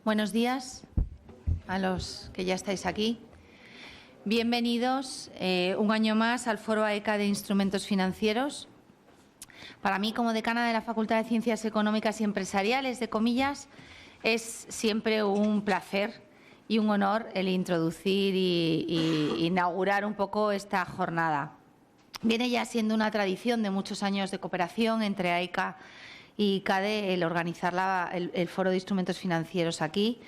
Buenos días a los que ya estáis aquí. Bienvenidos un año más al Foro AECA de Instrumentos Financieros. Para mí, como decana de la Facultad de Ciencias Económicas y Empresariales, de comillas, es siempre un placer y un honor el introducir y inaugurar un poco esta jornada. Viene ya siendo una tradición de muchos años de cooperación entre AECA y CADE el organizar el Foro de Instrumentos Financieros aquí.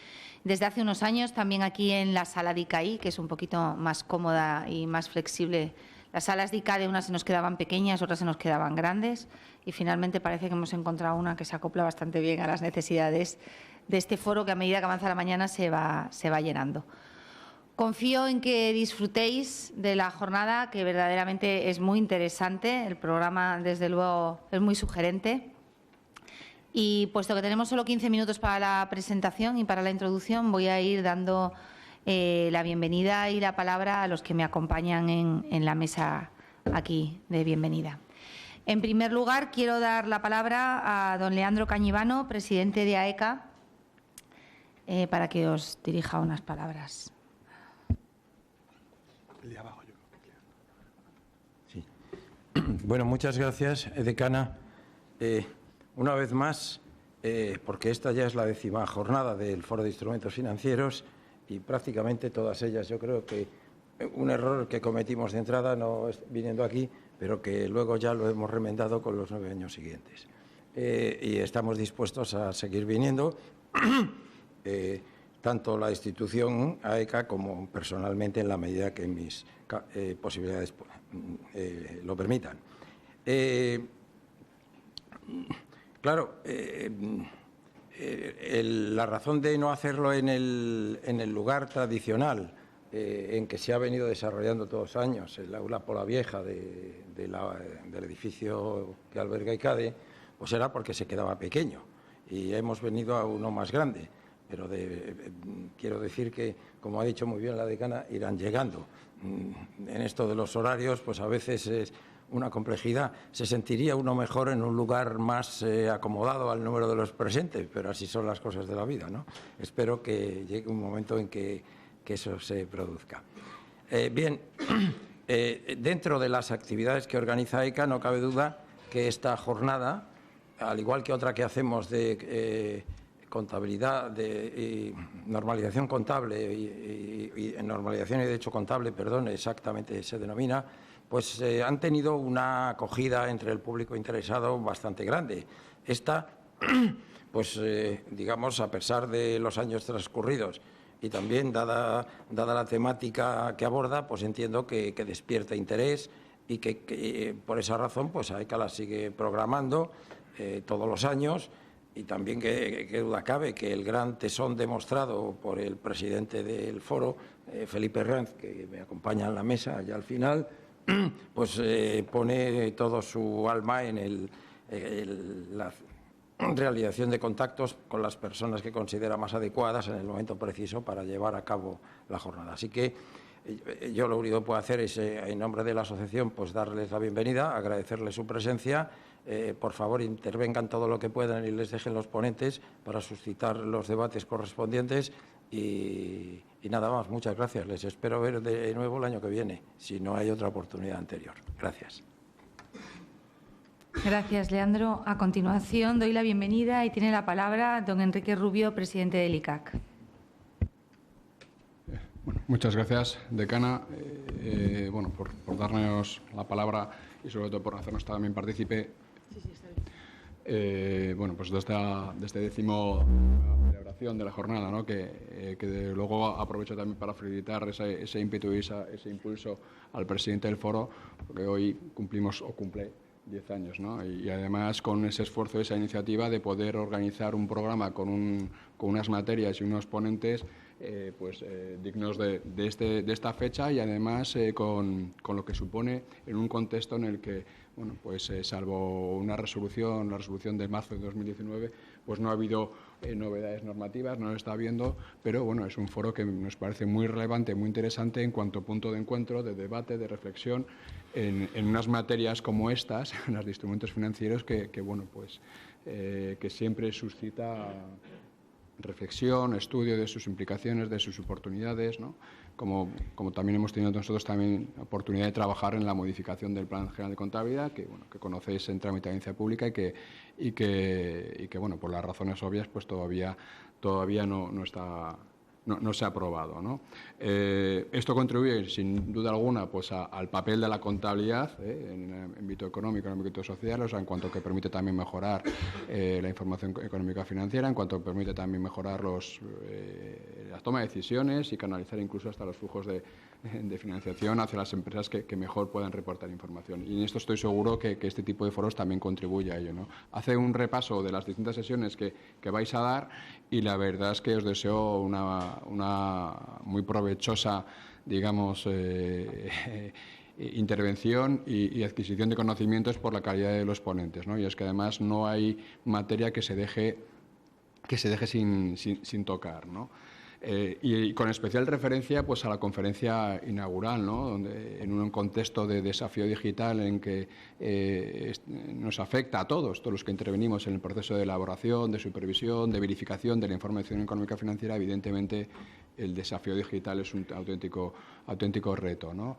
Desde hace unos años también aquí en la sala de ICAI, que es un poquito más cómoda y más flexible. Las salas de ICADE, unas se nos quedaban pequeñas, otras se nos quedaban grandes y finalmente parece que hemos encontrado una que se acopla bastante bien a las necesidades de este foro, que a medida que avanza la mañana se va llenando. Confío en que disfrutéis de la jornada, que verdaderamente es muy interesante. El programa, desde luego, es muy sugerente. Y puesto que tenemos solo 15 minutos para la presentación y para la introducción, voy a ir dando la bienvenida y la palabra a los que me acompañan en la mesa aquí de bienvenida. En primer lugar, quiero dar la palabra a don Leandro Cañivano, presidente de AECA, para que os dirija unas palabras. El de abajo, yo creo que sí. Bueno, muchas gracias, decana. Una vez más, porque esta ya es la 10ª jornada del Foro de Instrumentos Financieros y prácticamente todas ellas, yo creo que un error que cometimos de entrada no es viniendo aquí, pero que luego ya lo hemos remendado con los 9 años siguientes. Y estamos dispuestos a seguir viniendo, tanto la institución AECA como personalmente en la medida que mis posibilidades lo permitan. Claro, la razón de no hacerlo en el lugar tradicional en que se ha venido desarrollando todos los años, el aula Pola Vieja del edificio que alberga ICADE, pues era porque se quedaba pequeño y hemos venido a uno más grande. Pero quiero decir que, como ha dicho muy bien la decana, irán llegando. En esto de los horarios, pues a veces es una complejidad. Se sentiría uno mejor en un lugar más acomodado al número de los presentes, pero así son las cosas de la vida, ¿no? Espero que llegue un momento en que eso se produzca. Bien, dentro de las actividades que organiza AECA, no cabe duda que esta jornada, al igual que otra que hacemos de contabilidad, de normalización contable y normalización y derecho contable, perdón, exactamente se denomina, pues han tenido una acogida entre el público interesado bastante grande. Esta, pues digamos, a pesar de los años transcurridos y también dada la temática que aborda, pues entiendo que despierta interés y que por esa razón pues AECA la sigue programando todos los años. Y también que duda cabe que el gran tesón demostrado por el presidente del foro, Felipe Ranz, que me acompaña en la mesa allá al final, pues pone todo su alma en la realización de contactos con las personas que considera más adecuadas en el momento preciso para llevar a cabo la jornada. Así que yo lo único que puedo hacer es, en nombre de la asociación, pues darles la bienvenida, agradecerles su presencia. Por favor, intervengan todo lo que puedan y les dejen los ponentes para suscitar los debates correspondientes y nada más. Muchas gracias. Les espero ver de nuevo el año que viene, si no hay otra oportunidad anterior. Gracias. Gracias, Leandro. A continuación, doy la bienvenida y tiene la palabra don Enrique Rubio, presidente del ICAC. Bueno, muchas gracias, decana, bueno, por darnos la palabra y sobre todo por hacernos también partícipe. Sí, está bien. Bueno, pues de esta 10ª celebración de la jornada, ¿no? que luego aprovecho también para felicitar ese ímpetu y ese impulso al presidente del foro, porque hoy cumple 10 años, ¿no? Y además con ese esfuerzo, esa iniciativa de poder organizar un programa con unas materias y unos ponentes dignos de esta fecha y además con lo que supone en un contexto en el que, bueno, pues salvo la resolución de marzo de 2019, pues no ha habido novedades normativas, no lo está habiendo, pero bueno, es un foro que nos parece muy relevante, muy interesante en cuanto a punto de encuentro, de debate, de reflexión en unas materias como estas, las de instrumentos financieros, que bueno, pues que siempre suscita reflexión, estudio de sus implicaciones, de sus oportunidades, ¿no? Como también hemos tenido nosotros también oportunidad de trabajar en la modificación del Plan General de Contabilidad, que conocéis en trámite de audiencia pública y que bueno, por las razones obvias, pues todavía no está. No se ha aprobado, ¿no? Esto contribuye, sin duda alguna, pues al papel de la contabilidad en el ámbito económico, en el ámbito social, o sea, en cuanto que permite también mejorar la información económica financiera, en cuanto permite también mejorar la toma de decisiones y canalizar incluso hasta los flujos de financiación hacia las empresas que mejor puedan reportar información. Y en esto estoy seguro que este tipo de foros también contribuye a ello, ¿no? Hace un repaso de las distintas sesiones que vais a dar y la verdad es que os deseo una muy provechosa, digamos, intervención y adquisición de conocimientos por la calidad de los ponentes, ¿no? Y es que además no hay materia que se deje sin tocar, ¿no? Y con especial referencia pues a la conferencia inaugural, ¿no? Donde en un contexto de desafío digital en que nos afecta a todos los que intervenimos en el proceso de elaboración, de supervisión, de verificación de la información económica financiera, evidentemente el desafío digital es un auténtico reto, ¿no?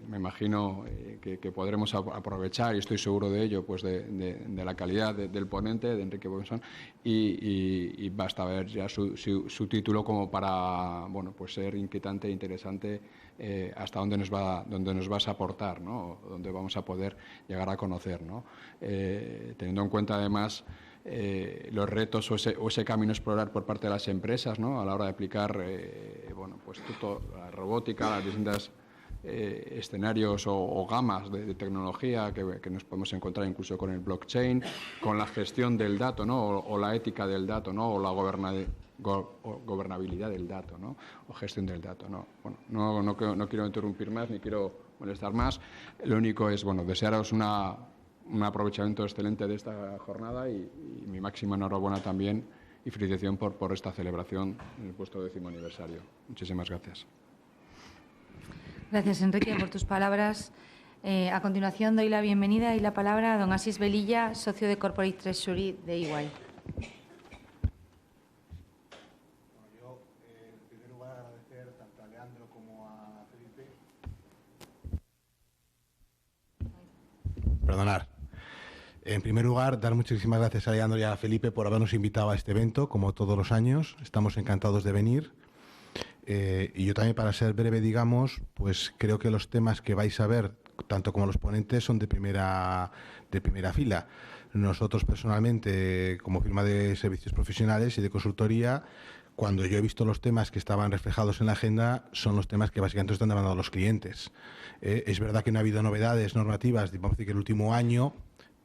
Me imagino que podremos aprovechar, y estoy seguro de ello, pues de la calidad del ponente, de Enrique Bobesón, y basta ver ya su título como para, bueno, pues ser inquietante e interesante hasta dónde nos vas a aportar, ¿no? Dónde vamos a poder llegar a conocer, ¿no? Teniendo en cuenta además los retos o ese camino a explorar por parte de las empresas, ¿no? A la hora de aplicar bueno, pues toda la robótica, las distintas escenarios o gamas de tecnología que nos podemos encontrar incluso con el blockchain, con la gestión del dato, ¿no? o la ética del dato, ¿no? O la gobernabilidad del dato, ¿no? O gestión del dato, ¿no? Bueno, no quiero interrumpir más ni quiero molestar más. Lo único es, bueno, desearos un aprovechamiento excelente de esta jornada y mi máxima enhorabuena también y felicitación por esta celebración en el puesto 10º aniversario. Muchísimas gracias. Gracias, Enrique, por tus palabras. A continuación doy la bienvenida y la palabra a don Asís Velilla, socio de Corporate Treasury de EY. Bueno, yo, en primer lugar, agradecer tanto a Leandro como a Felipe. Perdonar. En primer lugar, dar muchísimas gracias a Leandro y a Felipe por habernos invitado a este evento, como todos los años. Estamos encantados de venir. Y yo también, para ser breve, digamos, pues creo que los temas que vais a ver, tanto como los ponentes, son de primera fila. Nosotros, personalmente, como firma de servicios profesionales y de consultoría, cuando yo he visto los temas que estaban reflejados en la agenda, son los temas que básicamente están demandando los clientes. Es verdad que no ha habido novedades normativas, vamos a decir que el último año,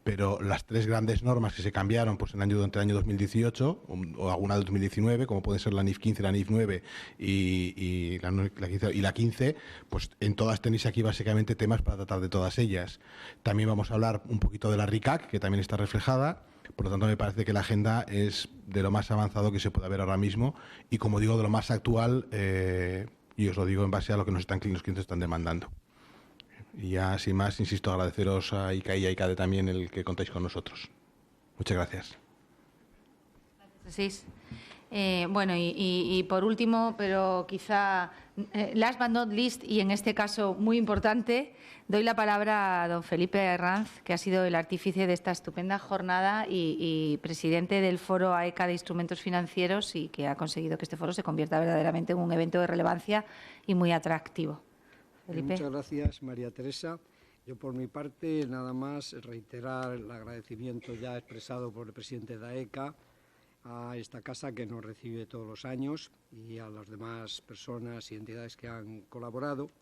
pero las tres grandes normas que se cambiaron pues entre el año 2018 o alguna del 2019, como pueden ser la NIF 15, la NIF 9 y la 15, pues en todas tenéis aquí básicamente temas para tratar de todas ellas. También vamos a hablar un poquito de la RICAC, que también está reflejada. Por lo tanto, me parece que la agenda es de lo más avanzado que se puede ver ahora mismo y, como digo, de lo más actual, y os lo digo en base a lo que los clientes están demandando. Y ya, sin más, insisto, agradeceros a ICA y a ICADE también el que contáis con nosotros. Muchas gracias. Gracias. Bueno, y por último, pero quizá last but not least, y en este caso muy importante, doy la palabra a don Felipe Herranz, que ha sido el artífice de esta estupenda jornada y presidente del Foro AECA de Instrumentos Financieros, y que ha conseguido que este foro se convierta verdaderamente en un evento de relevancia y muy atractivo. Felipe. Muchas gracias, María Teresa. Yo, por mi parte, nada más reiterar el agradecimiento ya expresado por el presidente de AECA a esta casa que nos recibe todos los años y a las demás personas y entidades que han colaborado,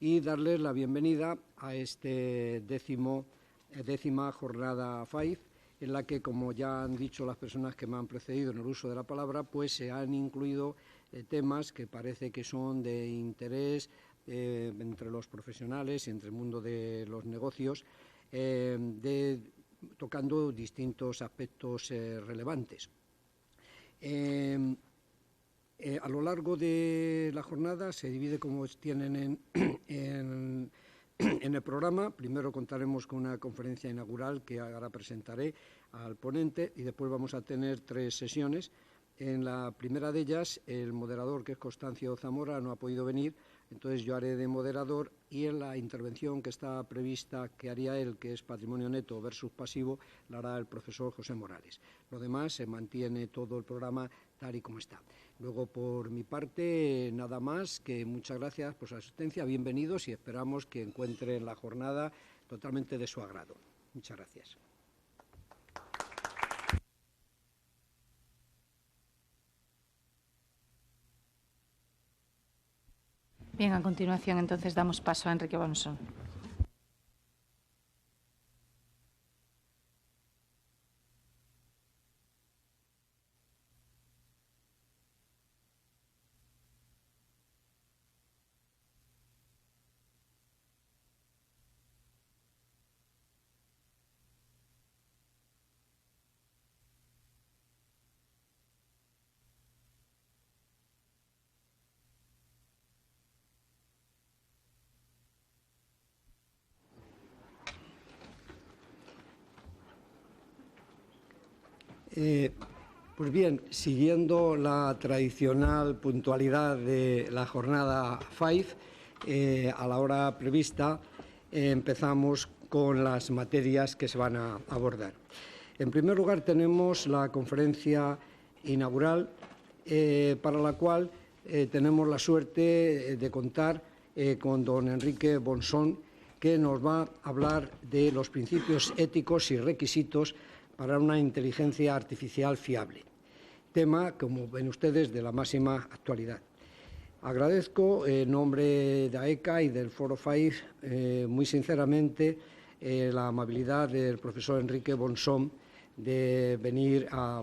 y darles la bienvenida a este décima jornada FAIF, en la que, como ya han dicho las personas que me han precedido en el uso de la palabra, pues se han incluido temas que parece que son de interés entre los profesionales y entre el mundo de los negocios, tocando distintos aspectos relevantes. A lo largo de la jornada se divide, como tienen en el programa. Primero contaremos con una conferencia inaugural que ahora presentaré al ponente, y después vamos a tener 3 sesiones En la primera de ellas, el moderador, que es Constancio Zamora, no ha podido venir, entonces yo haré de moderador, y en la intervención que está prevista que haría él, que es patrimonio neto versus pasivo, la hará el profesor José Morales. Lo demás se mantiene todo el programa tal y como está. Luego, por mi parte, nada más, que muchas gracias por su asistencia, bienvenidos y esperamos que encuentren la jornada totalmente de su agrado. Muchas gracias. Bien, a continuación entonces damos paso a Enrique Bonsón. Pues bien, siguiendo la tradicional puntualidad de la jornada FIVE, a la hora prevista empezamos con las materias que se van a abordar. En primer lugar, tenemos la conferencia inaugural, para la cual tenemos la suerte de contar con don Enrique Bonsón, que nos va a hablar de los principios éticos y requisitos para una inteligencia artificial fiable. Tema, como ven ustedes, de la máxima actualidad. Agradezco en nombre de AECA y del Foro FIVE muy sinceramente la amabilidad del profesor Enrique Bonsón de venir a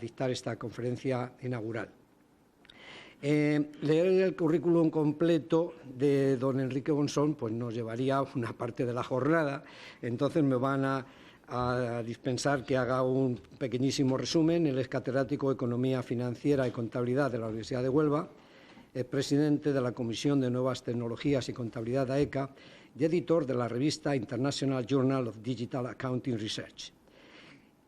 dictar esta conferencia inaugural. Leer el currículum completo de don Enrique Bonsón pues nos llevaría una parte de la jornada, entonces me van a dispensar que haga un pequeñísimo resumen. Él es catedrático de Economía Financiera y Contabilidad de la Universidad de Huelva, es presidente de la Comisión de Nuevas Tecnologías y Contabilidad de AECA y editor de la revista International Journal of Digital Accounting Research,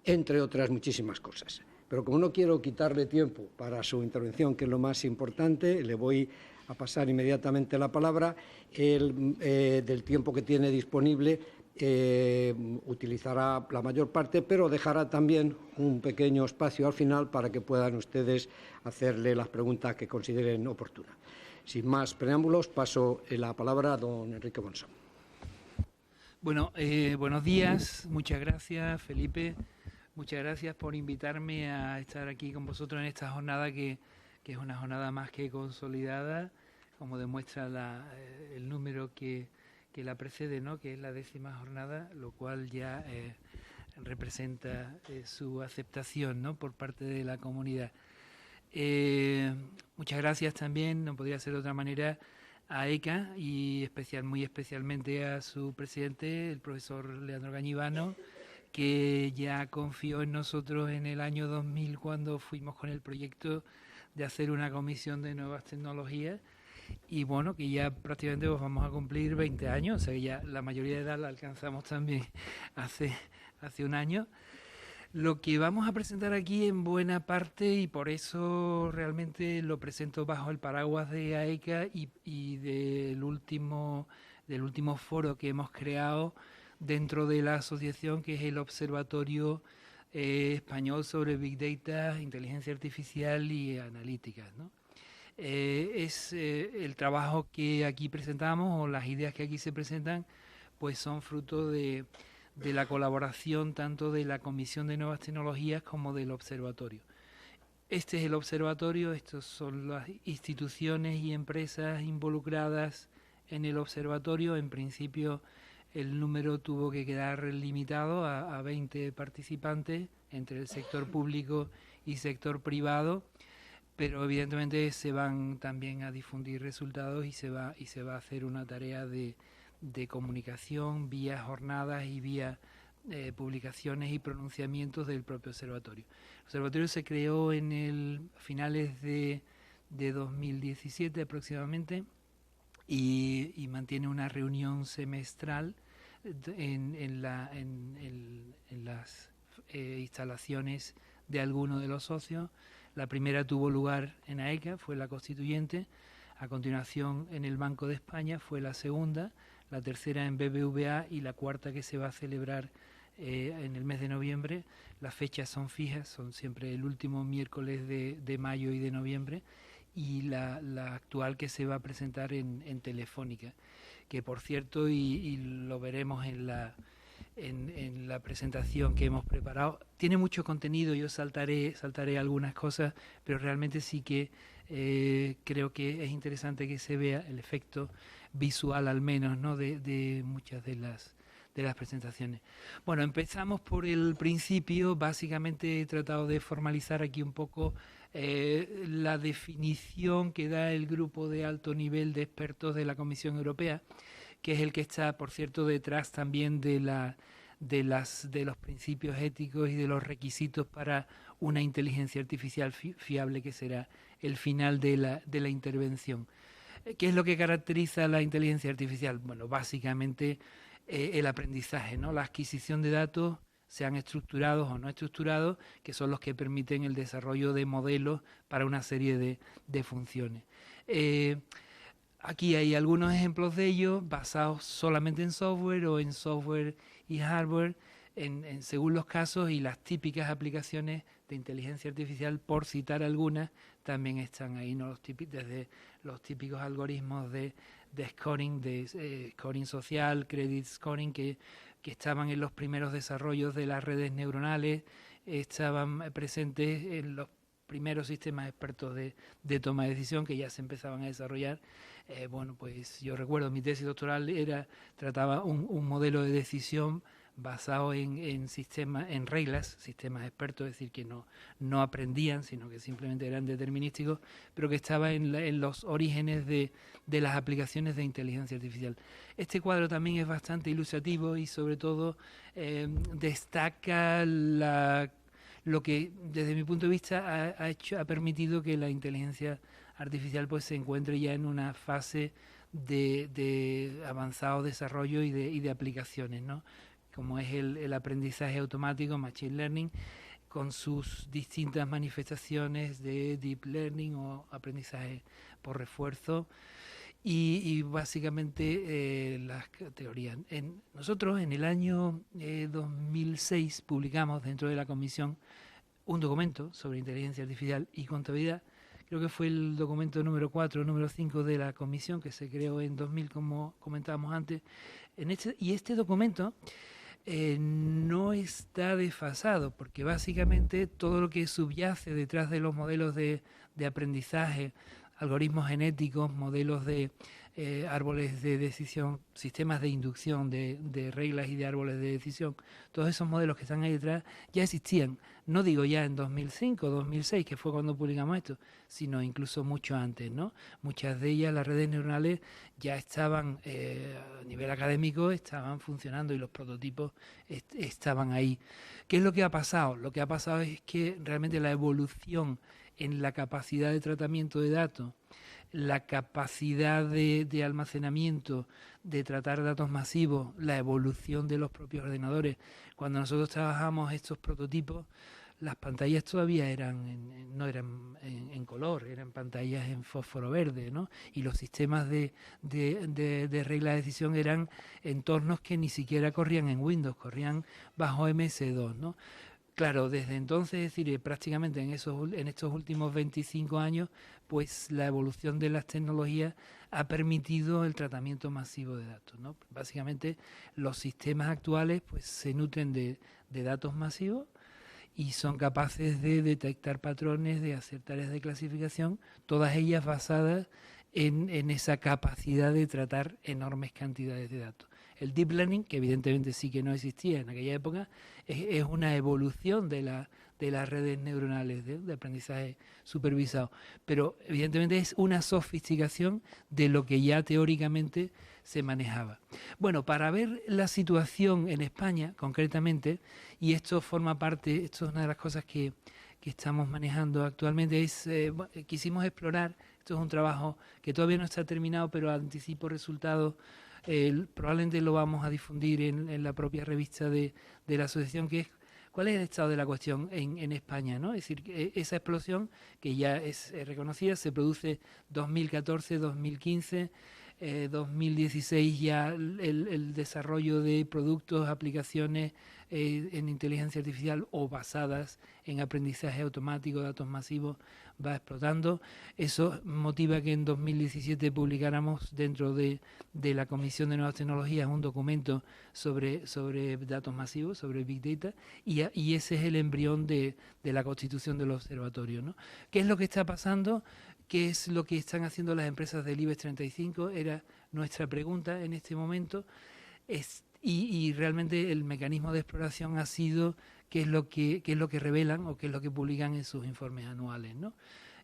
entre otras muchísimas cosas. Pero como no quiero quitarle tiempo para su intervención, que es lo más importante, le voy a pasar inmediatamente la palabra. Del tiempo que tiene disponible utilizará la mayor parte, pero dejará también un pequeño espacio al final para que puedan ustedes hacerle las preguntas que consideren oportunas. Sin más preámbulos, paso la palabra a don Enrique Bonsón. Bueno, buenos días, muchas gracias, Felipe. Muchas gracias por invitarme a estar aquí con vosotros en esta jornada que es una jornada más que consolidada, como demuestra el número que la precede, ¿no?, que es la 10ª jornada, lo cual ya representa su aceptación, ¿no?, por parte de la comunidad. Muchas gracias también, no podría ser de otra manera, a ECA y muy especialmente a su presidente, el profesor Leandro Gañivano, que ya confió en nosotros en el año 2000 cuando fuimos con el proyecto de hacer una comisión de nuevas tecnologías, y bueno, que ya prácticamente vamos a cumplir 20 años, o sea que ya la mayoría de edad la alcanzamos también hace un año. Lo que vamos a presentar aquí en buena parte, y por eso realmente lo presento bajo el paraguas de AECA y del último foro que hemos creado dentro de la asociación, que es el Observatorio Español sobre Big Data, Inteligencia Artificial y Analítica, ¿no? El trabajo que aquí presentamos, o las ideas que aquí se presentan, pues son fruto de la colaboración tanto de la Comisión de Nuevas Tecnologías como del Observatorio. Este es el Observatorio, estos son las instituciones y empresas involucradas en el Observatorio. En principio el número tuvo que quedar limitado a 20 participantes entre el sector público y sector privado, pero evidentemente se van también a difundir resultados y se va a hacer una tarea de comunicación vía jornadas y vía publicaciones y pronunciamientos del propio observatorio. El observatorio se creó en finales de 2017 aproximadamente y mantiene una reunión semestral en las instalaciones de alguno de los socios. La primera tuvo lugar en AECA, fue la constituyente. A continuación, en el Banco de España fue la segunda, la tercera en BBVA y la cuarta que se va a celebrar en el mes de noviembre. Las fechas son fijas, son siempre el último miércoles de mayo y de noviembre, y la actual que se va a presentar en Telefónica, que por cierto, y lo veremos en la presentación que hemos preparado, tiene mucho contenido. Yo saltaré algunas cosas, pero realmente sí que creo que es interesante que se vea el efecto visual, al menos, ¿no?, de muchas de las presentaciones. Bueno, empezamos por el principio. Básicamente he tratado de formalizar aquí un poco la definición que da el grupo de alto nivel de expertos de la Comisión Europea, que es el que está, por cierto, detrás también de los principios éticos y de los requisitos para una inteligencia artificial fiable, que será el final de la intervención. ¿Qué es lo que caracteriza la inteligencia artificial? Bueno, básicamente el aprendizaje, ¿no? La adquisición de datos, sean estructurados o no estructurados, que son los que permiten el desarrollo de modelos para una serie de funciones. Aquí hay algunos ejemplos de ello basados solamente en software o en software y hardware, según los casos, y las típicas aplicaciones de inteligencia artificial, por citar algunas, también están ahí, ¿no? Desde los típicos algoritmos de scoring, scoring social, credit scoring, que estaban en los primeros desarrollos de las redes neuronales, estaban presentes en los primeros sistemas expertos de toma de decisión, que ya se empezaban a desarrollar. Bueno, pues yo recuerdo mi tesis doctoral trataba un modelo de decisión basado en reglas, sistemas expertos, es decir, que no aprendían, sino que simplemente eran determinísticos, pero que estaba en los orígenes de las aplicaciones de inteligencia artificial. Este cuadro también es bastante ilustrativo y sobre todo destaca lo que desde mi punto de vista ha permitido que la inteligencia artificial pues se encuentre ya en una fase de avanzado desarrollo y de aplicaciones, ¿no?, como es el aprendizaje automático, Machine Learning, con sus distintas manifestaciones de Deep Learning o aprendizaje por refuerzo, y básicamente las teorías. Nosotros en el año 2006 publicamos dentro de la comisión un documento sobre inteligencia artificial y contabilidad. Creo que fue el documento número 4 o número 5 de la comisión, que se creó en 2000, como comentábamos antes. Y este documento no está desfasado, porque básicamente todo lo que subyace detrás de los modelos de aprendizaje, algoritmos genéticos, modelos de árboles de decisión, sistemas de inducción de reglas y de árboles de decisión, todos esos modelos que están ahí detrás ya existían. No digo ya en 2005 o 2006, que fue cuando publicamos esto, sino incluso mucho antes, ¿no? Muchas de ellas, las redes neuronales, ya estaban a nivel académico, estaban funcionando y los prototipos estaban ahí. ¿Qué es lo que ha pasado? Lo que ha pasado es que realmente la evolución en la capacidad de tratamiento de datos, la capacidad de almacenamiento, de tratar datos masivos, la evolución de los propios ordenadores. Cuando nosotros trabajamos estos prototipos, las pantallas todavía no eran en color, eran pantallas en fósforo verde, ¿no? Y los sistemas de regla de decisión eran entornos que ni siquiera corrían en Windows, corrían bajo MS2, ¿no? Claro, desde entonces, es decir, prácticamente en estos últimos 25 años, pues la evolución de las tecnologías ha permitido el tratamiento masivo de datos, ¿no? Básicamente, los sistemas actuales pues se nutren de datos masivos y son capaces de detectar patrones, de hacer tareas de clasificación, todas ellas basadas en esa capacidad de tratar enormes cantidades de datos. El Deep Learning, que evidentemente sí que no existía en aquella época, es una evolución de las redes neuronales de aprendizaje supervisado, pero evidentemente es una sofisticación de lo que ya teóricamente se manejaba. Bueno, para ver la situación en España concretamente, y esto forma parte, esto es una de las cosas que estamos manejando actualmente, quisimos explorar, esto es un trabajo que todavía no está terminado, pero anticipo resultados. Probablemente lo vamos a difundir en la propia revista de la asociación, que es ¿Cuál es el estado de la cuestión en España, ¿no? Es decir, esa explosión que ya es reconocida se produce 2014, 2015, 2016 ya el desarrollo de productos, aplicaciones en inteligencia artificial o basadas en aprendizaje automático, datos masivos, va explotando. Eso motiva que en 2017 publicáramos dentro de la Comisión de Nuevas Tecnologías un documento sobre datos masivos, sobre Big Data, y ese es el embrión de la constitución del observatorio, ¿no? ¿Qué es lo que está pasando? ¿Qué es lo que están haciendo las empresas del IBEX 35? Era nuestra pregunta en este momento. Y realmente el mecanismo de exploración ha sido qué es lo que revelan o qué es lo que publican en sus informes anuales, ¿no?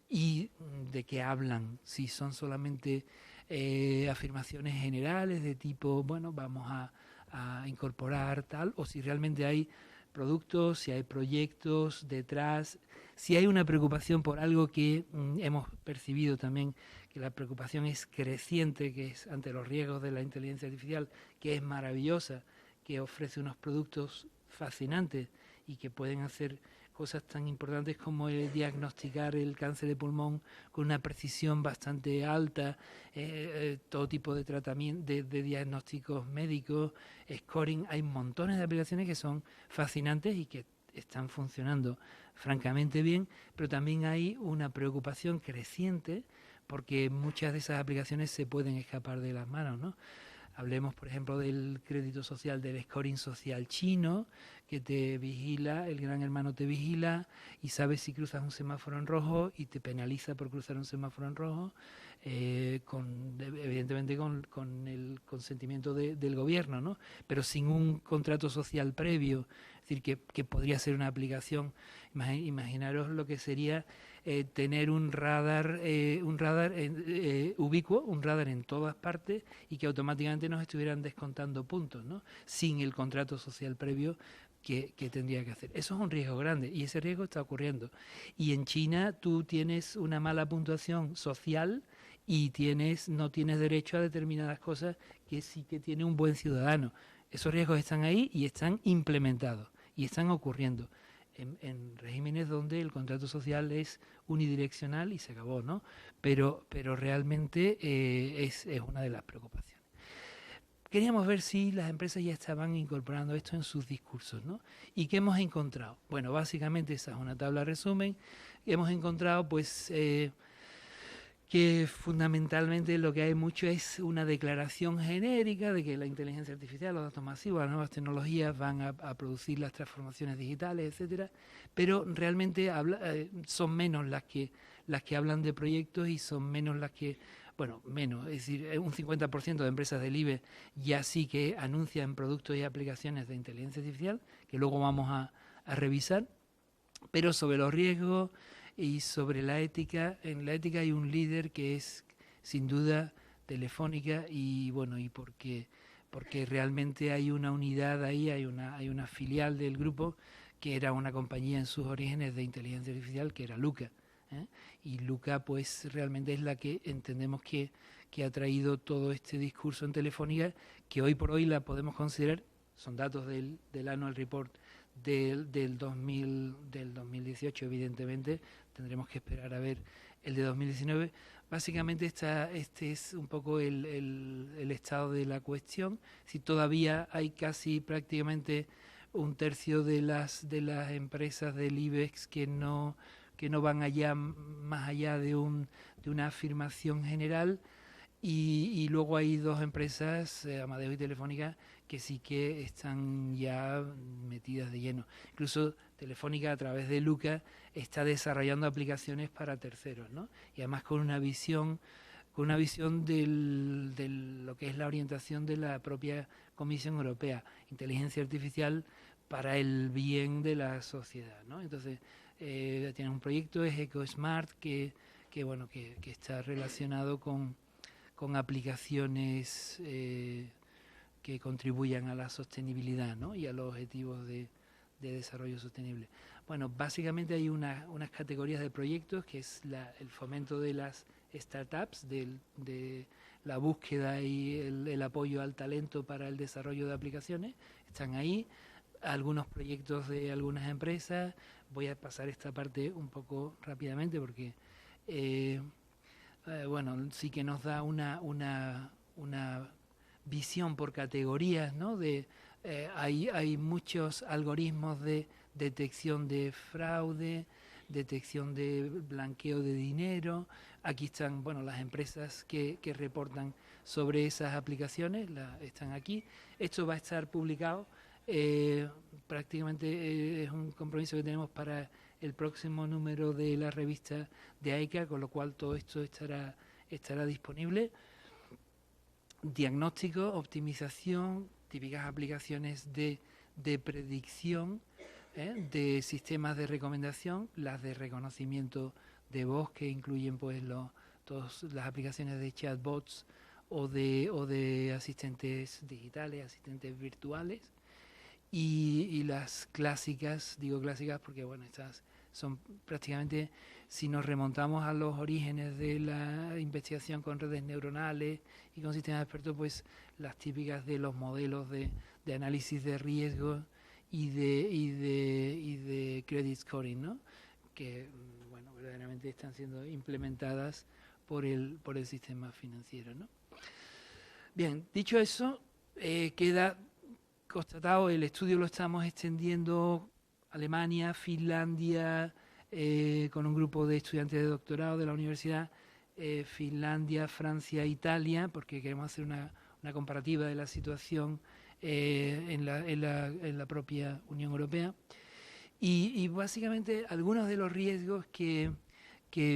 Y de qué hablan, si son solamente afirmaciones generales de tipo, bueno, vamos a incorporar tal, o si realmente hay productos, si hay proyectos detrás, si hay una preocupación por algo que hemos percibido también, que la preocupación es creciente, que es ante los riesgos de la inteligencia artificial, que es maravillosa, que ofrece unos productos fascinantes y que pueden hacer cosas tan importantes como diagnosticar el cáncer de pulmón con una precisión bastante alta, todo tipo de tratamiento, de diagnósticos médicos, scoring. Hay montones de aplicaciones que son fascinantes y que están funcionando francamente bien, pero también hay una preocupación creciente porque muchas de esas aplicaciones se pueden escapar de las manos, ¿no? Hablemos, por ejemplo, del crédito social, del scoring social chino, que te vigila, el gran hermano te vigila y sabes si cruzas un semáforo en rojo y te penaliza por cruzar un semáforo en rojo, evidentemente con el consentimiento del gobierno, ¿no? Pero sin un contrato social previo, es decir, que podría ser una aplicación. Imaginaros lo que sería tener un radar ubicuo, un radar en todas partes y que automáticamente nos estuvieran descontando puntos, ¿no? Sin el contrato social previo que tendría que hacer. Eso es un riesgo grande y ese riesgo está ocurriendo. Y en China tú tienes una mala puntuación social y no tienes derecho a determinadas cosas que sí que tiene un buen ciudadano. Esos riesgos están ahí y están implementados y están ocurriendo en regímenes donde el contrato social es unidireccional y se acabó, ¿no? Pero realmente es una de las preocupaciones. Queríamos ver si las empresas ya estaban incorporando esto en sus discursos, ¿no? ¿Y qué hemos encontrado? Bueno, básicamente esa es una tabla resumen. Hemos encontrado, pues, que fundamentalmente lo que hay mucho es una declaración genérica de que la inteligencia artificial, los datos masivos, las nuevas tecnologías van a producir las transformaciones digitales, etcétera, pero realmente son menos las que hablan de proyectos y son menos las que, bueno, menos, es decir, un 50% de empresas del IBE ya sí que anuncian productos y aplicaciones de inteligencia artificial, que luego vamos a revisar, pero sobre los riesgos y sobre la ética, en la ética hay un líder que es sin duda Telefónica y bueno, y porque realmente hay una unidad ahí, hay una filial del grupo que era una compañía en sus orígenes de inteligencia artificial que era Luca, ¿eh? Y Luca pues realmente es la que entendemos que ha traído todo este discurso en Telefónica, que hoy por hoy la podemos considerar, son datos del Annual Report del 2018, evidentemente tendremos que esperar a ver el de 2019. Básicamente este es un poco el estado de la cuestión. Si todavía hay casi prácticamente un tercio de las empresas del IBEX que no van más allá de una afirmación general, y luego hay dos empresas, Amadeus y Telefónica, que sí que están ya metidas de lleno. Incluso Telefónica, a través de Luca, está desarrollando aplicaciones para terceros, ¿no? Y además con una visión de lo que es la orientación de la propia Comisión Europea, inteligencia artificial para el bien de la sociedad, ¿no? Entonces, tiene un proyecto, es EcoSmart, que está relacionado con aplicaciones que contribuyan a la sostenibilidad, ¿no? Y a los objetivos de desarrollo sostenible. Bueno, básicamente hay unas categorías de proyectos, que es el fomento de las startups, de la búsqueda y el apoyo al talento para el desarrollo de aplicaciones, están ahí. algunos proyectos de algunas empresas. Voy a pasar esta parte un poco rápidamente porque bueno, sí que nos da una visión por categorías, ¿no? Hay muchos algoritmos de detección de fraude, detección de blanqueo de dinero. Aquí están, bueno, las empresas que reportan sobre esas aplicaciones, están aquí. Esto va a estar publicado, prácticamente es un compromiso que tenemos para el próximo número de la revista de AICA, con lo cual todo esto estará disponible. Diagnóstico, optimización, típicas aplicaciones de predicción, de sistemas de recomendación, las de reconocimiento de voz, que incluyen pues todas las aplicaciones de chatbots o de asistentes digitales, asistentes virtuales, y las clásicas, digo clásicas porque bueno, estas son prácticamente, si nos remontamos a los orígenes de la investigación con redes neuronales y con sistemas expertos, pues las típicas de los modelos de análisis de riesgo y de credit scoring, ¿no? Que bueno, verdaderamente están siendo implementadas por el sistema financiero, ¿no? Bien, dicho eso, queda constatado, el estudio lo estamos extendiendo Alemania, Finlandia, con un grupo de estudiantes de doctorado de la universidad, Finlandia, Francia, Italia, porque queremos hacer una comparativa de la situación en la propia Unión Europea. Y básicamente algunos de los riesgos que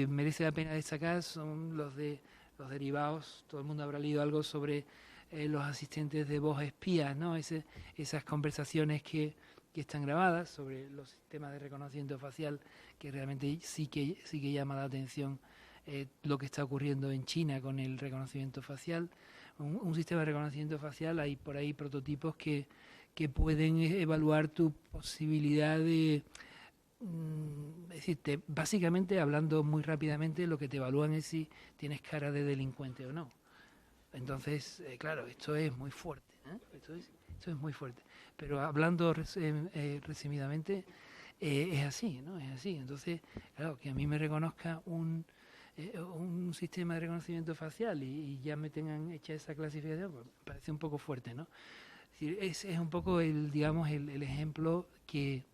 merece la pena destacar son los derivados. Todo el mundo habrá leído algo sobre los asistentes de voz espías, ¿no? Esas conversaciones que están grabadas sobre los sistemas de reconocimiento facial, que realmente sí que llama la atención lo que está ocurriendo en China con el reconocimiento facial. Un sistema de reconocimiento facial, hay por ahí prototipos que pueden evaluar tu posibilidad de... Es decir, básicamente, hablando muy rápidamente, lo que te evalúan es si tienes cara de delincuente o no. Entonces, claro, esto es muy fuerte, esto es muy fuerte. Pero hablando resumidamente, es así, ¿no? Es así. Entonces, claro, que a mí me reconozca un sistema de reconocimiento facial y ya me tengan hecha esa clasificación, pues, me parece un poco fuerte, ¿no? Es decir, es un poco el ejemplo que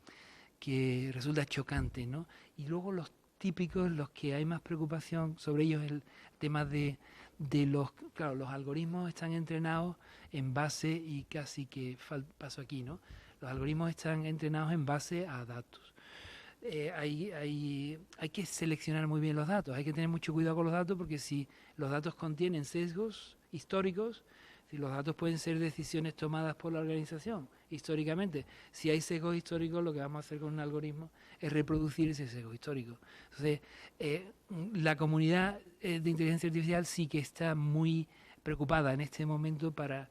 resulta chocante, ¿no? Y luego los típicos, los que hay más preocupación sobre ellos, el tema de los algoritmos están entrenados en base, y casi que paso aquí, ¿no? Los algoritmos están entrenados en base a datos. Hay que seleccionar muy bien los datos, hay que tener mucho cuidado con los datos, porque si los datos contienen sesgos históricos, si los datos pueden ser decisiones tomadas por la organización históricamente, si hay sesgos históricos, lo que vamos a hacer con un algoritmo es reproducir ese sesgo histórico. Entonces, la comunidad de inteligencia artificial sí que está muy preocupada en este momento para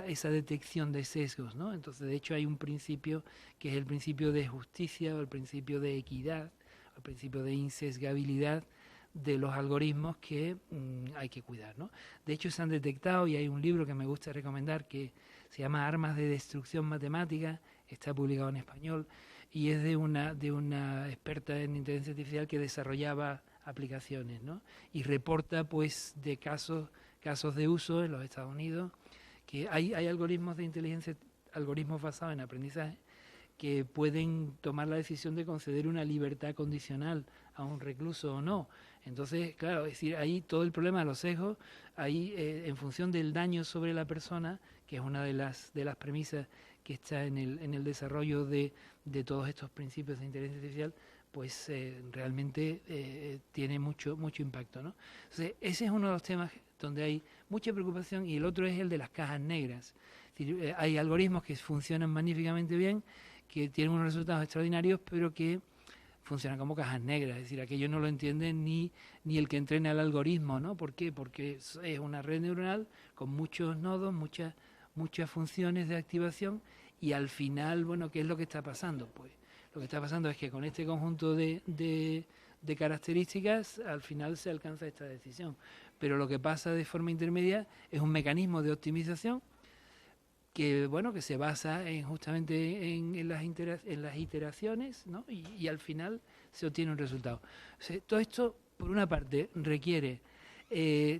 esa detección de sesgos, ¿no? Entonces, de hecho, hay un principio que es el principio de justicia, o el principio de equidad, o el principio de insesgabilidad de los algoritmos que hay que cuidar, ¿no? De hecho, se han detectado, y hay un libro que me gusta recomendar que se llama Armas de Destrucción Matemática, está publicado en español, y es de una experta en inteligencia artificial que desarrollaba aplicaciones, ¿no? Y reporta, pues, de casos de uso en los Estados Unidos, que hay algoritmos de inteligencia, algoritmos basados en aprendizaje, que pueden tomar la decisión de conceder una libertad condicional a un recluso o no. Entonces, claro, es decir, ahí todo el problema de los sesgos, ahí en función del daño sobre la persona, que es una de las premisas que está en el desarrollo de todos estos principios de inteligencia artificial, pues realmente tiene mucho impacto, ¿no? Entonces, ese es uno de los temas donde hay mucha preocupación, y el otro es el de las cajas negras. Es decir, hay algoritmos que funcionan magníficamente bien, que tienen unos resultados extraordinarios, pero que funcionan como cajas negras, es decir, aquello no lo entiende ni el que entrena el algoritmo, ¿no? ¿Por qué? Porque es una red neuronal con muchos nodos, muchas funciones de activación, y al final, bueno, ¿qué es lo que está pasando? Pues lo que está pasando es que con este conjunto de características, al final se alcanza esta decisión. Pero lo que pasa de forma intermedia es un mecanismo de optimización bueno, que se basa justamente en las iteraciones, ¿no? Y al final se obtiene un resultado. O sea, todo esto, por una parte, requiere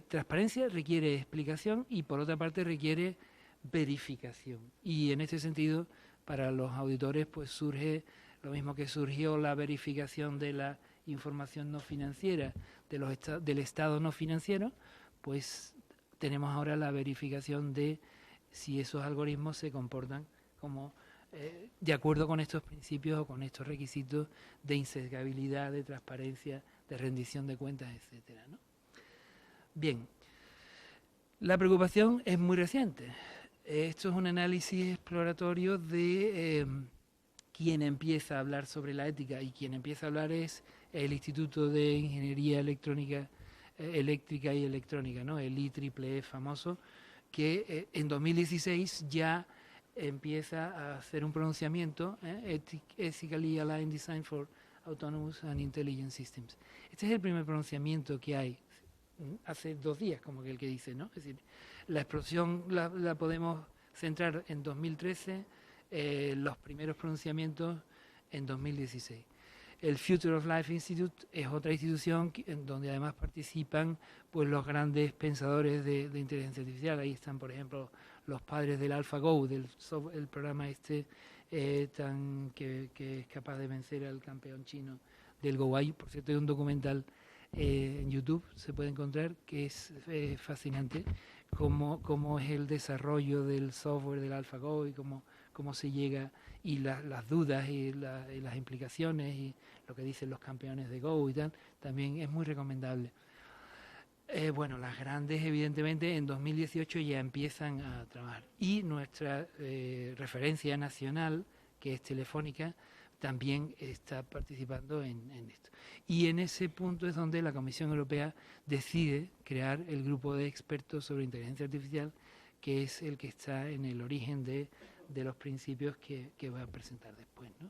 transparencia, requiere explicación y por otra parte requiere verificación. Y en este sentido, para los auditores, pues surge lo mismo que surgió la verificación de la información no financiera del Estado no financiero, pues tenemos ahora la verificación de si esos algoritmos se comportan como de acuerdo con estos principios o con estos requisitos de insesgabilidad, de transparencia, de rendición de cuentas, etcétera, ¿no? Bien, la preocupación es muy reciente. Esto es un análisis exploratorio de quien empieza a hablar sobre la ética, y quien empieza a hablar es el Instituto de Ingeniería Electrónica, Eléctrica y Electrónica, ¿no? El IEEE famoso, que en 2016 ya empieza a hacer un pronunciamiento, Ethically Aligned Design for Autonomous and Intelligent Systems. Este es el primer pronunciamiento que hay hace 2 días, como que el que dice, ¿no? Es decir, la explosión la podemos centrar en 2013, los primeros pronunciamientos en 2016. El Future of Life Institute es otra institución en donde además participan pues los grandes pensadores de inteligencia artificial. Ahí están, por ejemplo, los padres del AlphaGo, el programa que es capaz de vencer al campeón chino del Go. Ahí, por cierto, hay un documental en YouTube, se puede encontrar, que es fascinante, cómo es el desarrollo del software del AlphaGo y cómo se llega, y las dudas y las implicaciones y lo que dicen los campeones de Go y tal, también es muy recomendable. Bueno, las grandes evidentemente en 2018 ya empiezan a trabajar, y nuestra referencia nacional, que es Telefónica, también está participando en esto. Y en ese punto es donde la Comisión Europea decide crear el grupo de expertos sobre inteligencia artificial, que es el que está en el origen de los principios que voy a presentar después, ¿no?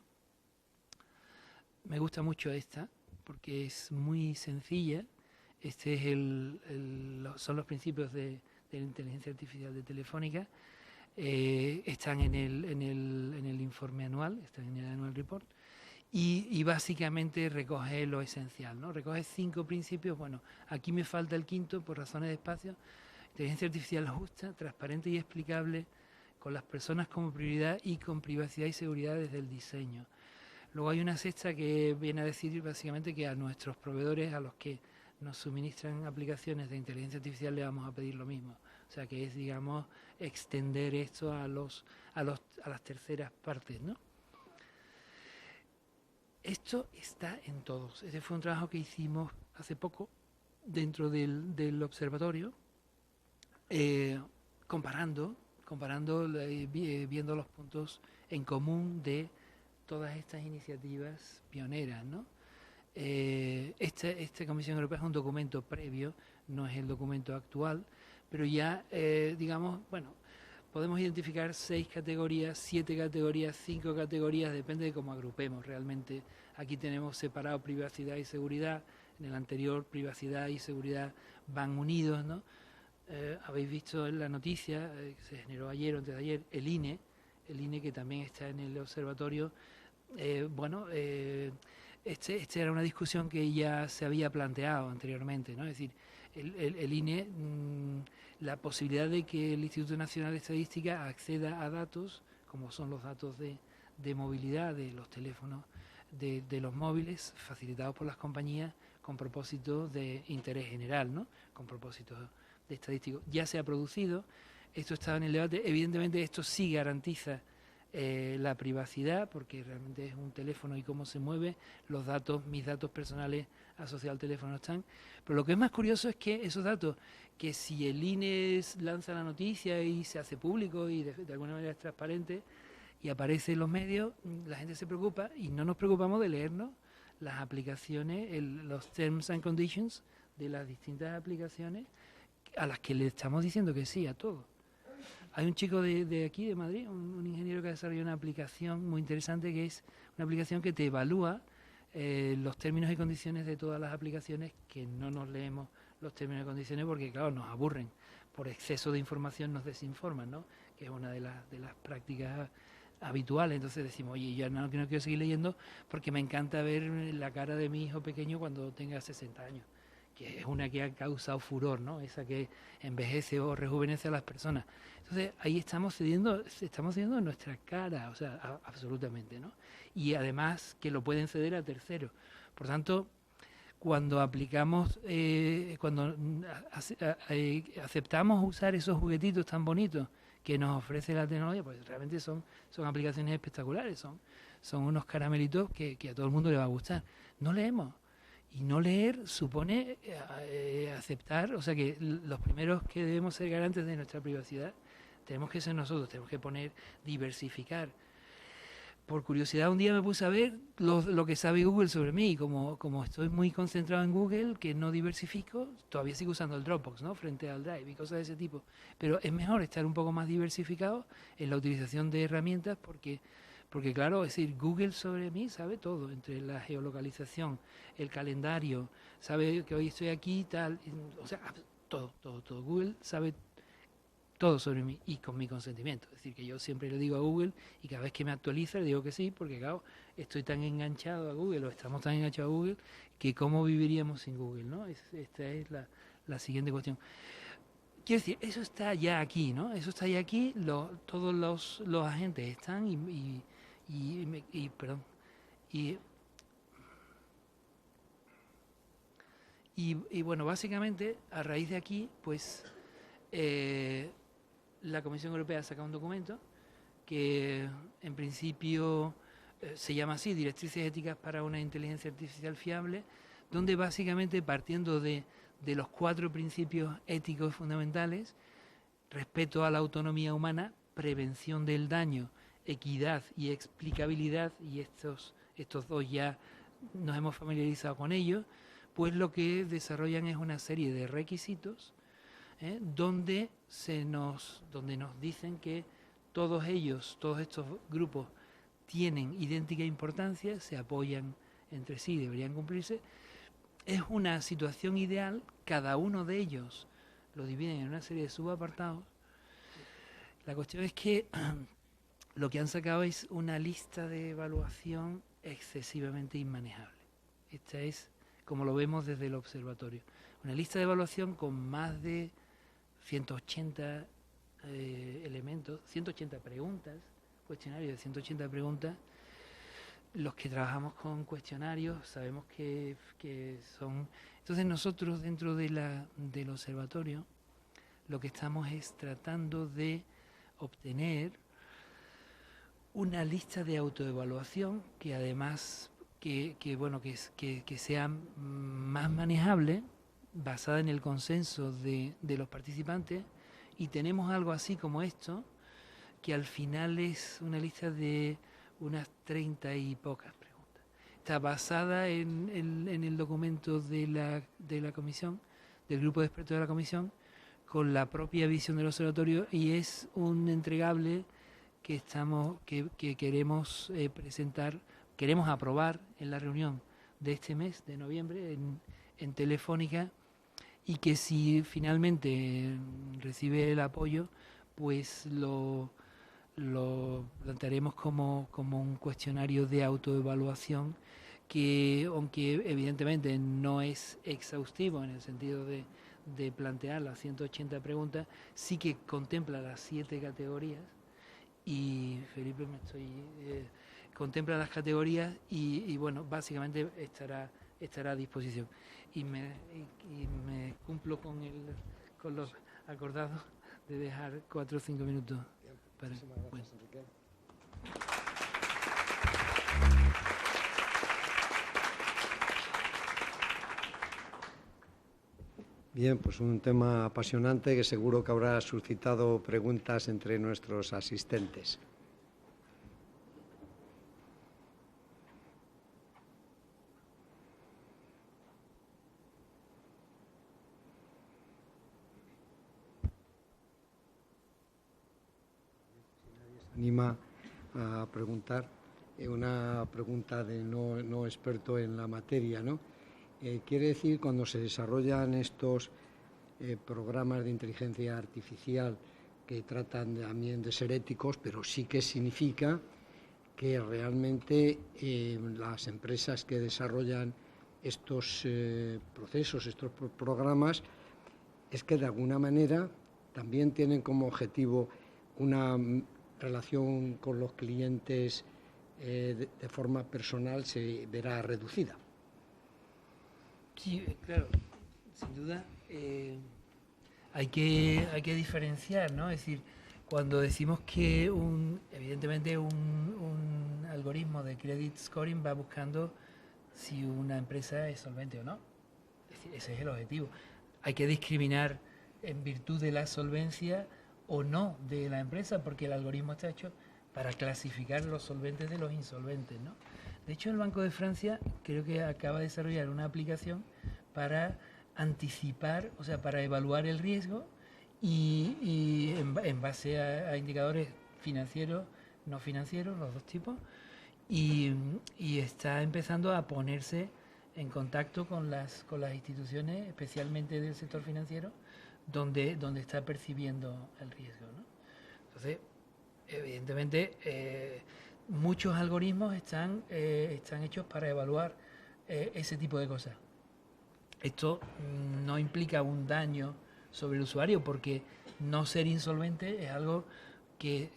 Me gusta mucho esta porque es muy sencilla. Este es son los principios de la inteligencia artificial de Telefónica. Están en el informe anual, están en el Annual Report, y básicamente recoge lo esencial, ¿no? Recoge 5 principios. Bueno, aquí me falta el quinto por razones de espacio. Inteligencia artificial justa, transparente y explicable, con las personas como prioridad y con privacidad y seguridad desde el diseño. Luego hay una sexta que viene a decir básicamente que a nuestros proveedores, a los que nos suministran aplicaciones de inteligencia artificial, le vamos a pedir lo mismo. O sea, que es, digamos, extender esto a las terceras partes, ¿no? Esto está en todos. Este fue un trabajo que hicimos hace poco dentro del observatorio, comparando, viendo los puntos en común de todas estas iniciativas pioneras, ¿no? Esta Comisión Europea es un documento previo, no es el documento actual, pero ya, digamos, bueno, podemos identificar 6 categorías, 7 categorías, 5 categorías, depende de cómo agrupemos realmente. Aquí tenemos separado privacidad y seguridad, en el anterior privacidad y seguridad van unidos, ¿no? Habéis visto en la noticia que se generó ayer o antes de ayer, el INE que también está en el observatorio. Esta era una discusión que ya se había planteado anteriormente, ¿no? Es decir, el INE, la posibilidad de que el Instituto Nacional de Estadística acceda a datos, como son los datos de movilidad de los teléfonos, de los móviles, facilitados por las compañías con propósitos de interés general, ¿no? Con propósitos de estadístico. Ya se ha producido, esto estaba en el debate. Evidentemente esto sí garantiza la privacidad, porque realmente es un teléfono y cómo se mueve, los datos, mis datos personales asociados al teléfono están. Pero lo que es más curioso es que esos datos, que si el INE lanza la noticia y se hace público y de alguna manera es transparente y aparece en los medios, la gente se preocupa y no nos preocupamos de leernos las aplicaciones, los terms and conditions de las distintas aplicaciones a las que le estamos diciendo que sí a todo. Hay un chico de aquí, de Madrid, un ingeniero que ha desarrollado una aplicación muy interesante, que es una aplicación que te evalúa los términos y condiciones de todas las aplicaciones, que no nos leemos los términos y condiciones porque, claro, nos aburren. Por exceso de información nos desinforman, ¿no? que es una de las prácticas habituales. Entonces decimos, oye, yo no quiero seguir leyendo porque me encanta ver la cara de mi hijo pequeño cuando tenga 60 años, que es una que ha causado furor, ¿no? Esa que envejece o rejuvenece a las personas. Entonces ahí estamos cediendo nuestra cara, o sea, absolutamente, ¿no? Y además que lo pueden ceder a terceros. Por tanto, cuando aplicamos, cuando aceptamos usar esos juguetitos tan bonitos que nos ofrece la tecnología, pues realmente son aplicaciones espectaculares, son unos caramelitos que a todo el mundo le va a gustar. No leemos. Y no leer supone aceptar, o sea que los primeros que debemos ser garantes de nuestra privacidad tenemos que ser nosotros, tenemos que diversificar. Por curiosidad un día me puse a ver lo que sabe Google sobre mí y como estoy muy concentrado en Google, que no diversifico, todavía sigo usando el Dropbox, ¿no? Frente al Drive y cosas de ese tipo. Pero es mejor estar un poco más diversificado en la utilización de herramientas porque claro, es decir, Google sobre mí sabe todo, entre la geolocalización, el calendario, sabe que hoy estoy aquí y tal, o sea, todo. Google sabe todo sobre mí y con mi consentimiento. Es decir, que yo siempre le digo a Google y cada vez que me actualiza le digo que sí, porque claro, estoy tan enganchado a Google o estamos tan enganchados a Google que cómo viviríamos sin Google, ¿no? Esta es la siguiente cuestión. Quiero decir, eso está ya aquí, ¿no? Eso está ya aquí, todos los agentes están y bueno, básicamente a raíz de aquí, pues la Comisión Europea ha sacado un documento que en principio se llama así, Directrices Éticas para una Inteligencia Artificial Fiable, donde básicamente partiendo de los 4 principios éticos fundamentales, respeto a la autonomía humana, prevención del daño, equidad y explicabilidad, y estos 2 ya nos hemos familiarizado con ellos, pues lo que desarrollan es una serie de requisitos donde nos dicen que todos estos grupos tienen idéntica importancia, se apoyan entre sí, deberían cumplirse. Es una situación ideal, cada uno de ellos lo dividen en una serie de subapartados. La cuestión es que lo que han sacado es una lista de evaluación excesivamente inmanejable. Esta es, como lo vemos desde el observatorio, una lista de evaluación con más de 180 elementos, 180 preguntas, cuestionarios de 180 preguntas. Los que trabajamos con cuestionarios sabemos que son... Entonces nosotros dentro del observatorio lo que estamos es tratando de obtener una lista de autoevaluación que además que sea más manejable, basada en el consenso de los participantes, y tenemos algo así como esto, que al final es una lista de unas 30 y pocas preguntas. Está basada en el documento de la comisión, del grupo de expertos de la comisión, con la propia visión del observatorio, y es un entregable que queremos presentar, queremos aprobar en la reunión de este mes de noviembre en Telefónica, y que si finalmente recibe el apoyo, pues lo plantearemos como un cuestionario de autoevaluación que, aunque evidentemente no es exhaustivo en el sentido de plantear las 180 preguntas, sí que contempla las 7 categorías, y Felipe contempla las categorías y bueno, básicamente estará a disposición. Y me cumplo con los acordados de dejar 4 o 5 minutos para... Bueno. Bien, pues un tema apasionante que seguro que habrá suscitado preguntas entre nuestros asistentes. Anima a preguntar, una pregunta de no experto en la materia, ¿no? Quiere decir, cuando se desarrollan estos programas de inteligencia artificial que tratan también de ser éticos, pero sí que significa que realmente las empresas que desarrollan estos procesos, estos programas, es que de alguna manera también tienen como objetivo una relación con los clientes de forma personal, se verá reducida. Sí, claro, sin duda hay que diferenciar, ¿no? Es decir, cuando decimos que evidentemente un algoritmo de credit scoring va buscando si una empresa es solvente o no. Es decir, ese es el objetivo. Hay que discriminar en virtud de la solvencia o no de la empresa, porque el algoritmo está hecho para clasificar los solventes de los insolventes, ¿no? De hecho, el Banco de Francia creo que acaba de desarrollar una aplicación para anticipar, o sea, para evaluar el riesgo y en base a indicadores financieros, no financieros, los dos tipos, y está empezando a ponerse en contacto con las instituciones, especialmente del sector financiero, donde está percibiendo el riesgo, ¿no? Entonces, evidentemente, muchos algoritmos están hechos para evaluar ese tipo de cosas. Esto no implica un daño sobre el usuario, porque no ser insolvente es algo que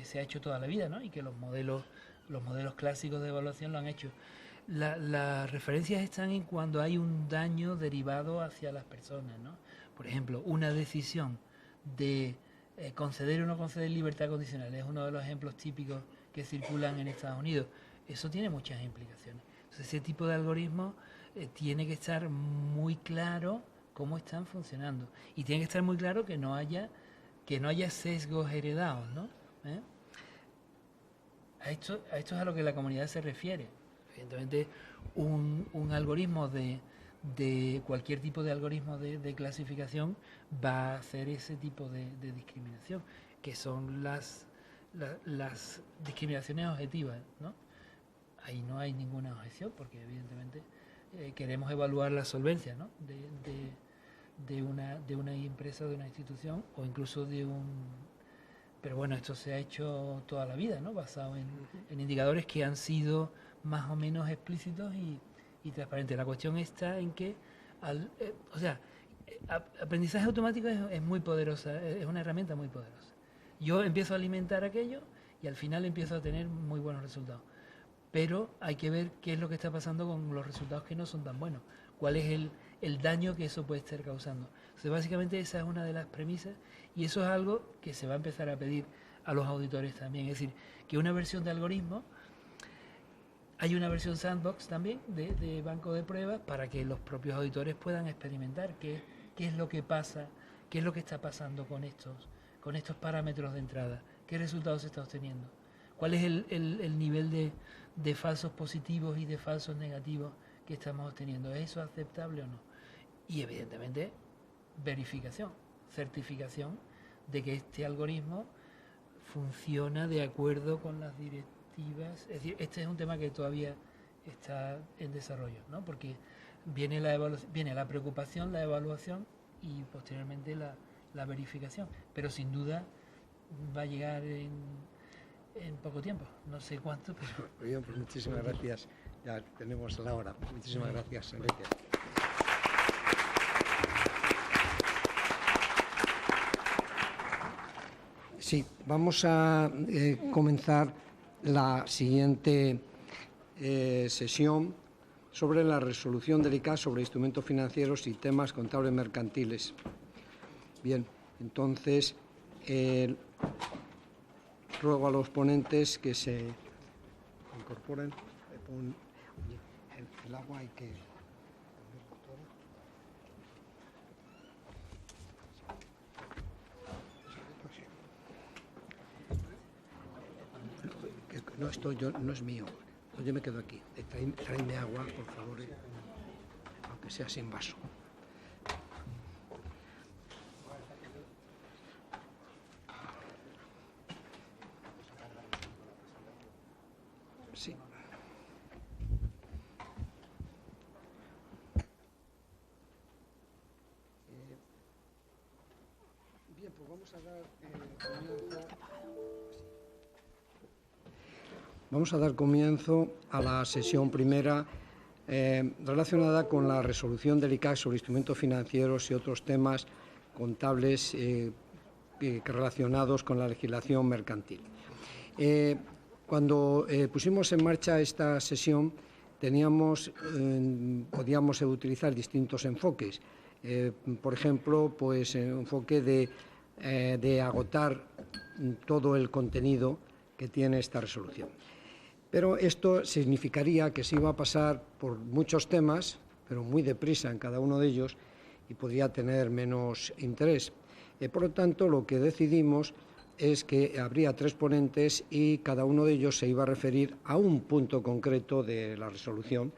se ha hecho toda la vida, ¿no? Y que los modelos clásicos de evaluación lo han hecho. Las referencias están en cuando hay un daño derivado hacia las personas, ¿no? Por ejemplo, una decisión de conceder o no conceder libertad condicional es uno de los ejemplos típicos que circulan en Estados Unidos. Eso tiene muchas implicaciones. Entonces, ese tipo de algoritmos tiene que estar muy claro cómo están funcionando, y tiene que estar muy claro que no haya sesgos heredados, ¿no? A esto es a lo que la comunidad se refiere. Evidentemente, un algoritmo de cualquier tipo de algoritmo de clasificación va a hacer ese tipo de discriminación, que son las discriminaciones objetivas, ¿no? Ahí no hay ninguna objeción, porque evidentemente queremos evaluar la solvencia, ¿no? de una empresa, de una institución, o incluso pero bueno, esto se ha hecho toda la vida, ¿no? Basado en indicadores que han sido más o menos explícitos y transparentes. La cuestión está en que, aprendizaje automático es muy poderosa, es una herramienta muy poderosa. Yo empiezo a alimentar aquello y al final empiezo a tener muy buenos resultados. Pero hay que ver qué es lo que está pasando con los resultados que no son tan buenos. Cuál es el daño que eso puede estar causando. Entonces, básicamente esa es una de las premisas, y eso es algo que se va a empezar a pedir a los auditores también. Es decir, que una versión de algoritmo, hay una versión sandbox también de banco de pruebas para que los propios auditores puedan experimentar qué es lo que pasa, qué es lo que está pasando con estos parámetros de entrada, qué resultados se está obteniendo, cuál es el nivel de falsos positivos y de falsos negativos que estamos obteniendo. ¿Es eso aceptable o no? Y evidentemente, verificación, certificación de que este algoritmo funciona de acuerdo con las directivas. Es decir, este es un tema que todavía está en desarrollo, ¿no? Porque viene la preocupación, la evaluación y posteriormente la verificación. Pero sin duda va a llegar en poco tiempo, no sé cuánto, pero... Muy bien, pues muchísimas gracias. Ya tenemos la hora. Muchísimas gracias, Enrique. Sí, vamos a comenzar la siguiente sesión sobre la resolución del ICAS sobre instrumentos financieros y temas contables mercantiles. Bien, entonces ruego a los ponentes que se incorporen. El agua hay que... No, esto no es mío. Yo me quedo aquí. Tráeme agua, por favor, aunque sea sin vaso. Sí. Bien, Vamos a dar comienzo a la sesión primera relacionada con la resolución del ICAC sobre instrumentos financieros y otros temas contables relacionados con la legislación mercantil. Cuando pusimos en marcha esta sesión podíamos utilizar distintos enfoques. Por ejemplo, pues enfoque de agotar todo el contenido que tiene esta resolución. Pero esto significaría que se iba a pasar por muchos temas, pero muy deprisa en cada uno de ellos, y podría tener menos interés. Por lo tanto, lo que decidimos es que habría 3 ponentes y cada uno de ellos se iba a referir a un punto concreto de la resolución,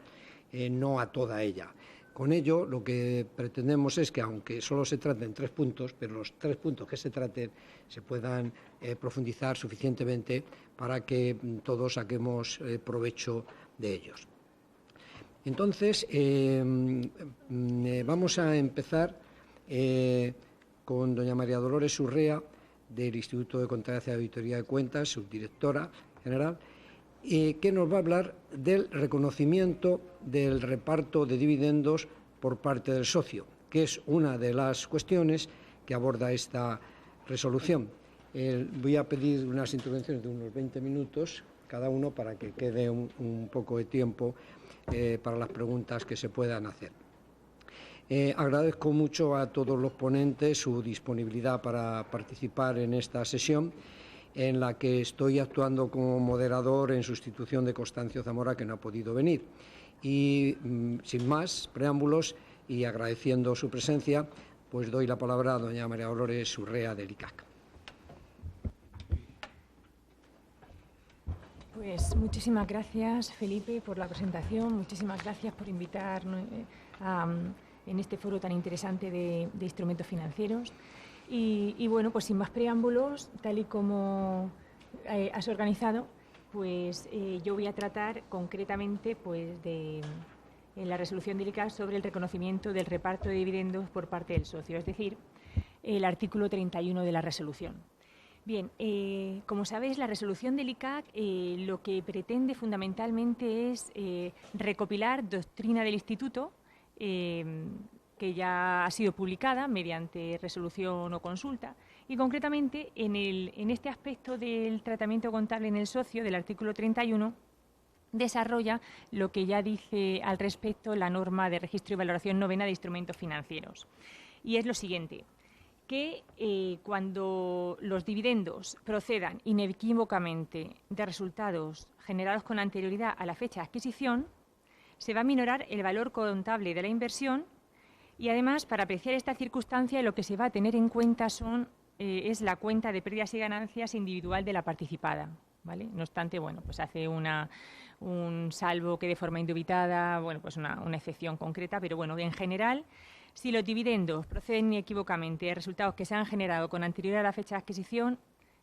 no a toda ella. Con ello, lo que pretendemos es que, aunque solo se traten 3 puntos, pero los 3 puntos que se traten se puedan profundizar suficientemente para que todos saquemos provecho de ellos. Entonces, vamos a empezar con doña María Dolores Urrea, del Instituto de Contabilidad y Auditoría de Cuentas, subdirectora general, que nos va a hablar del reconocimiento del reparto de dividendos por parte del socio, que es una de las cuestiones que aborda esta resolución. Voy a pedir unas intervenciones de unos 20 minutos cada uno para que quede un poco de tiempo para las preguntas que se puedan hacer. Agradezco mucho a todos los ponentes su disponibilidad para participar en esta sesión, en la que estoy actuando como moderador en sustitución de Constancio Zamora, que no ha podido venir. Y sin más preámbulos y agradeciendo su presencia, pues doy la palabra a doña María Dolores Urrea del ICAC. Pues muchísimas gracias, Felipe, por la presentación. Muchísimas gracias por invitarnos en este foro tan interesante de instrumentos financieros. Y bueno, pues sin más preámbulos, tal y como has organizado, pues yo voy a tratar concretamente pues en la resolución del ICAC sobre el reconocimiento del reparto de dividendos por parte del socio, es decir, el artículo 31 de la resolución. Bien, como sabéis, la resolución del ICAC lo que pretende fundamentalmente es recopilar doctrina del Instituto, que ya ha sido publicada mediante resolución o consulta, y concretamente en este aspecto del tratamiento contable en el socio del artículo 31 desarrolla lo que ya dice al respecto la norma de registro y valoración novena de instrumentos financieros. Y es lo siguiente, que cuando los dividendos procedan inequívocamente de resultados generados con anterioridad a la fecha de adquisición, se va a minorar el valor contable de la inversión y, además, para apreciar esta circunstancia, lo que se va a tener en cuenta es la cuenta de pérdidas y ganancias individual de la participada, ¿vale? No obstante, bueno, pues hace un salvo que de forma indubitada, bueno, pues una excepción concreta, pero bueno, en general, si los dividendos proceden inequívocamente de resultados que se han generado con anterioridad a la fecha de adquisición,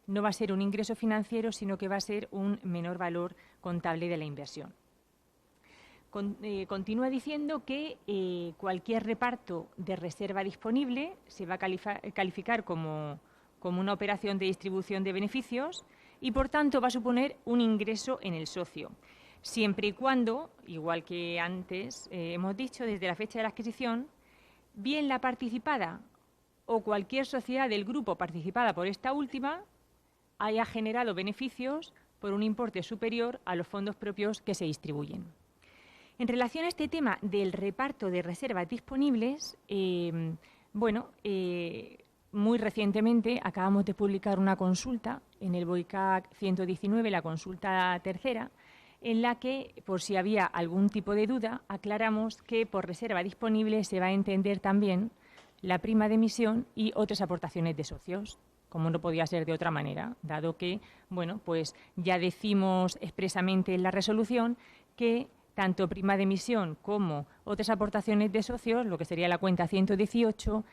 no va a ser un ingreso financiero, sino que va a ser un menor valor contable de la inversión. Continúa diciendo que cualquier reparto de reserva disponible se va a calificar como una operación de distribución de beneficios y, por tanto, va a suponer un ingreso en el socio, siempre y cuando, igual que antes hemos dicho, desde la fecha de la adquisición, bien la participada o cualquier sociedad del grupo participada por esta última haya generado beneficios por un importe superior a los fondos propios que se distribuyen. En relación a este tema del reparto de reservas disponibles, muy recientemente acabamos de publicar una consulta en el BOICAC 119, la consulta tercera, en la que, por si había algún tipo de duda, aclaramos que por reserva disponible se va a entender también la prima de emisión y otras aportaciones de socios, como no podía ser de otra manera, dado que, bueno, pues ya decimos expresamente en la resolución que tanto prima de emisión como otras aportaciones de socios, lo que sería la cuenta 118,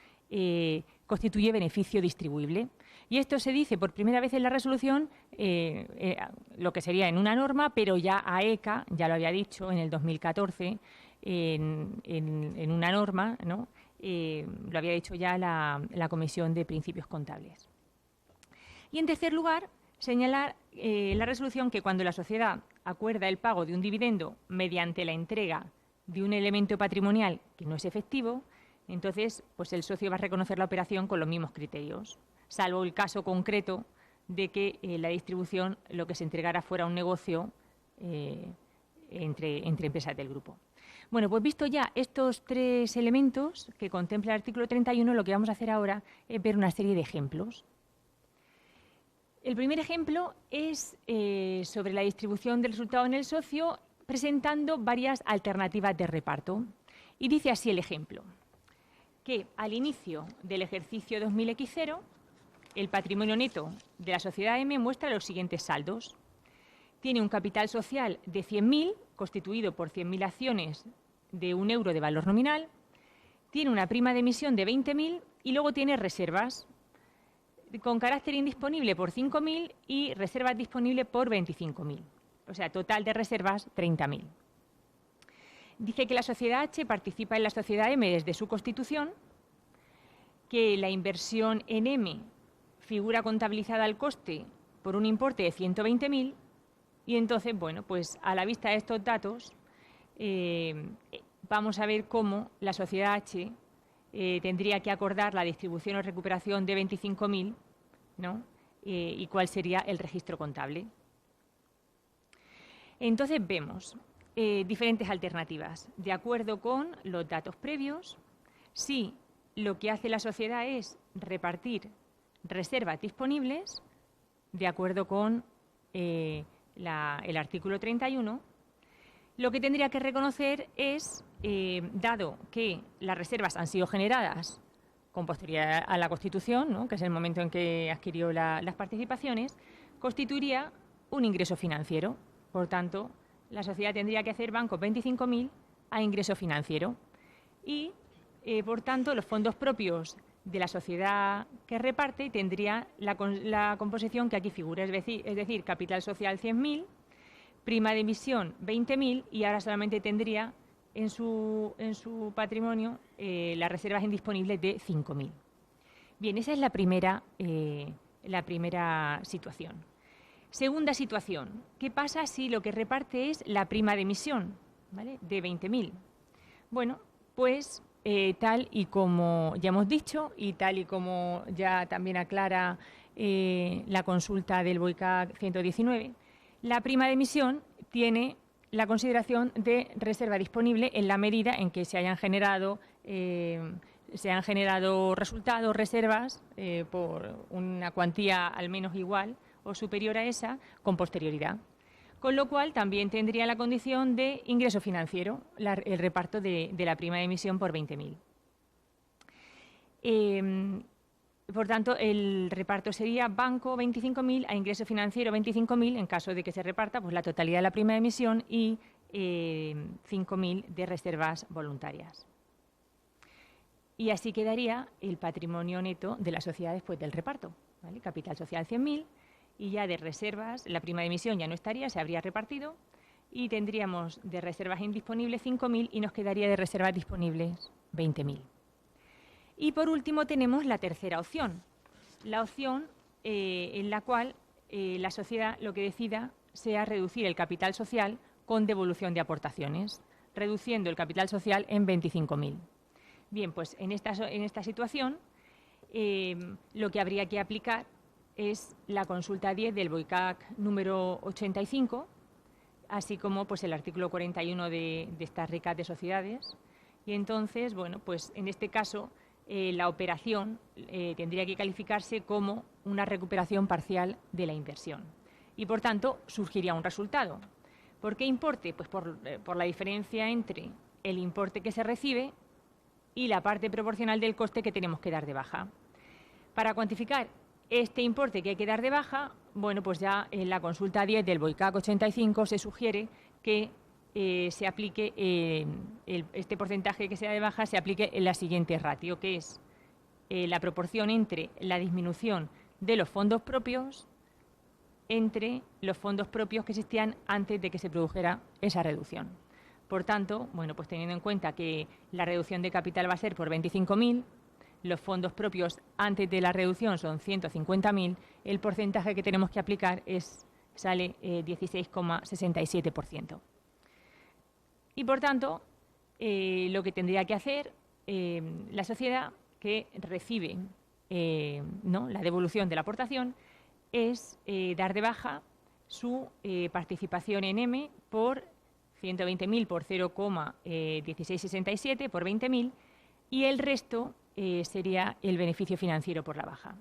constituye beneficio distribuible. Y esto se dice por primera vez en la resolución, lo que sería en una norma, pero ya AECA, ya lo había dicho en el 2014, en una norma, ¿no?, lo había dicho ya la Comisión de Principios Contables. Y en tercer lugar, señalar la resolución que cuando la sociedad acuerda el pago de un dividendo mediante la entrega de un elemento patrimonial que no es efectivo, entonces pues el socio va a reconocer la operación con los mismos criterios, salvo el caso concreto de que la distribución lo que se entregara fuera un negocio entre empresas del grupo. Bueno, pues visto ya estos tres elementos que contempla el artículo 31, lo que vamos a hacer ahora es ver una serie de ejemplos. El primer ejemplo es sobre la distribución del resultado en el socio, presentando varias alternativas de reparto. Y dice así el ejemplo, que al inicio del ejercicio 2000X0, el patrimonio neto de la sociedad M muestra los siguientes saldos. Tiene un capital social de 100.000, constituido por 100.000 acciones de 1 euro de valor nominal, tiene una prima de emisión de 20.000 y luego tiene reservas con carácter indisponible por 5.000 y reservas disponibles por 25.000. O sea, total de reservas 30.000. Dice que la sociedad H participa en la sociedad M desde su constitución, que la inversión en M figura contabilizada al coste por un importe de 120.000 y entonces, bueno, pues a la vista de estos datos vamos a ver cómo la sociedad H tendría que acordar la distribución o recuperación de 25.000, ¿no? Y cuál sería el registro contable. Entonces vemos diferentes alternativas. De acuerdo con los datos previos, si lo que hace la sociedad es repartir reservas disponibles, de acuerdo con el artículo 31, lo que tendría que reconocer es, dado que las reservas han sido generadas con posterioridad a la Constitución, ¿no?, que es el momento en que adquirió las participaciones, constituiría un ingreso financiero. Por tanto, la sociedad tendría que hacer bancos 25.000 a ingreso financiero. Y, por tanto, los fondos propios de la sociedad que reparte tendría la composición que aquí figura, es decir, capital social 100.000, prima de emisión 20.000 y ahora solamente tendría en su patrimonio las reservas indisponibles de 5.000. Bien, esa es la primera situación. Segunda situación, ¿qué pasa si lo que reparte es la prima de emisión, ¿vale?, de 20.000? Bueno, pues tal y como ya hemos dicho y tal y como ya también aclara la consulta del BOICAC 119, la prima de emisión tiene la consideración de reserva disponible en la medida en que se hayan generado resultados, reservas, por una cuantía al menos igual o superior a esa con posterioridad. Con lo cual también tendría la condición de ingreso financiero, el reparto de la prima de emisión por 20.000. Por tanto, el reparto sería banco 25.000 a ingreso financiero 25.000 en caso de que se reparta pues, la totalidad de la prima de emisión y 5.000 de reservas voluntarias. Y así quedaría el patrimonio neto de la sociedad después del reparto, ¿vale? Capital social 100.000 y ya de reservas, la prima de emisión ya no estaría, se habría repartido y tendríamos de reservas indisponibles 5.000 y nos quedaría de reservas disponibles 20.000. Y por último tenemos la tercera opción, la opción en la cual la sociedad lo que decida sea reducir el capital social con devolución de aportaciones, reduciendo el capital social en 25.000. Bien, pues en esta situación lo que habría que aplicar es la consulta 10 del BOICAC número 85, así como pues, el artículo 41 de estas RICAT de sociedades. Y entonces, bueno, pues en este caso la operación tendría que calificarse como una recuperación parcial de la inversión. Y, por tanto, surgiría un resultado. ¿Por qué importe? Pues por la diferencia entre el importe que se recibe y la parte proporcional del coste que tenemos que dar de baja. Para cuantificar este importe que hay que dar de baja, bueno, pues ya en la consulta 10 del BOICAC 85 se sugiere que se aplique este porcentaje que sea de baja, se aplique en la siguiente ratio, que es la proporción entre la disminución de los fondos propios entre los fondos propios que existían antes de que se produjera esa reducción. Por tanto, bueno, pues teniendo en cuenta que la reducción de capital va a ser por 25.000, los fondos propios antes de la reducción son 150.000, el porcentaje que tenemos que aplicar sale 16,67%. Y por tanto, lo que tendría que hacer la sociedad que recibe la devolución de la aportación es dar de baja su participación en M por 120.000 por 0,1667 por 20.000 y el resto sería el beneficio financiero por la baja.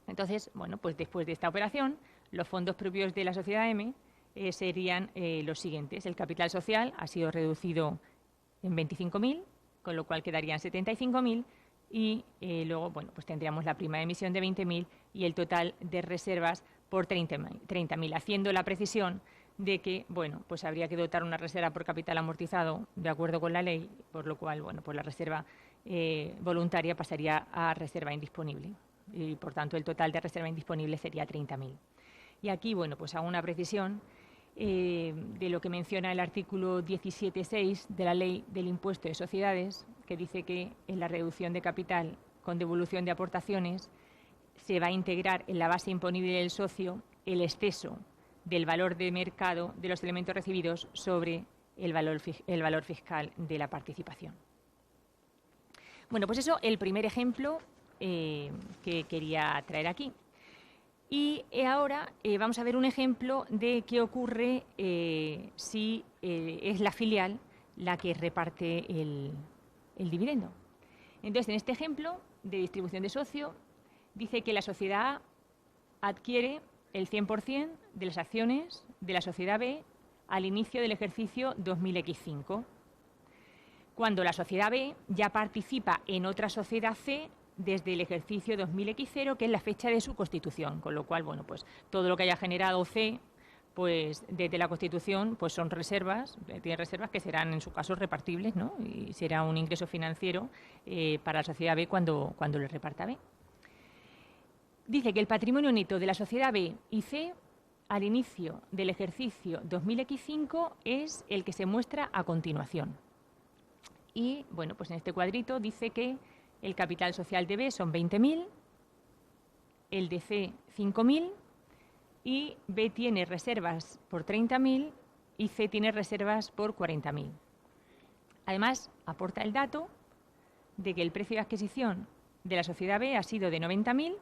Entonces, bueno, pues después de esta operación, los fondos propios de la sociedad M serían los siguientes. El capital social ha sido reducido en 25.000, con lo cual quedarían 75.000 y luego, bueno, pues tendríamos la prima de emisión de 20.000 y el total de reservas por 30.000, haciendo la precisión de que, bueno, pues habría que dotar una reserva por capital amortizado de acuerdo con la ley, por lo cual, bueno, pues la reserva voluntaria pasaría a reserva indisponible y, por tanto, el total de reserva indisponible sería 30.000. Y aquí, bueno, pues hago una precisión de lo que menciona el artículo 17.6 de la Ley del Impuesto de Sociedades, que dice que en la reducción de capital con devolución de aportaciones se va a integrar en la base imponible del socio el exceso del valor de mercado de los elementos recibidos sobre el valor fiscal de la participación. Bueno, pues eso, el primer ejemplo que quería traer aquí. Y ahora vamos a ver un ejemplo de qué ocurre si es la filial la que reparte el dividendo. Entonces, en este ejemplo de distribución de socio, dice que la sociedad A adquiere el 100% de las acciones de la sociedad B al inicio del ejercicio 2000X5, cuando la sociedad B ya participa en otra sociedad C desde el ejercicio 2000X0, que es la fecha de su constitución, con lo cual, bueno, pues todo lo que haya generado C, pues desde la constitución, pues son reservas, tiene reservas que serán en su caso repartibles, ¿no? Y será un ingreso financiero para la sociedad B cuando le reparta B. Dice que el patrimonio neto de la sociedad B y C al inicio del ejercicio 2000X5 es el que se muestra a continuación. Y, bueno, pues en este cuadrito dice que el capital social de B son 20.000, el de C 5.000 y B tiene reservas por 30.000 y C tiene reservas por 40.000. Además, aporta el dato de que el precio de adquisición de la sociedad B ha sido de 90.000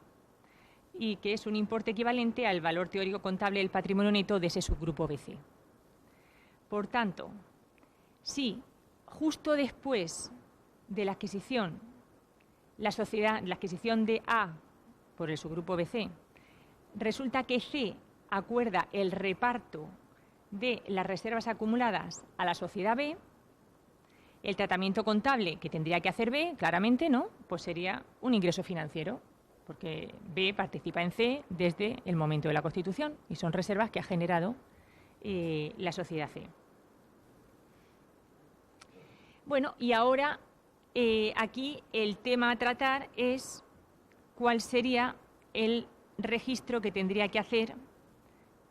y que es un importe equivalente al valor teórico contable del patrimonio neto de ese subgrupo BC. Por tanto, si justo después de la adquisición la adquisición de A por el subgrupo BC, resulta que C acuerda el reparto de las reservas acumuladas a la sociedad B, el tratamiento contable que tendría que hacer B, claramente, ¿no?, pues sería un ingreso financiero, porque B participa en C desde el momento de la constitución y son reservas que ha generado la sociedad C. Bueno, y ahora aquí el tema a tratar es cuál sería el registro que tendría que hacer,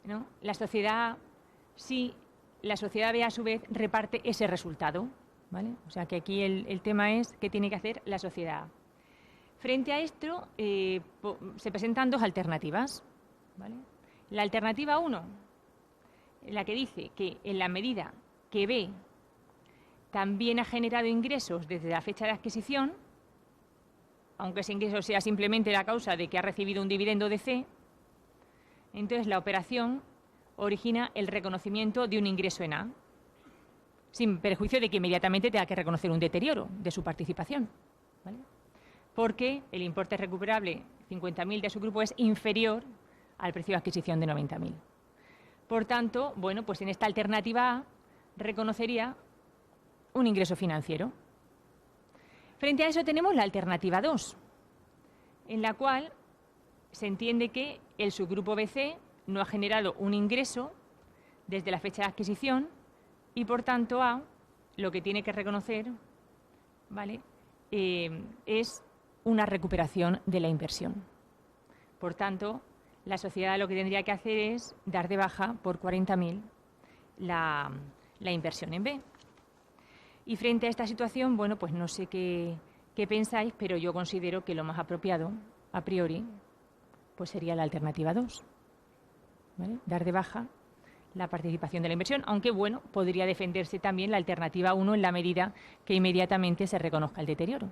¿no?, la sociedad A si la sociedad B a su vez reparte ese resultado, ¿vale? O sea que aquí el tema es qué tiene que hacer la sociedad A. Frente a esto se presentan dos alternativas, ¿vale? La alternativa 1, la que dice que en la medida que B también ha generado ingresos desde la fecha de adquisición, aunque ese ingreso sea simplemente la causa de que ha recibido un dividendo de C, entonces la operación origina el reconocimiento de un ingreso en A, sin perjuicio de que inmediatamente tenga que reconocer un deterioro de su participación, ¿vale?, porque el importe recuperable 50.000 de su grupo es inferior al precio de adquisición de 90.000. Por tanto, bueno, pues en esta alternativa A reconocería un ingreso financiero. Frente a eso tenemos la alternativa 2, en la cual se entiende que el subgrupo BC no ha generado un ingreso desde la fecha de adquisición y, por tanto, A lo que tiene que reconocer, ¿vale?, es una recuperación de la inversión. Por tanto, la sociedad lo que tendría que hacer es dar de baja por 40.000 la inversión en B. Y frente a esta situación, bueno, pues no sé qué pensáis, pero yo considero que lo más apropiado, a priori, pues sería la alternativa 2, ¿vale? Dar de baja la participación de la inversión, aunque, bueno, podría defenderse también la alternativa 1 en la medida que inmediatamente se reconozca el deterioro.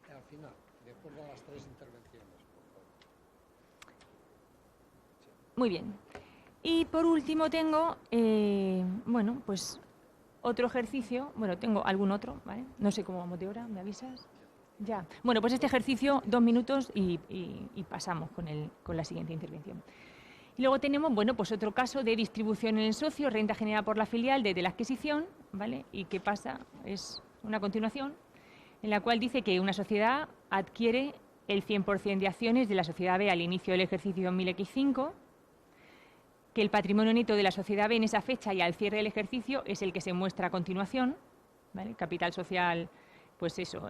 Al final, después de las 3 intervenciones. Muy bien. Y por último tengo, bueno, pues otro ejercicio. Bueno, tengo algún otro, ¿vale? No sé cómo vamos de hora, ¿me avisas? Ya. Bueno, pues este ejercicio, 2 minutos y pasamos con la siguiente intervención. Y luego tenemos, bueno, pues otro caso de distribución en el socio, renta generada por la filial desde la adquisición, ¿vale? ¿Y qué pasa? Es una continuación en la cual dice que una sociedad adquiere el 100% de acciones de la sociedad B al inicio del ejercicio 2000X5, que el patrimonio neto de la sociedad B en esa fecha y al cierre del ejercicio es el que se muestra a continuación, ¿vale? Capital social, pues eso,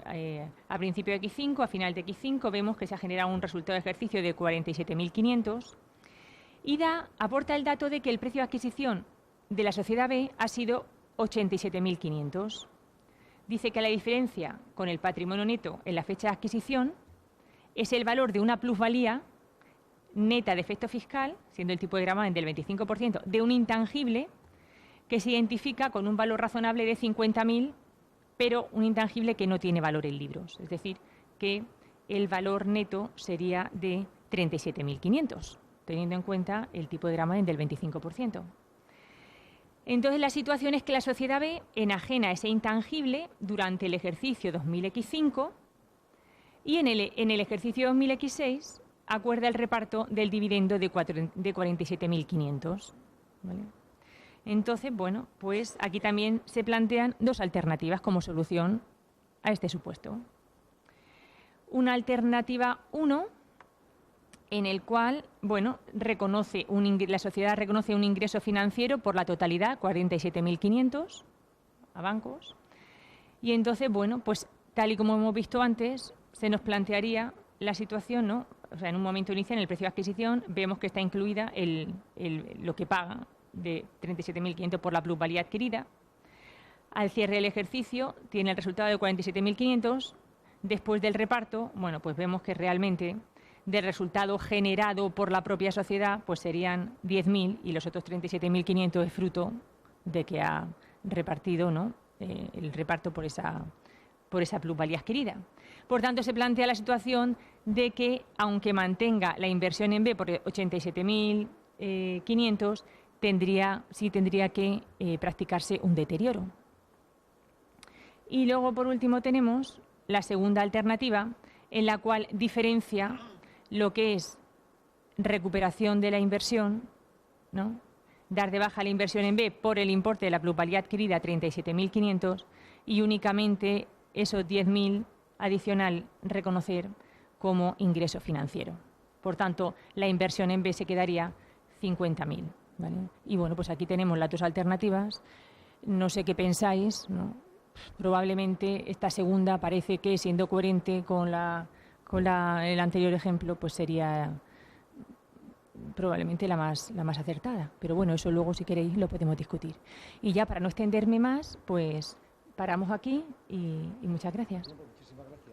a principio de X5, a final de X5, vemos que se ha generado un resultado de ejercicio de 47.500 y aporta el dato de que el precio de adquisición de la sociedad B ha sido 87.500. Dice que la diferencia con el patrimonio neto en la fecha de adquisición es el valor de una plusvalía neta de efecto fiscal, siendo el tipo de gravamen del 25%, de un intangible que se identifica con un valor razonable de 50.000, pero un intangible que no tiene valor en libros. Es decir, que el valor neto sería de 37.500, teniendo en cuenta el tipo de gravamen del 25%. Entonces, la situación es que la sociedad B enajena ese intangible durante el ejercicio 2000X5 y en el ejercicio 2000X6 acuerda el reparto del dividendo de 47.500. ¿Vale? Entonces, bueno, pues aquí también se plantean 2 alternativas como solución a este supuesto. Una alternativa 1, en el cual, bueno, la sociedad reconoce un ingreso financiero por la totalidad, 47.500, a bancos. Y entonces, bueno, pues tal y como hemos visto antes, se nos plantearía la situación, ¿no? O sea, en un momento inicial, en el precio de adquisición, vemos que está incluida lo que paga de 37.500 por la plusvalía adquirida. Al cierre del ejercicio, tiene el resultado de 47.500. Después del reparto, bueno, pues vemos que realmente del resultado generado por la propia sociedad, pues serían 10.000 y los otros 37.500 es fruto de que ha repartido, ¿no? El reparto por esa plusvalía adquirida. Por tanto, se plantea la situación de que, aunque mantenga la inversión en B por 87.500, tendría que practicarse un deterioro. Y luego, por último, tenemos la segunda alternativa, en la cual diferencia lo que es recuperación de la inversión, ¿no? Dar de baja la inversión en B por el importe de la plusvalía adquirida, 37.500, y únicamente esos 10.000 adicional reconocer como ingreso financiero. Por tanto, la inversión en B se quedaría 50.000. ¿Vale? Y bueno, pues aquí tenemos las 2 alternativas. No sé qué pensáis, ¿no? Probablemente esta segunda parece que, siendo coherente con el anterior ejemplo, pues sería probablemente la más acertada. Pero bueno, eso luego, si queréis, lo podemos discutir. Y ya, para no extenderme más, pues paramos aquí y muchas gracias. Muchísimas gracias.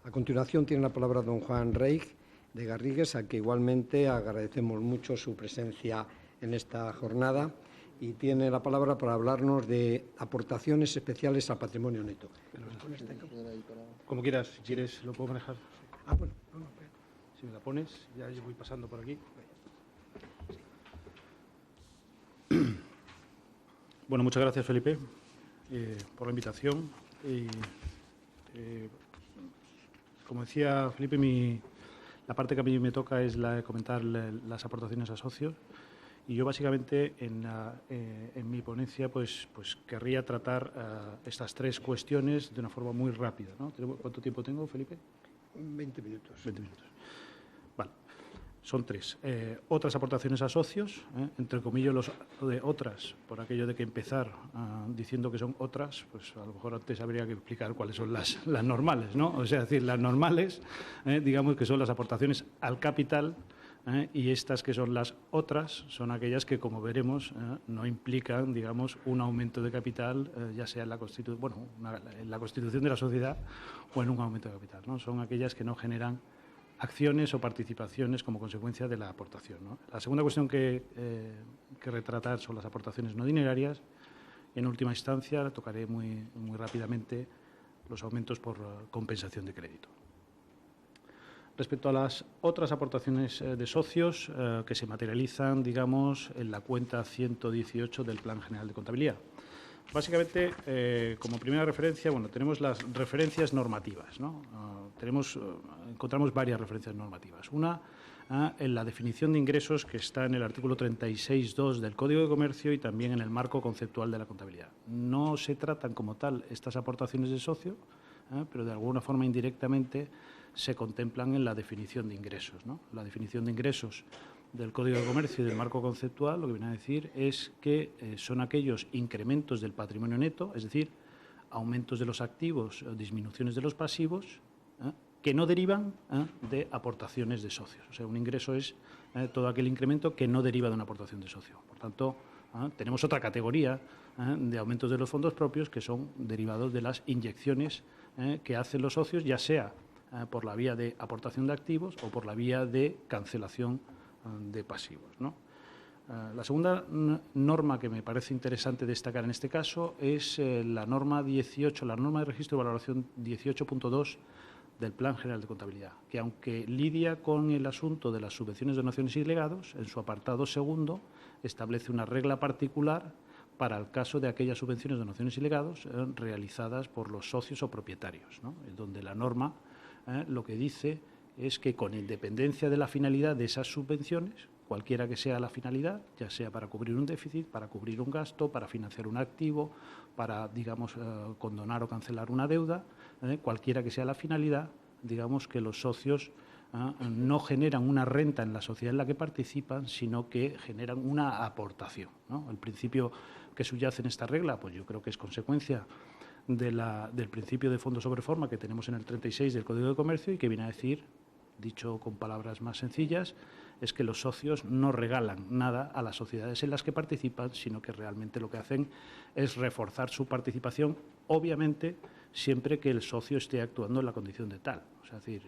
A continuación tiene la palabra don Juan Reig de Garrigues, a que igualmente agradecemos mucho su presencia en esta jornada, y tiene la palabra para hablarnos de aportaciones especiales al patrimonio neto. Como quieras, si quieres lo puedo manejar. Ah, bueno, no, espera. Si me la pones, ya yo voy pasando por aquí. Bueno, muchas gracias, Felipe, por la invitación. Como decía Felipe, la parte que a mí me toca es la de comentar las aportaciones a socios. Y yo, básicamente, en mi ponencia, pues querría tratar estas 3 cuestiones de una forma muy rápida, ¿no? ¿Cuánto tiempo tengo, Felipe? 20 minutos. 20 minutos. Vale. Son tres. Otras aportaciones a socios, entre comillas lo de otras, por aquello de que empezar diciendo que son otras, pues a lo mejor antes habría que explicar cuáles son las normales, ¿no? O sea, es decir, las normales, digamos que son las aportaciones al capital, y estas que son las otras son aquellas que, como veremos, no implican, digamos, un aumento de capital, ya sea en la constitución de la sociedad o en un aumento de capital, ¿no? Son aquellas que no generan acciones o participaciones como consecuencia de la aportación, ¿no? La segunda cuestión que retratar son las aportaciones no dinerarias. Y en última instancia, tocaré muy rápidamente los aumentos por compensación de crédito. Respecto a las otras aportaciones de socios que se materializan, digamos, en la cuenta 118 del Plan General de Contabilidad. Básicamente, como primera referencia, tenemos las referencias normativas, ¿no? Encontramos varias referencias normativas. Una, en la definición de ingresos que está en el artículo 36.2 del Código de Comercio y también en el marco conceptual de la contabilidad. No se tratan como tal estas aportaciones de socio, pero de alguna forma indirectamente se contemplan en la definición de ingresos, ¿no? La definición de ingresos del Código de Comercio y del marco conceptual lo que viene a decir es que son aquellos incrementos del patrimonio neto, es decir, aumentos de los activos o disminuciones de los pasivos, que no derivan de aportaciones de socios. O sea, un ingreso es todo aquel incremento que no deriva de una aportación de socio. Por tanto, tenemos otra categoría de aumentos de los fondos propios que son derivados de las inyecciones que hacen los socios, ya sea por la vía de aportación de activos o por la vía de cancelación de pasivos, ¿no? La segunda norma que me parece interesante destacar en este caso es la norma 18, la norma de registro de valoración 18.2 del Plan General de Contabilidad, que aunque lidia con el asunto de las subvenciones, donaciones y legados, en su apartado segundo establece una regla particular para el caso de aquellas subvenciones, donaciones y legados realizadas por los socios o propietarios, ¿no? Donde la norma lo que dice es que con independencia de la finalidad de esas subvenciones, cualquiera que sea la finalidad, ya sea para cubrir un déficit, para cubrir un gasto, para financiar un activo, para, digamos, condonar o cancelar una deuda, cualquiera que sea la finalidad, digamos que los socios no generan una renta en la sociedad en la que participan, sino que generan una aportación, ¿no? El principio que subyace en esta regla, pues yo creo que es consecuencia del principio de fondo sobre forma que tenemos en el 36 del Código de Comercio y que viene a decir, dicho con palabras más sencillas, es que los socios no regalan nada a las sociedades en las que participan, sino que realmente lo que hacen es reforzar su participación, obviamente siempre que el socio esté actuando en la condición de tal. O sea, es decir,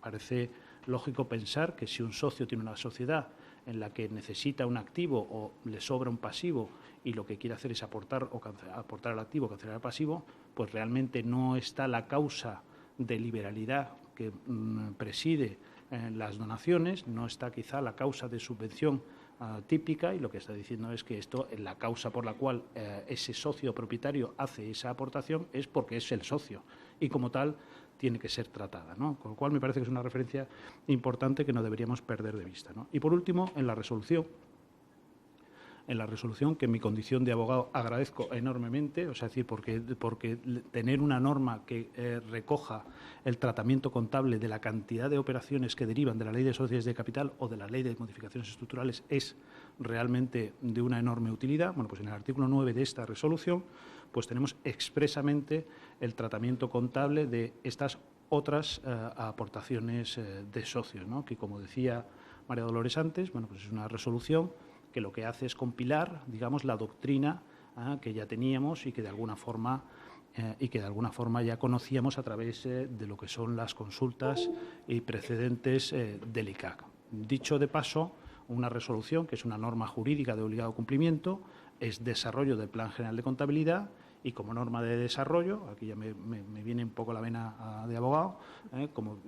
parece lógico pensar que si un socio tiene una sociedad en la que necesita un activo o le sobra un pasivo y lo que quiere hacer es aportar al activo o cancelar el pasivo, pues realmente no está la causa de liberalidad que preside las donaciones, no está quizá la causa de subvención típica, y lo que está diciendo es que esto, la causa por la cual ese socio propietario hace esa aportación es porque es el socio y como tal tiene que ser tratada, ¿no? Con lo cual me parece que es una referencia importante que no deberíamos perder de vista, ¿no? Y por último, en la resolución, que en mi condición de abogado agradezco enormemente, o sea, decir, porque tener una norma que recoja el tratamiento contable de la cantidad de operaciones que derivan de la Ley de Sociedades de Capital o de la Ley de Modificaciones Estructurales es realmente de una enorme utilidad. Bueno, pues en el artículo 9 de esta resolución pues tenemos expresamente el tratamiento contable de estas otras aportaciones de socios, ¿no? Que, como decía María Dolores antes, bueno, pues es una resolución que lo que hace es compilar, digamos, la doctrina que ya teníamos y que de alguna forma ya conocíamos a través de lo que son las consultas y precedentes del ICAC. Dicho de paso, una resolución que es una norma jurídica de obligado cumplimiento, es desarrollo del Plan General de Contabilidad y como norma de desarrollo, aquí ya me viene un poco la vena de abogado,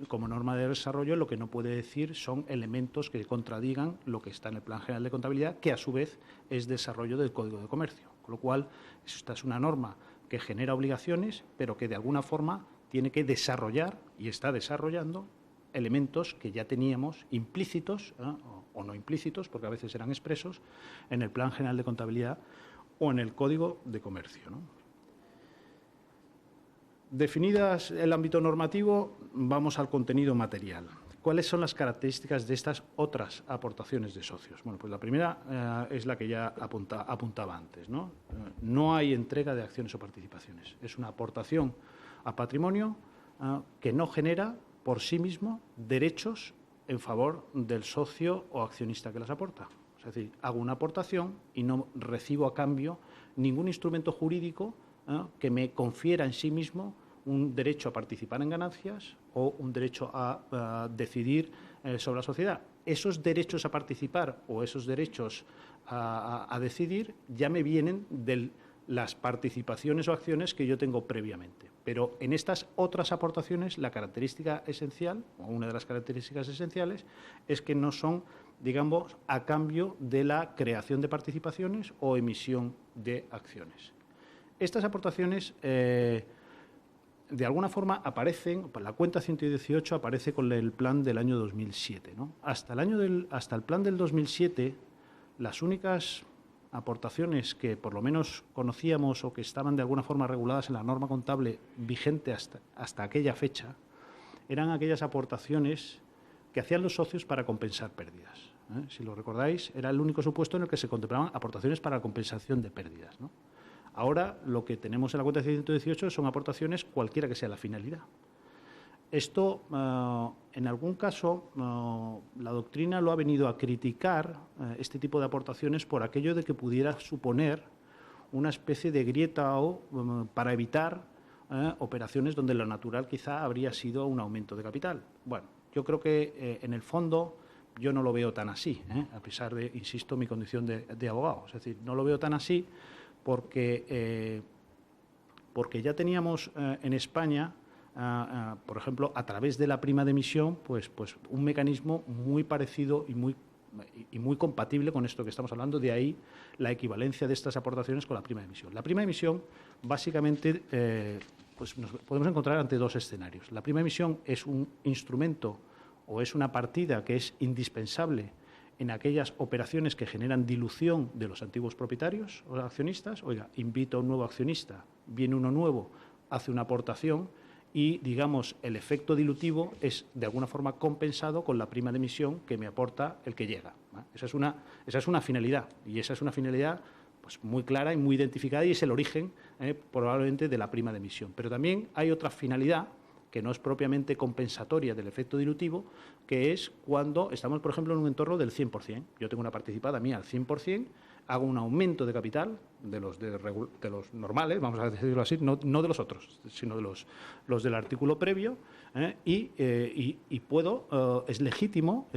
como norma de desarrollo lo que no puede decir son elementos que contradigan lo que está en el Plan General de Contabilidad, que a su vez es desarrollo del Código de Comercio. Con lo cual, esta es una norma que genera obligaciones, pero que de alguna forma tiene que desarrollar y está desarrollando elementos que ya teníamos implícitos o no implícitos, porque a veces eran expresos, en el Plan General de Contabilidad o en el Código de Comercio, ¿no? Definidas el ámbito normativo, vamos al contenido material. ¿cuáles son las características de estas otras aportaciones de socios? Bueno, pues la primera es la que ya apuntaba antes, ¿no? No hay entrega de acciones o participaciones. Es una aportación a patrimonio que no genera por sí mismo derechos en favor del socio o accionista que las aporta. Es decir, hago una aportación y no recibo a cambio ningún instrumento jurídico que me confiera en sí mismo un derecho a participar en ganancias o un derecho a decidir sobre la sociedad. Esos derechos a participar o esos derechos a decidir ya me vienen de las participaciones o acciones que yo tengo previamente. Pero en estas otras aportaciones, la característica esencial, o una de las características esenciales, es que no son, digamos, a cambio de la creación de participaciones o emisión de acciones. Estas aportaciones, de alguna forma, aparecen, la cuenta 118 aparece con el plan del año 2007, ¿no? Hasta el plan del 2007, las únicas aportaciones que por lo menos conocíamos o que estaban de alguna forma reguladas en la norma contable vigente hasta aquella fecha, eran aquellas aportaciones que hacían los socios para compensar pérdidas. Si lo recordáis, era el único supuesto en el que se contemplaban aportaciones para compensación de pérdidas, ¿no? Ahora lo que tenemos en la cuenta 118 son aportaciones cualquiera que sea la finalidad. Esto, en algún caso, la doctrina lo ha venido a criticar, este tipo de aportaciones, por aquello de que pudiera suponer una especie de grieta para evitar operaciones donde lo natural quizá habría sido un aumento de capital. Bueno, yo creo que en el fondo yo no lo veo tan así, a pesar de, insisto, mi condición de abogado. Es decir, no lo veo tan así porque ya teníamos en España, por ejemplo, a través de la prima de emisión, pues un mecanismo muy parecido y muy compatible con esto que estamos hablando. De ahí la equivalencia de estas aportaciones con la prima de emisión. La prima de emisión, básicamente, pues nos podemos encontrar ante dos escenarios. La prima de emisión es un instrumento o es una partida que es indispensable en aquellas operaciones que generan dilución de los antiguos propietarios o accionistas. Oiga, invito a un nuevo accionista, viene uno nuevo, hace una aportación y, digamos, el efecto dilutivo es de alguna forma compensado con la prima de emisión que me aporta el que llega. Esa es una finalidad, y esa es una finalidad pues muy clara y muy identificada, y es el origen probablemente de la prima de emisión. Pero también hay otra finalidad que no es propiamente compensatoria del efecto dilutivo, que es cuando estamos, por ejemplo, en un entorno del 100%. Yo tengo una participada mía al 100%, hago un aumento de capital de los normales, vamos a decirlo así, no de los otros, sino de los del artículo previo, y puedo, es legítimo,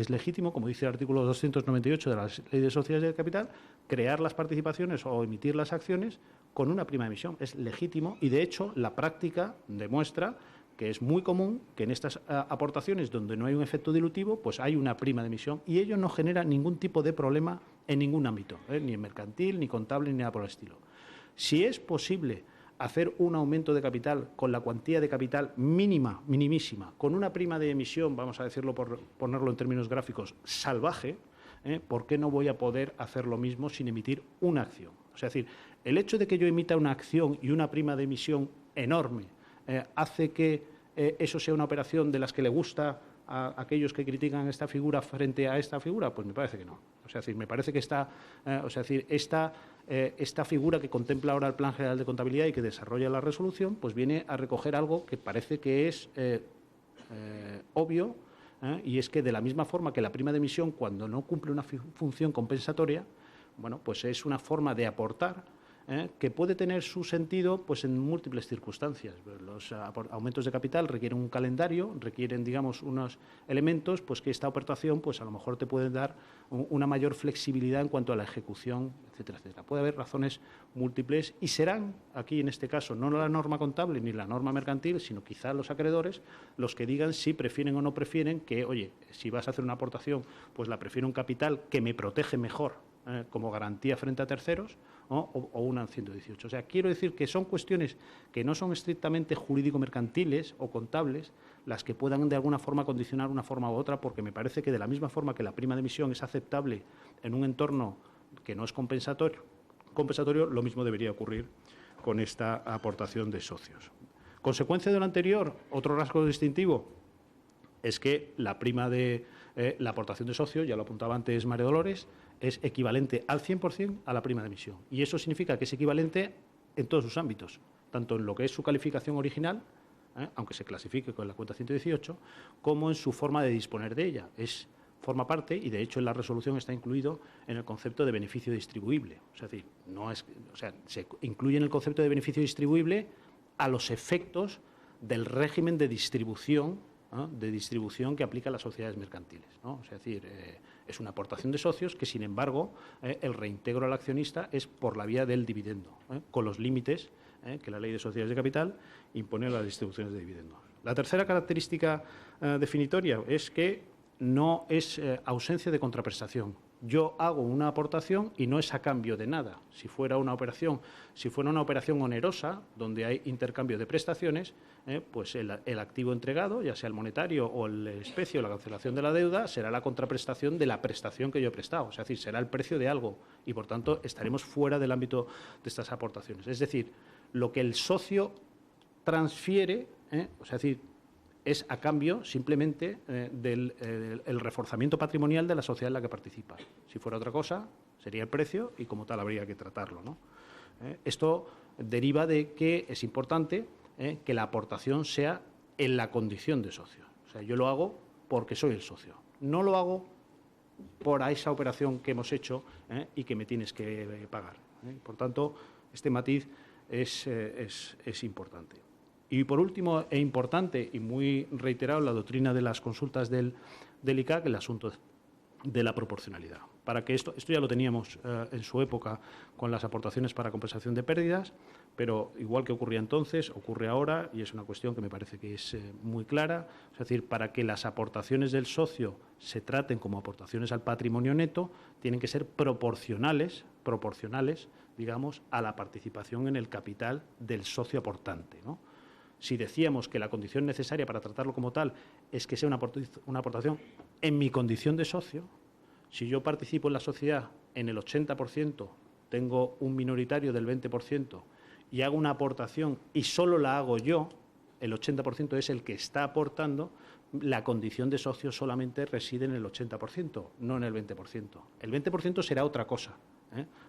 como dice el artículo 298 de la Ley de Sociedades de Capital, crear las participaciones o emitir las acciones con una prima de emisión. Es legítimo y, de hecho, la práctica demuestra que es muy común que en estas aportaciones donde no hay un efecto dilutivo, pues hay una prima de emisión, y ello no genera ningún tipo de problema en ningún ámbito, ni en mercantil, ni contable, ni nada por el estilo. Si es posible hacer un aumento de capital con la cuantía de capital mínima, minimísima, con una prima de emisión, vamos a decirlo por ponerlo en términos gráficos, salvaje, ¿por qué no voy a poder hacer lo mismo sin emitir una acción? O sea, es decir, el hecho de que yo emita una acción y una prima de emisión enorme hace que eso sea una operación de las que le gusta a aquellos que critican esta figura frente a esta figura. Pues me parece que no. O sea, me parece que esta figura que contempla ahora el Plan General de Contabilidad y que desarrolla la resolución, pues viene a recoger algo que parece que es obvio, y es que de la misma forma que la prima de emisión, cuando no cumple una función compensatoria, bueno, pues es una forma de aportar que puede tener su sentido pues en múltiples circunstancias. Los aumentos de capital requieren un calendario, requieren, digamos, unos elementos pues que esta aportación pues a lo mejor te pueden dar una mayor flexibilidad en cuanto a la ejecución, etcétera, etcétera. Puede haber razones múltiples y serán, aquí en este caso, no la norma contable ni la norma mercantil, sino quizá los acreedores los que digan si prefieren o no prefieren que, oye, si vas a hacer una aportación, pues la prefiero un capital que me protege mejor como garantía frente a terceros, o una 118. O sea, quiero decir que son cuestiones que no son estrictamente jurídico-mercantiles o contables las que puedan de alguna forma condicionar una forma u otra, porque me parece que de la misma forma que la prima de emisión es aceptable en un entorno que no es compensatorio, lo mismo debería ocurrir con esta aportación de socios. Consecuencia de lo anterior, otro rasgo distintivo, es que la prima de la aportación de socio, ya lo apuntaba antes María Dolores, es equivalente al 100% a la prima de emisión. Y eso significa que es equivalente en todos sus ámbitos, tanto en lo que es su calificación original, aunque se clasifique con la cuenta 118, como en su forma de disponer de ella. Forma parte, y de hecho en la resolución está incluido en el concepto de beneficio distribuible. Es decir, se incluye en el concepto de beneficio distribuible a los efectos del régimen de distribución que aplica a las sociedades mercantiles, ¿no? Es decir, es una aportación de socios que, sin embargo, el reintegro al accionista es por la vía del dividendo, con los límites que la Ley de Sociedades de Capital impone a las distribuciones de dividendos. La tercera característica definitoria es que no es ausencia de contraprestación. Yo hago una aportación y no es a cambio de nada. Si fuera una operación onerosa, donde hay intercambio de prestaciones, pues el activo entregado, ya sea el monetario o el especie o la cancelación de la deuda, será la contraprestación de la prestación que yo he prestado. Es decir, será el precio de algo y, por tanto, estaremos fuera del ámbito de estas aportaciones. Es decir, lo que el socio transfiere, es a cambio simplemente del reforzamiento patrimonial de la sociedad en la que participa. Si fuera otra cosa, sería el precio y como tal habría que tratarlo, ¿no? Esto deriva de que es importante que la aportación sea en la condición de socio. O sea, yo lo hago porque soy el socio. No lo hago por esa operación que hemos hecho y que me tienes que pagar. Por tanto, este matiz es importante. Y por último, e importante y muy reiterado en la doctrina de las consultas del ICAC, el asunto de la proporcionalidad. Para que esto ya lo teníamos en su época con las aportaciones para compensación de pérdidas, pero igual que ocurría entonces, ocurre ahora y es una cuestión que me parece que es muy clara. Es decir, para que las aportaciones del socio se traten como aportaciones al patrimonio neto, tienen que ser proporcionales, digamos, a la participación en el capital del socio aportante, ¿no? Si decíamos que la condición necesaria para tratarlo como tal es que sea una aportación en mi condición de socio, si yo participo en la sociedad en el 80%, tengo un minoritario del 20% y hago una aportación y solo la hago yo, el 80% es el que está aportando, la condición de socio solamente reside en el 80%, no en el 20%. El 20% será otra cosa.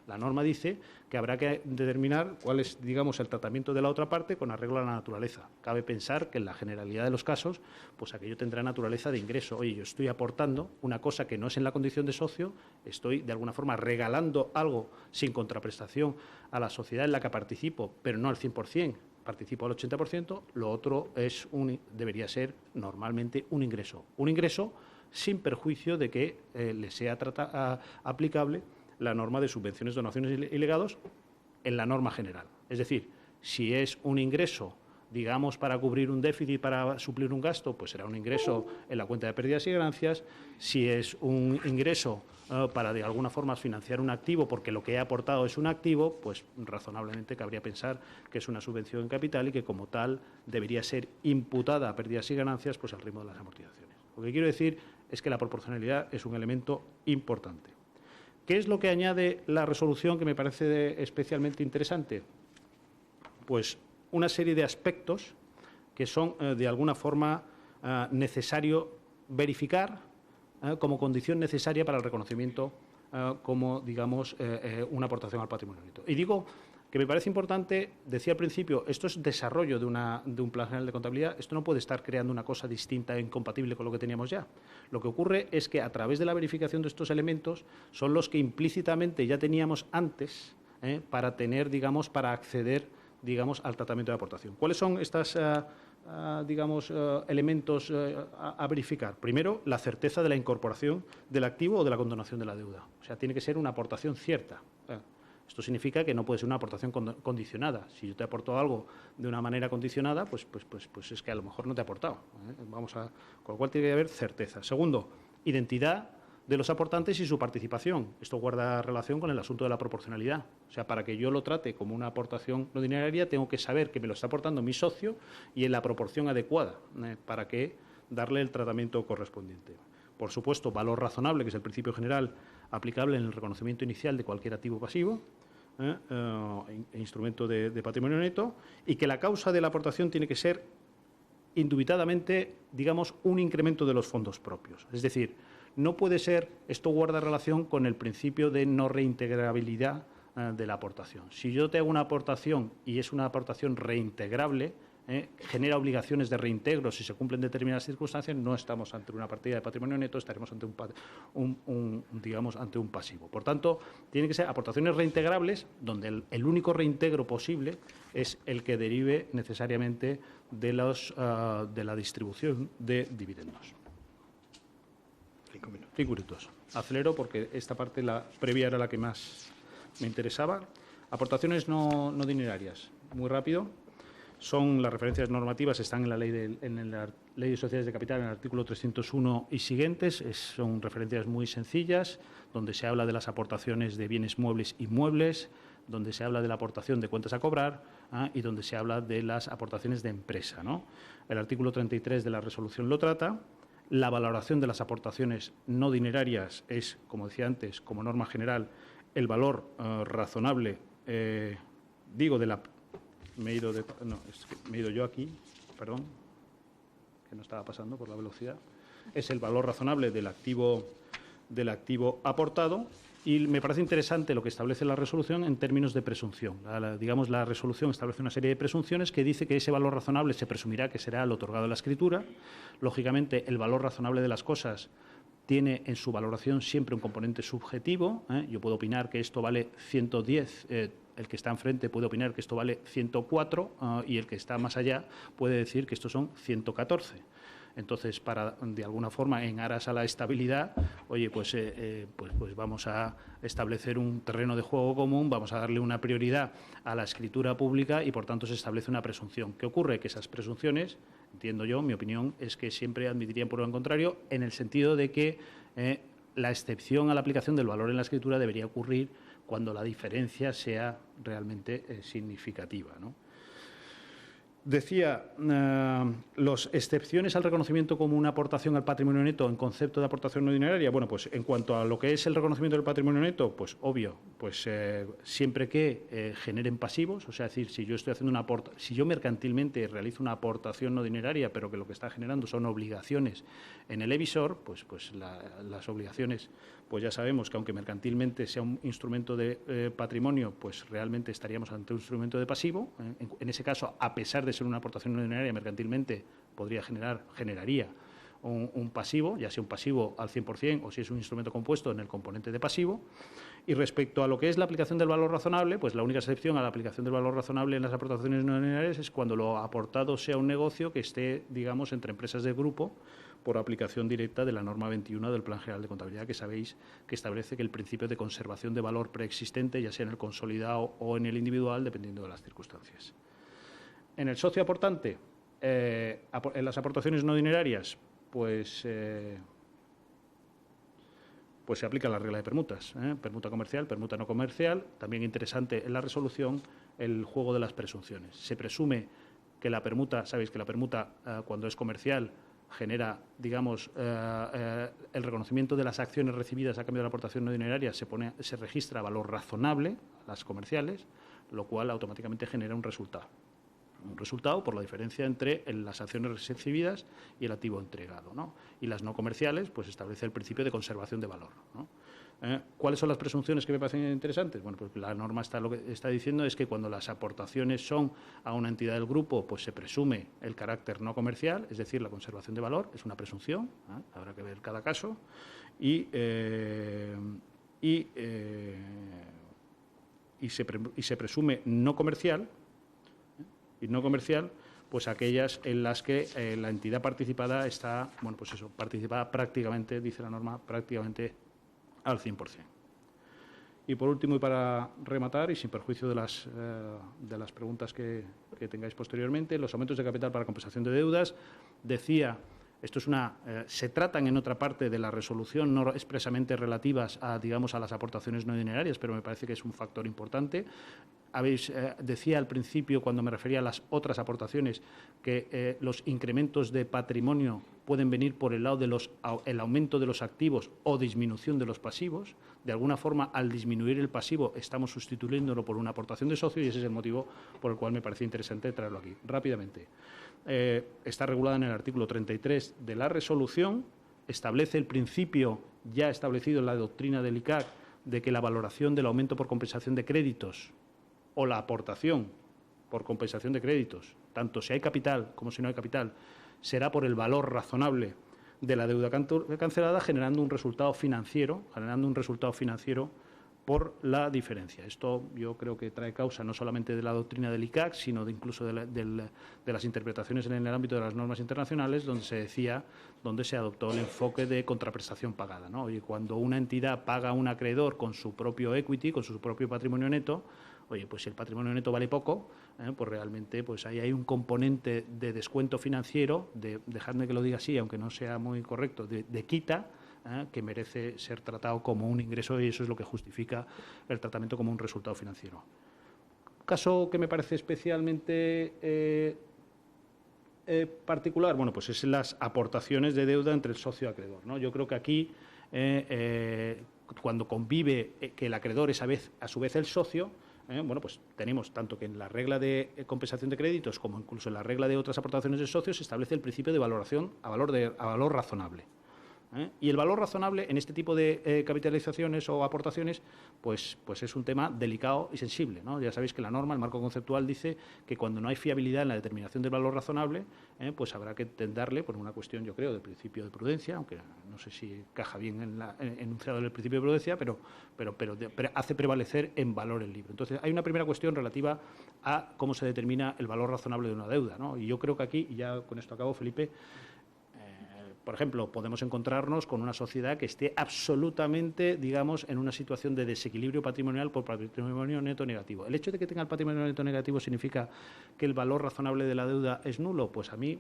La norma dice que habrá que determinar cuál es, digamos, el tratamiento de la otra parte con arreglo a la naturaleza. Cabe pensar que en la generalidad de los casos, pues aquello tendrá naturaleza de ingreso. Oye, yo estoy aportando una cosa que no es en la condición de socio, estoy de alguna forma regalando algo sin contraprestación a la sociedad en la que participo, pero no al 100%, participo al 80%, lo otro debería ser normalmente un ingreso. Un ingreso sin perjuicio de que le sea aplicable la norma de subvenciones, donaciones y legados en la norma general. Es decir, si es un ingreso, digamos, para cubrir un déficit, para suplir un gasto, pues será un ingreso en la cuenta de pérdidas y ganancias. Si es un ingreso para, de alguna forma, financiar un activo, porque lo que he aportado es un activo, pues razonablemente cabría pensar que es una subvención en capital y que, como tal, debería ser imputada a pérdidas y ganancias pues al ritmo de las amortizaciones. Lo que quiero decir es que la proporcionalidad es un elemento importante. ¿Qué es lo que añade la resolución que me parece especialmente interesante? Pues una serie de aspectos que son, de alguna forma, necesario verificar como condición necesaria para el reconocimiento como, digamos, una aportación al patrimonio neto. Y digo que me parece importante, decía al principio, esto es desarrollo de un plan general de contabilidad, esto no puede estar creando una cosa distinta e incompatible con lo que teníamos ya. Lo que ocurre es que a través de la verificación de estos elementos son los que implícitamente ya teníamos antes para tener, digamos, para acceder, digamos, al tratamiento de aportación. ¿Cuáles son estos, digamos, elementos a verificar? Primero, la certeza de la incorporación del activo o de la condonación de la deuda. O sea, tiene que ser una aportación cierta. Esto significa que no puede ser una aportación condicionada. Si yo te aporto algo de una manera condicionada, pues es que a lo mejor no te he aportado. Con lo cual tiene que haber certeza. Segundo, identidad de los aportantes y su participación. Esto guarda relación con el asunto de la proporcionalidad. O sea, para que yo lo trate como una aportación no dineraria, tengo que saber que me lo está aportando mi socio y en la proporción adecuada para que darle el tratamiento correspondiente. Por supuesto, valor razonable, que es el principio general aplicable en el reconocimiento inicial de cualquier activo pasivo, instrumento de patrimonio neto, y que la causa de la aportación tiene que ser indubitadamente, digamos, un incremento de los fondos propios. Es decir, no puede ser, esto guarda relación con el principio de no reintegrabilidad de la aportación. Si yo te hago una aportación y es una aportación reintegrable, genera obligaciones de reintegro si se cumplen determinadas circunstancias, no estamos ante una partida de patrimonio neto, estaremos ante ante un pasivo. Por tanto, tienen que ser aportaciones reintegrables donde el único reintegro posible es el que derive necesariamente de la distribución de dividendos. 5 minutos. Acelero porque esta parte, la previa, era la que más me interesaba. Aportaciones no dinerarias. Muy rápido. Son las referencias normativas, están en la ley de sociedades de capital, en el artículo 301 y siguientes. Son referencias muy sencillas, donde se habla de las aportaciones de bienes muebles e inmuebles, donde se habla de la aportación de cuentas a cobrar y donde se habla de las aportaciones de empresa, ¿no? El artículo 33 de la resolución lo trata. La valoración de las aportaciones no dinerarias es, como decía antes, como norma general, el valor razonable, de la... Me he ido yo aquí, perdón, que no estaba pasando por la velocidad. Es el valor razonable del activo aportado y me parece interesante lo que establece la resolución en términos de presunción. La resolución establece una serie de presunciones que dice que ese valor razonable se presumirá que será el otorgado en la escritura. Lógicamente, el valor razonable de las cosas tiene en su valoración siempre un componente subjetivo. Yo puedo opinar que esto vale 110, el que está enfrente puede opinar que esto vale 104 y el que está más allá puede decir que estos son 114. Entonces, de alguna forma, en aras a la estabilidad, oye, pues vamos a establecer un terreno de juego común, vamos a darle una prioridad a la escritura pública y, por tanto, se establece una presunción. ¿Qué ocurre? Que esas presunciones, entiendo yo, mi opinión es que siempre admitirían por lo contrario, en el sentido de que la excepción a la aplicación del valor en la escritura debería ocurrir cuando la diferencia sea realmente significativa, ¿no? Decía, las excepciones al reconocimiento como una aportación al patrimonio neto en concepto de aportación no dineraria. Bueno, pues en cuanto a lo que es el reconocimiento del patrimonio neto, pues obvio, pues siempre que generen pasivos, o sea, es decir, si yo estoy haciendo si yo mercantilmente realizo una aportación no dineraria, pero que lo que está generando son obligaciones en el emisor, pues las obligaciones, pues ya sabemos que aunque mercantilmente sea un instrumento de patrimonio, pues realmente estaríamos ante un instrumento de pasivo. En ese caso, a pesar de ser una aportación no dineraria, mercantilmente generaría un pasivo, ya sea un pasivo al 100% o si es un instrumento compuesto en el componente de pasivo. Y respecto a lo que es la aplicación del valor razonable, pues la única excepción a la aplicación del valor razonable en las aportaciones no dinerarias es cuando lo aportado sea un negocio que esté, digamos, entre empresas de grupo, por aplicación directa de la norma 21 del Plan General de Contabilidad, que sabéis que establece que el principio de conservación de valor preexistente, ya sea en el consolidado o en el individual, dependiendo de las circunstancias. En el socio aportante, en las aportaciones no dinerarias, pues se aplica la regla de permutas, permuta comercial, permuta no comercial. También interesante en la resolución el juego de las presunciones. Se presume que la permuta, sabéis que la permuta cuando es comercial genera, digamos, el reconocimiento de las acciones recibidas a cambio de la aportación no dineraria, se registra valor razonable a las comerciales, lo cual automáticamente genera un resultado. Un resultado por la diferencia entre las acciones recibidas y el activo entregado, ¿no? Y las no comerciales, pues establece el principio de conservación de valor, ¿no? ¿Cuáles son las presunciones que me parecen interesantes? Bueno, pues la norma lo que está diciendo es que cuando las aportaciones son a una entidad del grupo, pues se presume el carácter no comercial, es decir, la conservación de valor, es una presunción, habrá que ver cada caso, y se presume no comercial, pues aquellas en las que la entidad participada está, bueno, pues eso, participada prácticamente, dice la norma, prácticamente al 100%. Y por último, y para rematar, y sin perjuicio de las preguntas que tengáis posteriormente, los aumentos de capital para compensación de deudas, decía, esto es se tratan en otra parte de la resolución, no expresamente relativas a, digamos, a las aportaciones no dinerarias, pero me parece que es un factor importante. Decía al principio, cuando me refería a las otras aportaciones, que los incrementos de patrimonio pueden venir por el lado de el aumento de los activos o disminución de los pasivos. De alguna forma, al disminuir el pasivo, estamos sustituyéndolo por una aportación de socio y ese es el motivo por el cual me parece interesante traerlo aquí. Rápidamente. Está regulada en el artículo 33 de la resolución, establece el principio ya establecido en la doctrina del ICAC de que la valoración del aumento por compensación de créditos o la aportación por compensación de créditos, tanto si hay capital como si no hay capital, será por el valor razonable de la deuda cancelada, generando un resultado financiero por la diferencia. Esto yo creo que trae causa no solamente de la doctrina del ICAC, sino incluso de las interpretaciones en el ámbito de las normas internacionales, donde se adoptó el enfoque de contraprestación pagada, ¿no? Oye, cuando una entidad paga a un acreedor con su propio equity, con su propio patrimonio neto, oye, pues si el patrimonio neto vale poco, pues realmente pues ahí hay un componente de descuento financiero, dejadme que lo diga así, aunque no sea muy correcto, de quita, que merece ser tratado como un ingreso y eso es lo que justifica el tratamiento como un resultado financiero. Un caso que me parece especialmente particular, bueno, pues es las aportaciones de deuda entre el socio y acreedor, ¿no? Yo creo que aquí, cuando convive que el acreedor es a su vez el socio, bueno, pues tenemos tanto que en la regla de compensación de créditos como incluso en la regla de otras aportaciones de socios se establece el principio de valoración a valor razonable. Y el valor razonable en este tipo de capitalizaciones o aportaciones pues es un tema delicado y sensible, ¿no? Ya sabéis que la norma, el marco conceptual, dice que cuando no hay fiabilidad en la determinación del valor razonable, pues habrá que darle por una cuestión, yo creo, del principio de prudencia, aunque no sé si encaja bien en el enunciado del principio de prudencia, pero hace prevalecer en valor el libro. Entonces, hay una primera cuestión relativa a cómo se determina el valor razonable de una deuda, ¿no? Y yo creo que aquí, y ya con esto acabo, Felipe, por ejemplo, podemos encontrarnos con una sociedad que esté absolutamente, digamos, en una situación de desequilibrio patrimonial por patrimonio neto negativo. ¿El hecho de que tenga el patrimonio neto negativo significa que el valor razonable de la deuda es nulo? Pues a mí,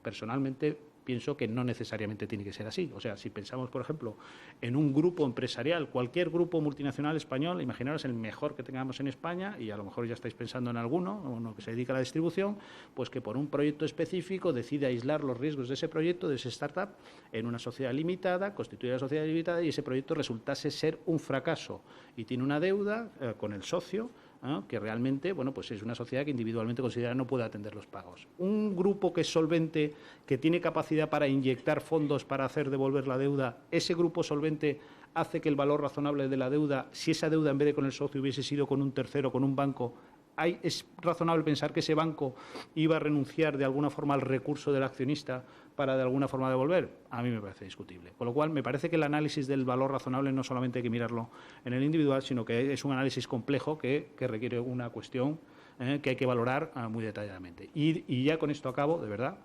personalmente, pienso que no necesariamente tiene que ser así. O sea, si pensamos, por ejemplo, en un grupo empresarial, cualquier grupo multinacional español, imaginaros el mejor que tengamos en España, y a lo mejor ya estáis pensando en alguno, uno que se dedica a la distribución, pues que por un proyecto específico decide aislar los riesgos de ese proyecto, de ese startup, en una sociedad limitada, constituye la sociedad limitada y ese proyecto resultase ser un fracaso y tiene una deuda con el socio, que realmente, bueno, pues es una sociedad que individualmente considera no puede atender los pagos. Un grupo que es solvente, que tiene capacidad para inyectar fondos para hacer devolver la deuda, ese grupo solvente hace que el valor razonable de la deuda, si esa deuda en vez de con el socio hubiese sido con un tercero, con un banco, es razonable pensar que ese banco iba a renunciar de alguna forma al recurso del accionista para de alguna forma devolver. A mí me parece discutible. Con lo cual, me parece que el análisis del valor razonable no solamente hay que mirarlo en el individual, sino que es un análisis complejo que requiere una cuestión que hay que valorar muy detalladamente. Y ya con esto acabo, de verdad,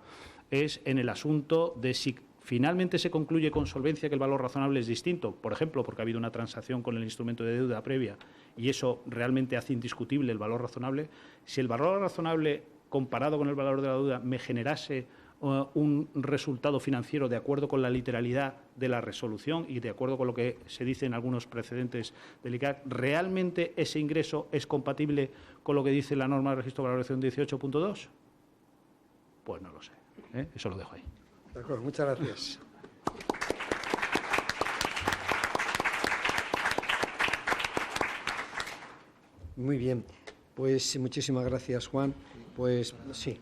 es en el asunto de si finalmente se concluye con solvencia que el valor razonable es distinto, por ejemplo, porque ha habido una transacción con el instrumento de deuda previa y eso realmente hace indiscutible el valor razonable. Si el valor razonable comparado con el valor de la deuda me generase un resultado financiero de acuerdo con la literalidad de la resolución y de acuerdo con lo que se dice en algunos precedentes del ICAC, ¿realmente ese ingreso es compatible con lo que dice la norma de registro de valoración 18.2? Pues no lo sé. Eso lo dejo ahí. De acuerdo, muchas gracias. Muy bien, pues muchísimas gracias, Juan. Pues sí.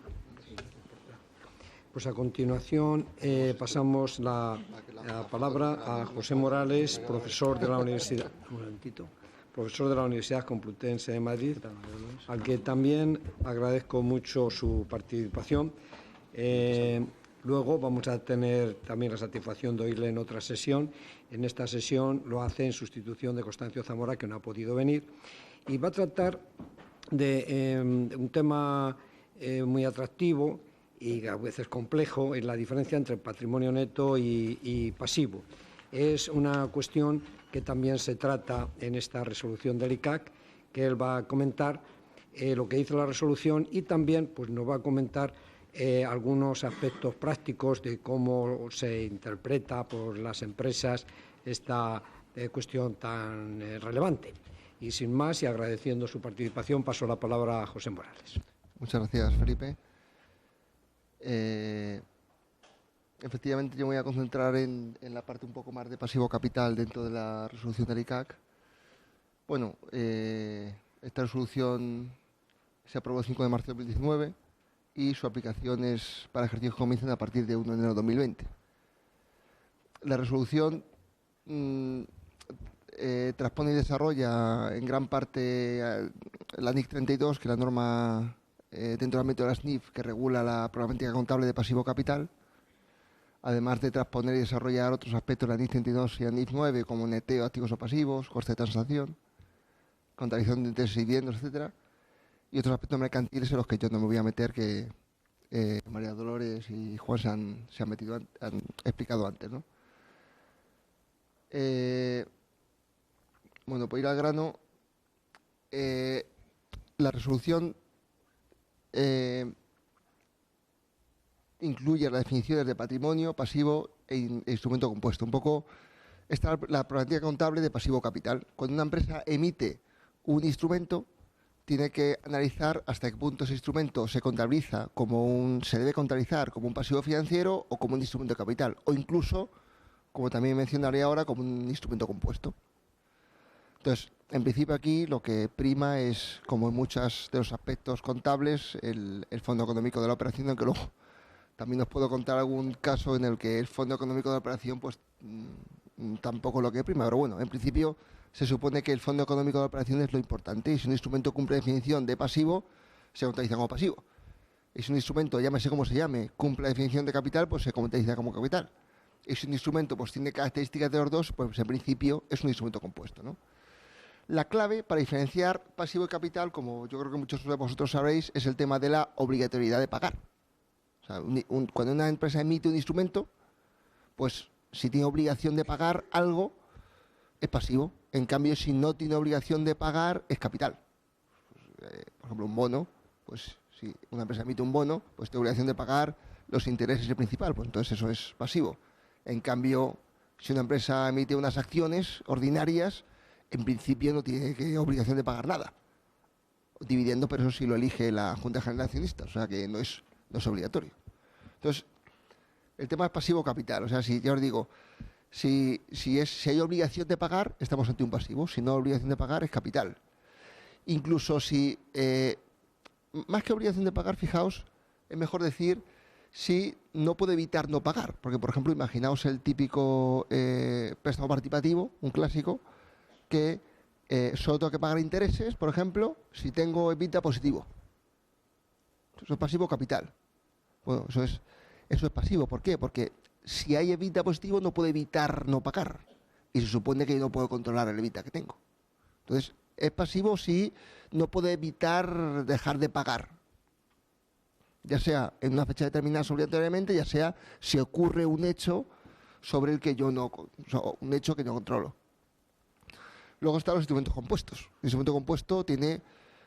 Pues a continuación pasamos la palabra a José Morales, profesor de la Universidad. Un momentito. Profesor de la Universidad Complutense de Madrid, al que también agradezco mucho su participación. Luego vamos a tener también la satisfacción de oírle en otra sesión. En esta sesión lo hace en sustitución de Constancio Zamora, que no ha podido venir. Y va a tratar de un tema muy atractivo y a veces complejo, es la diferencia entre patrimonio neto y pasivo. Es una cuestión que también se trata en esta resolución del ICAC, que él va a comentar lo que dice la resolución y también pues, nos va a comentar algunos aspectos prácticos de cómo se interpreta por las empresas esta cuestión tan relevante. Y sin más, y agradeciendo su participación, paso la palabra a José Morales. Muchas gracias, Felipe. efectivamente yo me voy a concentrar en la parte un poco más de pasivo capital dentro de la resolución del ICAC. Bueno, esta resolución se aprobó el 5 de marzo de 2019 y su aplicación es para ejercicios que comiencen a partir de 1 de enero de 2020. La resolución transpone y desarrolla en gran parte la NIC 32, que es la norma dentro del ámbito de la SNIF que regula la problemática contable de pasivo capital, además de transponer y desarrollar otros aspectos de la NIC 32 y la NIF 9, como neteo, activos o pasivos, coste de transacción, contabilización de intereses y dividendos, etcétera, y otros aspectos mercantiles en los que yo no me voy a meter, que María Dolores y Juan se han explicado antes, ¿no? Bueno, por ir al grano, la resolución incluye las definiciones de patrimonio, pasivo e instrumento compuesto. Un poco esta es la problemática contable de pasivo capital. Cuando una empresa emite un instrumento, tiene que analizar hasta qué punto ese instrumento se contabiliza se debe contabilizar como un pasivo financiero o como un instrumento de capital, o incluso, como también mencionaré ahora, como un instrumento compuesto. Entonces, en principio aquí lo que prima es, como en muchos de los aspectos contables, el fondo económico de la operación, aunque luego también os puedo contar algún caso en el que el fondo económico de la operación pues tampoco lo que prima, pero bueno, en principio se supone que el fondo económico de la operación es lo importante, y si un instrumento cumple definición de pasivo, se contabiliza como pasivo. Y si un instrumento, llámese como se llame, cumple la definición de capital, pues se contabiliza como capital. Y si un instrumento pues tiene características de los dos, pues en principio es un instrumento compuesto, ¿no? La clave para diferenciar pasivo y capital, como yo creo que muchos de vosotros sabréis, es el tema de la obligatoriedad de pagar. O sea, cuando una empresa emite un instrumento, pues si tiene obligación de pagar algo, es pasivo. En cambio, si no tiene obligación de pagar, es capital. Por ejemplo, un bono, pues si una empresa emite un bono, pues tiene obligación de pagar los intereses del principal, pues entonces eso es pasivo. En cambio, si una empresa emite unas acciones ordinarias, en principio no tiene obligación de pagar nada. Dividendo, pero eso sí lo elige la Junta General de Accionistas, o sea que no es obligatorio. Entonces, el tema es pasivo capital, o sea, si ya os digo, si hay obligación de pagar, estamos ante un pasivo. Si no hay obligación de pagar, es capital. Incluso si, más que obligación de pagar, fijaos, es mejor decir si no puede evitar no pagar. Porque, por ejemplo, imaginaos el típico préstamo participativo, un clásico, que solo tengo que pagar intereses, por ejemplo, si tengo EBITDA positivo. Eso es pasivo capital. Bueno, eso es pasivo. ¿Por qué? Porque si hay EBITDA positivo no puedo evitar no pagar. Y se supone que yo no puedo controlar el EBITDA que tengo. Entonces, es pasivo si no puedo evitar dejar de pagar. Ya sea en una fecha determinada obligatoriamente, ya sea si ocurre un hecho sobre el que yo no, un hecho que no controlo. Luego están los instrumentos compuestos. El instrumento compuesto tiene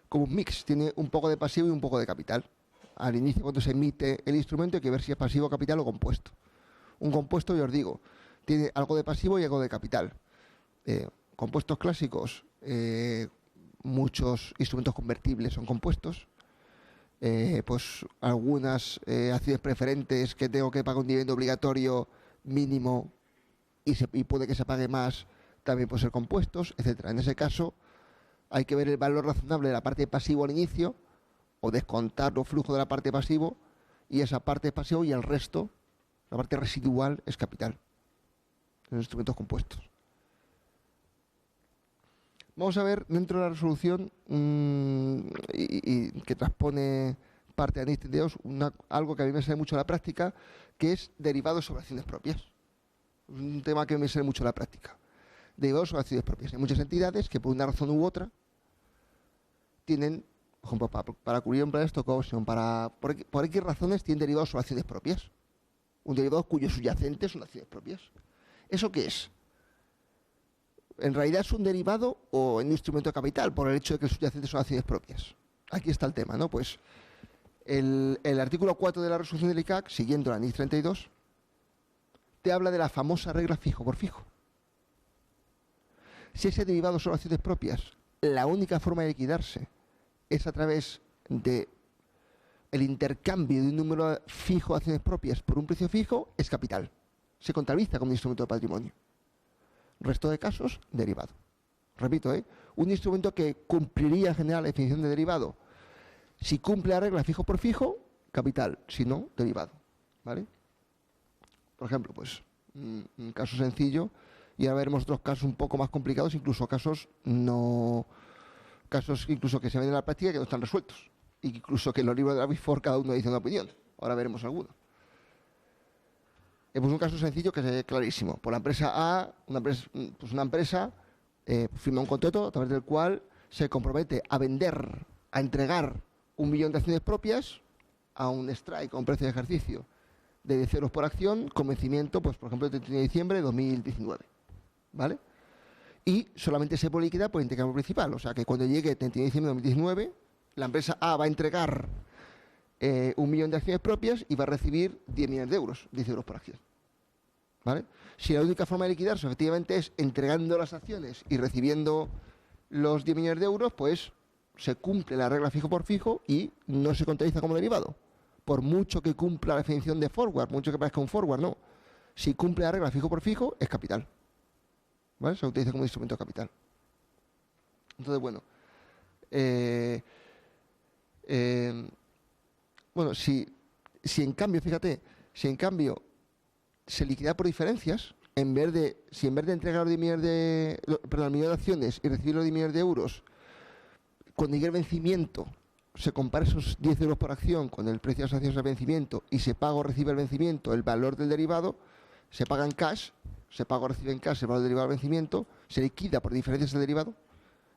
como un mix, tiene un poco de pasivo y un poco de capital. Al inicio, cuando se emite el instrumento, hay que ver si es pasivo, capital o compuesto. Un compuesto, yo os digo, tiene algo de pasivo y algo de capital. Compuestos clásicos, muchos instrumentos convertibles son compuestos. Pues algunas acciones preferentes que tengo que pagar un dividendo obligatorio mínimo y puede que se pague más, también pueden ser compuestos, etcétera. En ese caso, hay que ver el valor razonable de la parte pasivo al inicio, o descontar los flujos de la parte pasivo, y esa parte pasivo y el resto, la parte residual, es capital. Los instrumentos compuestos. Vamos a ver dentro de la resolución y que transpone parte de NIC 32, algo que a mí me sale mucho en la práctica, que es derivados sobre acciones propias. Es un tema que me sale mucho en la práctica. Derivados sobre acciones propias. Hay muchas entidades que por una razón u otra tienen, por ejemplo, para cubrir un plan de stock option, por X razones tienen derivados sobre acciones propias. Un derivado cuyos subyacentes son acciones propias. ¿Eso qué es? ¿En realidad es un derivado o un instrumento de capital por el hecho de que el subyacente son acciones propias? Aquí está el tema, ¿no? Pues el artículo 4 de la resolución del ICAC, siguiendo la NIC 32, te habla de la famosa regla fijo por fijo. Si ese derivado son acciones propias, la única forma de liquidarse es a través de el intercambio de un número fijo de acciones propias por un precio fijo es capital. Se contabiliza como un instrumento de patrimonio. Resto de casos, derivado. Repito, un instrumento que cumpliría en general la definición de derivado. Si cumple la regla fijo por fijo, capital. Si no, derivado. ¿Vale? Por ejemplo, pues un caso sencillo, y ahora veremos otros casos un poco más complicados, incluso casos incluso que se ven en la práctica que no están resueltos. Incluso que en los libros de la Big Four cada uno dice una opinión. Ahora veremos alguno. Pues un caso sencillo que es clarísimo. Por la empresa A, una empresa firma un contrato a través del cual se compromete a vender, a entregar 1 millón de acciones propias a un strike, a un precio de ejercicio de 10 euros por acción, con vencimiento, pues por ejemplo, el 31 de diciembre de 2019. ¿Vale? Y solamente se puede liquidar por intercambio principal. O sea que cuando llegue el 31 de diciembre de 2019, la empresa A va a entregar 1 millón de acciones propias y va a recibir 10 millones de euros, 10 euros por acción. ¿Vale? Si la única forma de liquidarse efectivamente es entregando las acciones y recibiendo los 10 millones de euros, pues se cumple la regla fijo por fijo y no se contabiliza como derivado. Por mucho que cumpla la definición de forward, mucho que parezca un forward, no. Si cumple la regla fijo por fijo, es capital. ¿Vale? Se utiliza como instrumento de capital. Entonces, bueno. Si en cambio, fíjate, se liquida por diferencias, si en vez de entregar los 10 millones el millón de acciones y recibir los 10 millones de euros, cuando llegue el vencimiento, se compara esos 10 euros por acción con el precio de las acciones al vencimiento y se paga o recibe el vencimiento el valor del derivado, se paga en cash, se paga o recibe en cash el valor del derivado al vencimiento, se liquida por diferencias el derivado,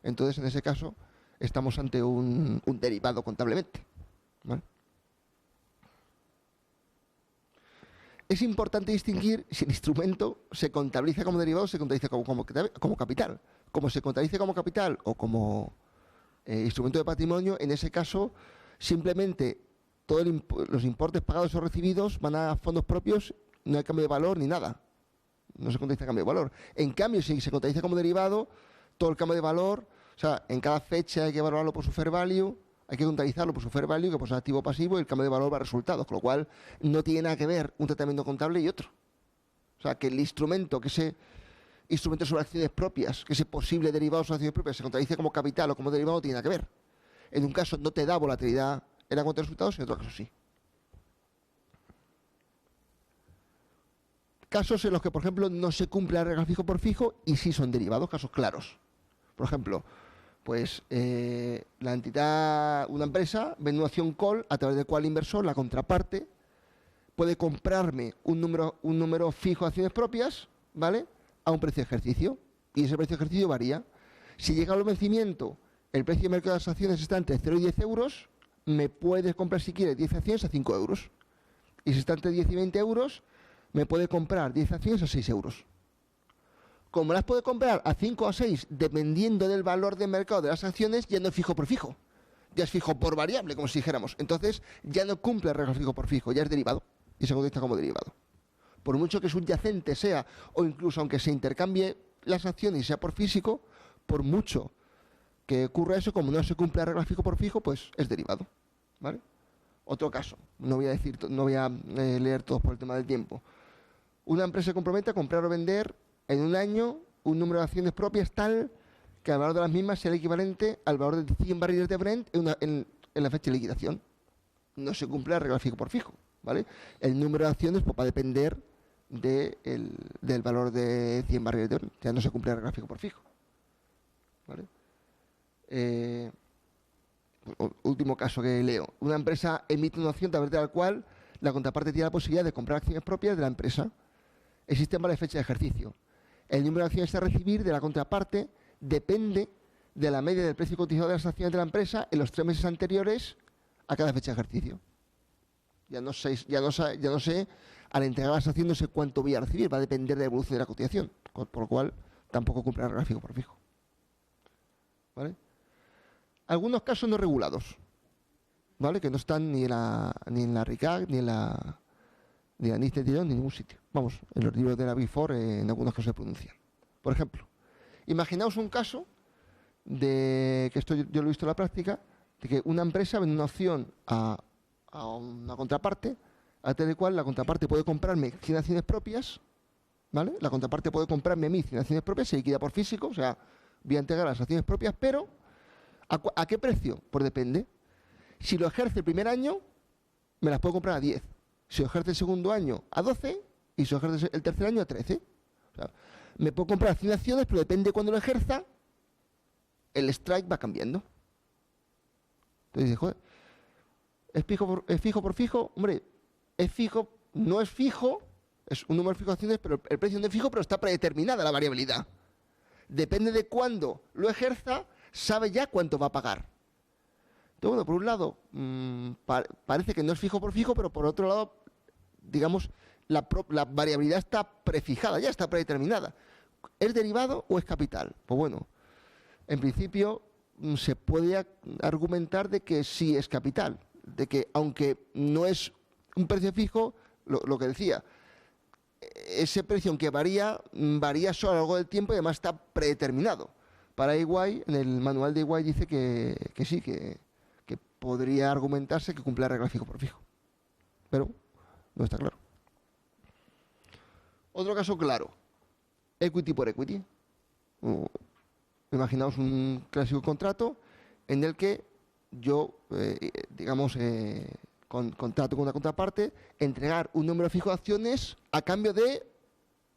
entonces en ese caso estamos ante un derivado contablemente. ¿Vale? Es importante distinguir si el instrumento se contabiliza como derivado o se contabiliza como capital. Como se contabiliza como capital o como instrumento de patrimonio, en ese caso simplemente todos los importes pagados o recibidos van a fondos propios, no hay cambio de valor ni nada. No se contabiliza cambio de valor. En cambio, si se contabiliza como derivado, todo el cambio de valor, o sea, en cada fecha hay que valorarlo por su fair value, hay que contabilizarlo por su fair value, que por ser activo o pasivo, y el cambio de valor va a resultados, con lo cual no tiene nada que ver un tratamiento contable y otro. O sea, que el instrumento, que ese instrumento sobre acciones propias, que ese posible derivado sobre acciones propias se contabilice como capital o como derivado, no tiene nada que ver. En un caso no te da volatilidad en la cuenta de resultados, en otro caso sí. Casos en los que, por ejemplo, no se cumple la regla fijo por fijo y sí son derivados, casos claros. Por ejemplo, pues la entidad, una empresa, vende una opción call a través del cual el inversor, la contraparte, puede comprarme un número fijo de acciones propias, ¿vale?, a un precio de ejercicio. Y ese precio de ejercicio varía. Si llega al vencimiento, el precio de mercado de las acciones está entre 0 y 10 euros, me puedes comprar si quieres 10 acciones a 5 euros. Y si está entre 10 y 20 euros, me puede comprar 10 acciones a 6 euros. Como las puede comprar a 5 o a 6, dependiendo del valor de mercado de las acciones, ya no es fijo por fijo. Ya es fijo por variable, como si dijéramos. Entonces, ya no cumple el regla fijo por fijo, ya es derivado. Y se contesta como derivado. Por mucho que subyacente sea, o incluso aunque se intercambie las acciones y sea por físico, por mucho que ocurra eso, como no se cumple el regla fijo por fijo, pues es derivado. ¿Vale? Otro caso, no voy a leer todos por el tema del tiempo. Una empresa se compromete a comprar o vender en un año un número de acciones propias tal que el valor de las mismas sea el equivalente al valor de 100 barriles de Brent en la fecha de liquidación. No se cumple la regla fijo por fijo, ¿vale? El número de acciones pues, va a depender del valor de 100 barriles de Brent. Ya no se cumple la regla fijo por fijo, ¿vale? Último caso que leo. Una empresa emite una opción a través de la cual la contraparte tiene la posibilidad de comprar acciones propias de la empresa. Existen varias fechas de ejercicio. El número de acciones a recibir de la contraparte depende de la media del precio cotizado de las acciones de la empresa en los 3 meses anteriores a cada fecha de ejercicio. Ya no sé, al entregar las acciones no sé cuánto voy a recibir, va a depender de la evolución de la cotización, por lo cual tampoco cumple el gráfico por fijo. ¿Vale? Algunos casos no regulados, ¿vale?, que no están ni en la RICAC, ni en la NIST de Tirón, ni en ningún sitio. Vamos, en los libros de la Big Four en algunos casos se pronuncian. Por ejemplo, imaginaos un caso que esto yo lo he visto en la práctica, de que una empresa vende una opción a a una contraparte, a través del cual la contraparte puede comprarme 100 acciones propias, ¿vale? La contraparte puede comprarme a mí 100 acciones propias, se liquida por físico, o sea, voy a entregar las acciones propias, pero ¿a qué precio? Pues depende. Si lo ejerce el primer año, me las puedo comprar a 10. Si lo ejerce el segundo año, a 12. Y si lo ejerce el tercer año, a 13. O sea, me puedo comprar 100 acciones, pero depende de cuándo lo ejerza, el strike va cambiando. Entonces dices, joder, ¿es fijo por fijo? Hombre, es fijo, no es fijo, es un número fijo de acciones, pero el precio no es fijo, pero está predeterminada la variabilidad. Depende de cuándo lo ejerza, sabe ya cuánto va a pagar. Entonces, bueno, por un lado, parece que no es fijo por fijo, pero por otro lado, digamos, la variabilidad está prefijada, ya está predeterminada. ¿Es derivado o es capital? Pues bueno, en principio se puede argumentar de que sí es capital, de que aunque no es un precio fijo, lo que decía, ese precio aunque varía solo a lo largo del tiempo y además está predeterminado. Para EY, en el manual de EY dice que sí, que podría argumentarse que cumple la regla fijo por fijo, pero no está claro. Otro caso claro, equity por equity. Imaginaos un clásico contrato en el que yo, contrato con una contraparte, entregar un número fijo de acciones a cambio de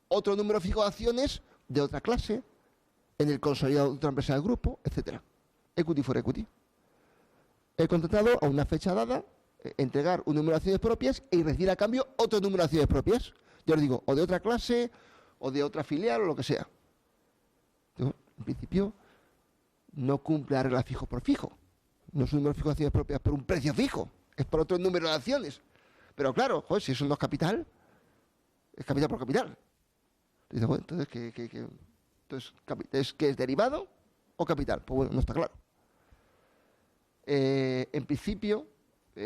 otro número fijo de acciones de otra clase, en el consolidado de otra empresa del grupo, etcétera. Equity for equity. He contratado a una fecha dada, entregar un número de acciones propias y recibir a cambio otro número de acciones propias. Yo os digo, o de otra clase, o de otra filial, o lo que sea. Entonces, en principio, no cumple la regla fijo por fijo. No es un número fijo de acciones propias por un precio fijo, es por otro número de acciones. Pero claro, joder, si eso no es capital por capital. Entonces, bueno, entonces, ¿qué es derivado o capital? Pues bueno, no está claro. En principio,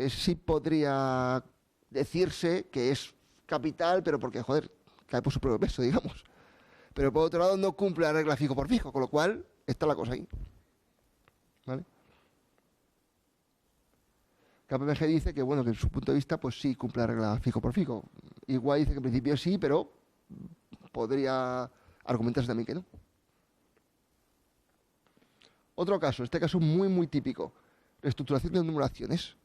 sí podría decirse que es capital, pero porque, joder, cae por su propio peso, digamos. Pero por otro lado no cumple la regla fijo por fijo, con lo cual está la cosa ahí. ¿Vale? KPMG dice que, bueno, que en su punto de vista, pues sí cumple la regla fijo por fijo. Igual dice que en principio sí, pero podría argumentarse también que no. Otro caso, este caso muy, muy típico. Reestructuración de un número de acciones.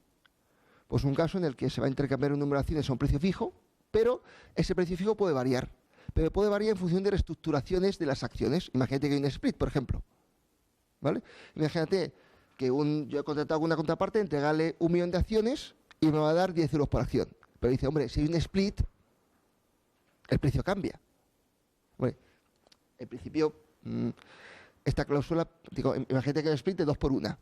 Pues un caso en el que se va a intercambiar un número de acciones a un precio fijo, pero ese precio fijo puede variar. Pero puede variar en función de reestructuraciones de las acciones. Imagínate que hay un split, por ejemplo. ¿Vale? Imagínate que yo he contratado con una contraparte, entregarle 1 millón de acciones y me va a dar 10 euros por acción. Pero dice, hombre, si hay un split, el precio cambia. Hombre, en principio, esta cláusula, digo, imagínate que hay un split de 2 por 1.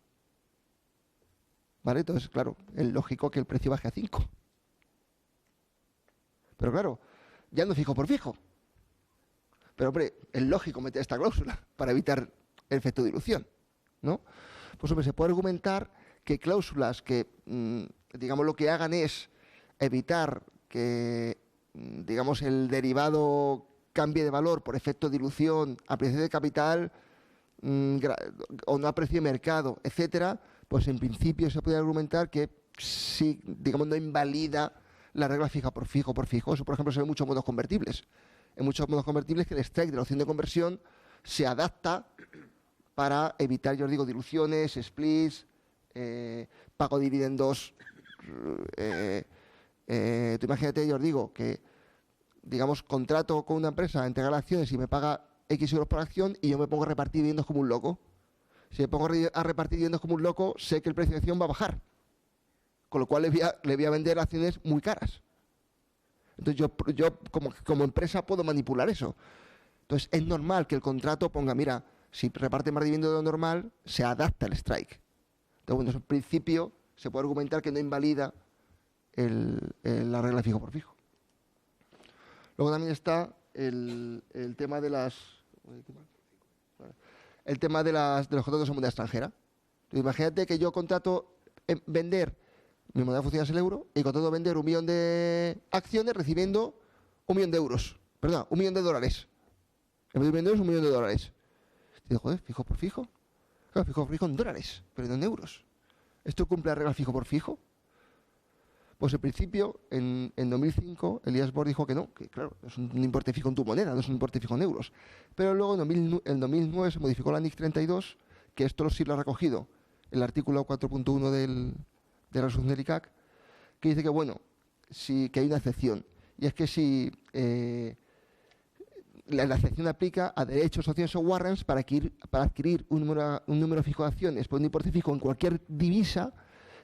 ¿Vale? Entonces, claro, es lógico que el precio baje a 5. Pero claro, ya no fijo por fijo. Pero, hombre, es lógico meter esta cláusula para evitar el efecto de dilución, ¿no? Pues, hombre, se puede argumentar que cláusulas que, digamos, lo que hagan es evitar que, digamos, el derivado cambie de valor por efecto de dilución, apreciación de capital o no a precio de mercado, etcétera, pues en principio se puede argumentar que sí, digamos, no invalida la regla fija por fijo por fijo. Eso, por ejemplo, se ve en muchos modos convertibles. En muchos modos convertibles que el strike de la opción de conversión se adapta para evitar, yo os digo, diluciones, splits, pago de dividendos. Tú imagínate, yo os digo, que, digamos, contrato con una empresa a entregar acciones y me paga X euros por acción y yo me pongo a repartir dividendos como un loco. Si me pongo a repartir dividendos como un loco, sé que el precio de acción va a bajar. Con lo cual le voy a vender acciones muy caras. Entonces yo como empresa puedo manipular eso. Entonces es normal que el contrato ponga, mira, si reparte más dividendos de lo normal, se adapta el strike. Entonces, bueno, en principio se puede argumentar que no invalida la regla fijo por fijo. Luego también está el tema de los contratos en moneda extranjera. Entonces, imagínate que yo contrato vender, mi moneda funciona es el euro, y contrato vender 1 millón de acciones recibiendo 1 millón de euros. Perdón, 1 millón de dólares. En vez de 1 millón de euros, 1 millón de dólares. Y digo, joder, fijo por fijo. Claro, fijo por fijo en dólares, pero no en euros. ¿Esto cumple la regla fijo por fijo? Pues en principio, en 2005, el IASBOR dijo que no, que claro, es un importe fijo en tu moneda, no es un importe fijo en euros. Pero luego en 2009 se modificó la NIC 32, que esto sí lo ha recogido el artículo 4.1 de la resolución del ICAC, que dice que, bueno, sí, que hay una excepción. Y es que si la excepción aplica a derechos, opciones o warrants para adquirir un número fijo de acciones por un importe fijo en cualquier divisa,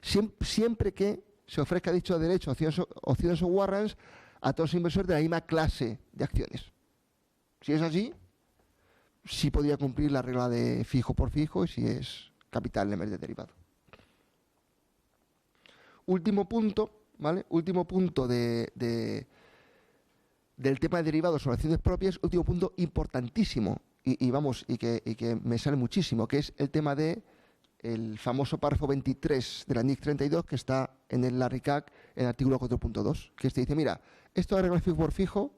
siempre que se ofrezca dicho derecho, opciones o warrants a todos los inversores de la misma clase de acciones. Si es así, sí podría cumplir la regla de fijo por fijo y si es capital en vez de derivado. Último punto, ¿vale? Último punto del tema de derivados sobre acciones propias, último punto importantísimo y que me sale muchísimo, que es el tema de el famoso párrafo 23 de la NIC 32 que está en la RICAC en el artículo 4.2, que dice, mira, esto de regla fijo por fijo,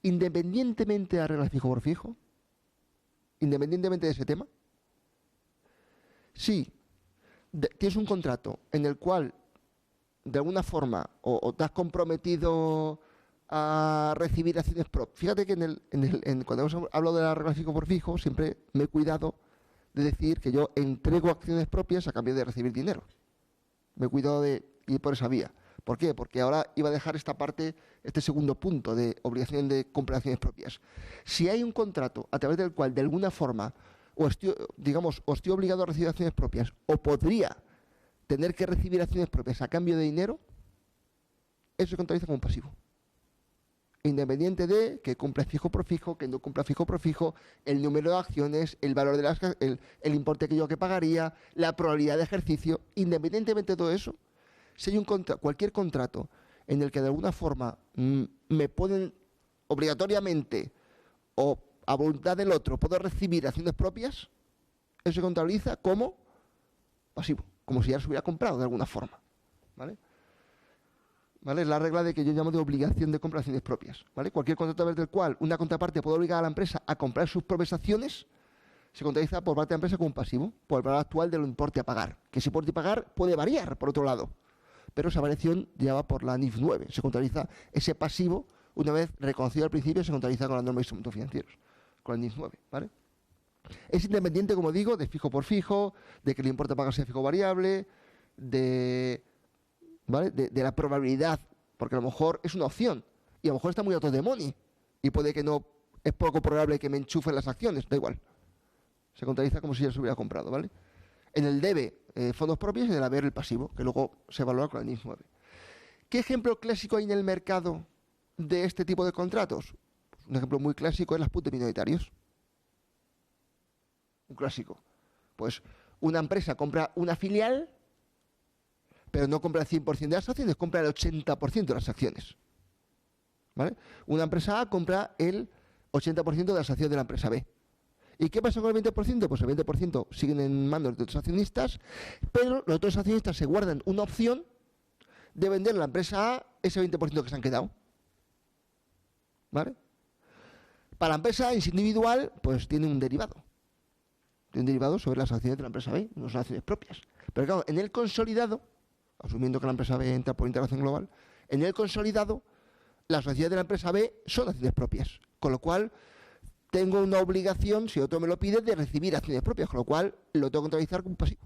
independientemente de la regla fijo por fijo, independientemente de ese tema, si tienes un contrato en el cual de alguna forma o te has comprometido a recibir acciones propias. Fíjate que cuando hemos hablado de la regla fijo por fijo, siempre me he cuidado de decir que yo entrego acciones propias a cambio de recibir dinero. Me he cuidado de ir por esa vía. ¿Por qué? Porque ahora iba a dejar esta parte, este segundo punto de obligación de compra de acciones propias. Si hay un contrato a través del cual de alguna forma o estoy obligado a recibir acciones propias o podría tener que recibir acciones propias a cambio de dinero, eso se contabiliza como un pasivo. Independiente de que cumpla fijo por fijo, que no cumpla fijo por fijo, el número de acciones, el valor de el importe que yo pagaría, la probabilidad de ejercicio, independientemente de todo eso, si hay cualquier contrato en el que de alguna forma me ponen obligatoriamente o a voluntad del otro puedo recibir acciones propias, eso se contabiliza como pasivo, como si ya se hubiera comprado de alguna forma, ¿vale? ¿Vale? Es la regla de que yo llamo de obligación de compra de acciones propias, ¿vale? Cualquier contrato a través del cual una contraparte puede obligar a la empresa a comprar sus propias acciones se contabiliza por parte de la empresa como un pasivo, por el valor actual del importe a pagar. Que ese importe a pagar puede variar, por otro lado, pero esa variación ya va por la NIF 9. Se contabiliza ese pasivo, una vez reconocido al principio, se contabiliza con la norma de instrumentos financieros, con la NIF 9, ¿vale? Es independiente, como digo, de fijo por fijo, de que el importe a pagar sea fijo variable, ¿vale? De la probabilidad, porque a lo mejor es una opción y a lo mejor está muy out of the money y puede que no, es poco probable que me enchufen las acciones, da igual. Se contabiliza como si ya se hubiera comprado, ¿vale? En el debe, fondos propios, y en el haber, el pasivo, que luego se evalúa con la NIF 9. ¿Qué ejemplo clásico hay en el mercado de este tipo de contratos? Pues un ejemplo muy clásico es las put de minoritarios. Un clásico. Pues una empresa compra una filial, pero no compra el 100% de las acciones, compra el 80% de las acciones, ¿vale? Una empresa A compra el 80% de las acciones de la empresa B. ¿Y qué pasa con el 20%? Pues el 20% siguen en manos de otros accionistas, pero los otros accionistas se guardan una opción de vender a la empresa A ese 20% que se han quedado, ¿vale? Para la empresa A, en sí individual, pues tiene un derivado. Tiene un derivado sobre las acciones de la empresa B, no son acciones propias. Pero claro, en el consolidado, asumiendo que la empresa B entra por integración global, en el consolidado, las sociedades de la empresa B son acciones propias, con lo cual tengo una obligación, si otro me lo pide, de recibir acciones propias, con lo cual lo tengo que contabilizar como pasivo,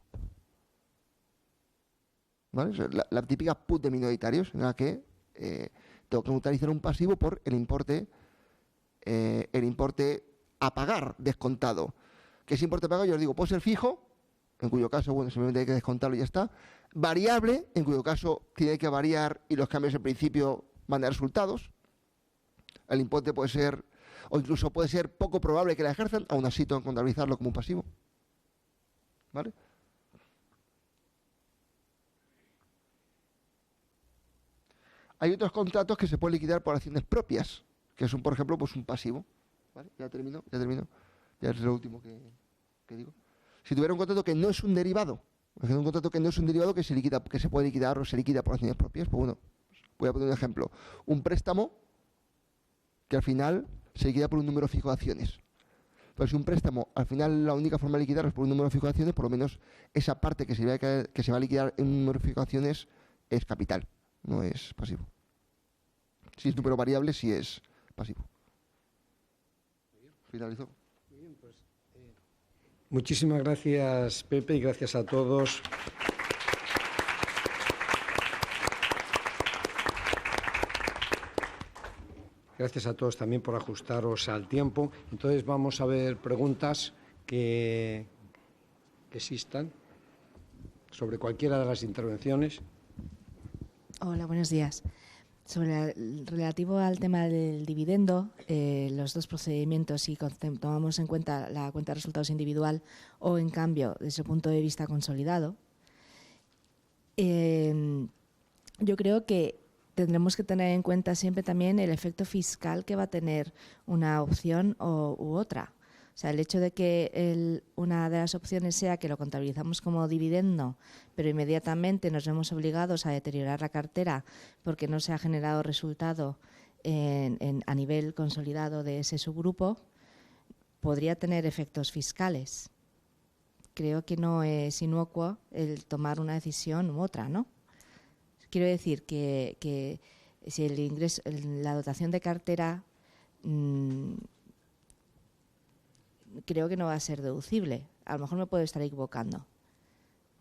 ¿vale? O sea, la típica put de minoritarios, en la que tengo que utilizar un pasivo por el importe a pagar descontado. ¿Qué es importe a pagar? Yo os digo, puede ser fijo, en cuyo caso, bueno, simplemente hay que descontarlo y ya está. Variable, en cuyo caso tiene que variar y los cambios en principio van a dar resultados. El importe puede ser, o incluso puede ser poco probable que la ejerzan, aún así tengo que contabilizarlo como un pasivo, ¿vale? Hay otros contratos que se pueden liquidar por acciones propias, que son, por ejemplo, pues un pasivo, ¿vale? Ya termino. Ya es lo último que digo. Si tuviera un contrato que no es un derivado, que se puede liquidar o se liquida por acciones propias, pues bueno, voy a poner un ejemplo. Un préstamo que al final se liquida por un número fijo de acciones. Pero si un préstamo, al final la única forma de liquidar es por un número fijo de acciones, por lo menos esa parte que se va a liquidar en un número fijo de acciones es capital. no es pasivo. Si es número variable, sí es pasivo. Finalizó. Muchísimas gracias, Pepe, y gracias a todos. Gracias a todos también por ajustaros al tiempo. Entonces vamos a ver preguntas que existan sobre cualquiera de las intervenciones. Hola, buenos días. Relativo al tema del dividendo, los dos procedimientos, si tomamos en cuenta la cuenta de resultados individual o, en cambio, desde el punto de vista consolidado, yo creo que tendremos que tener en cuenta siempre también el efecto fiscal que va a tener una opción u otra. O sea, el hecho de que una de las opciones sea que lo contabilizamos como dividendo, pero inmediatamente nos vemos obligados a deteriorar la cartera porque no se ha generado resultado a nivel consolidado de ese subgrupo, podría tener efectos fiscales. Creo que no es inocuo el tomar una decisión u otra, ¿no? Quiero decir que si el ingreso, la dotación de cartera creo que no va a ser deducible. A lo mejor me puedo estar equivocando.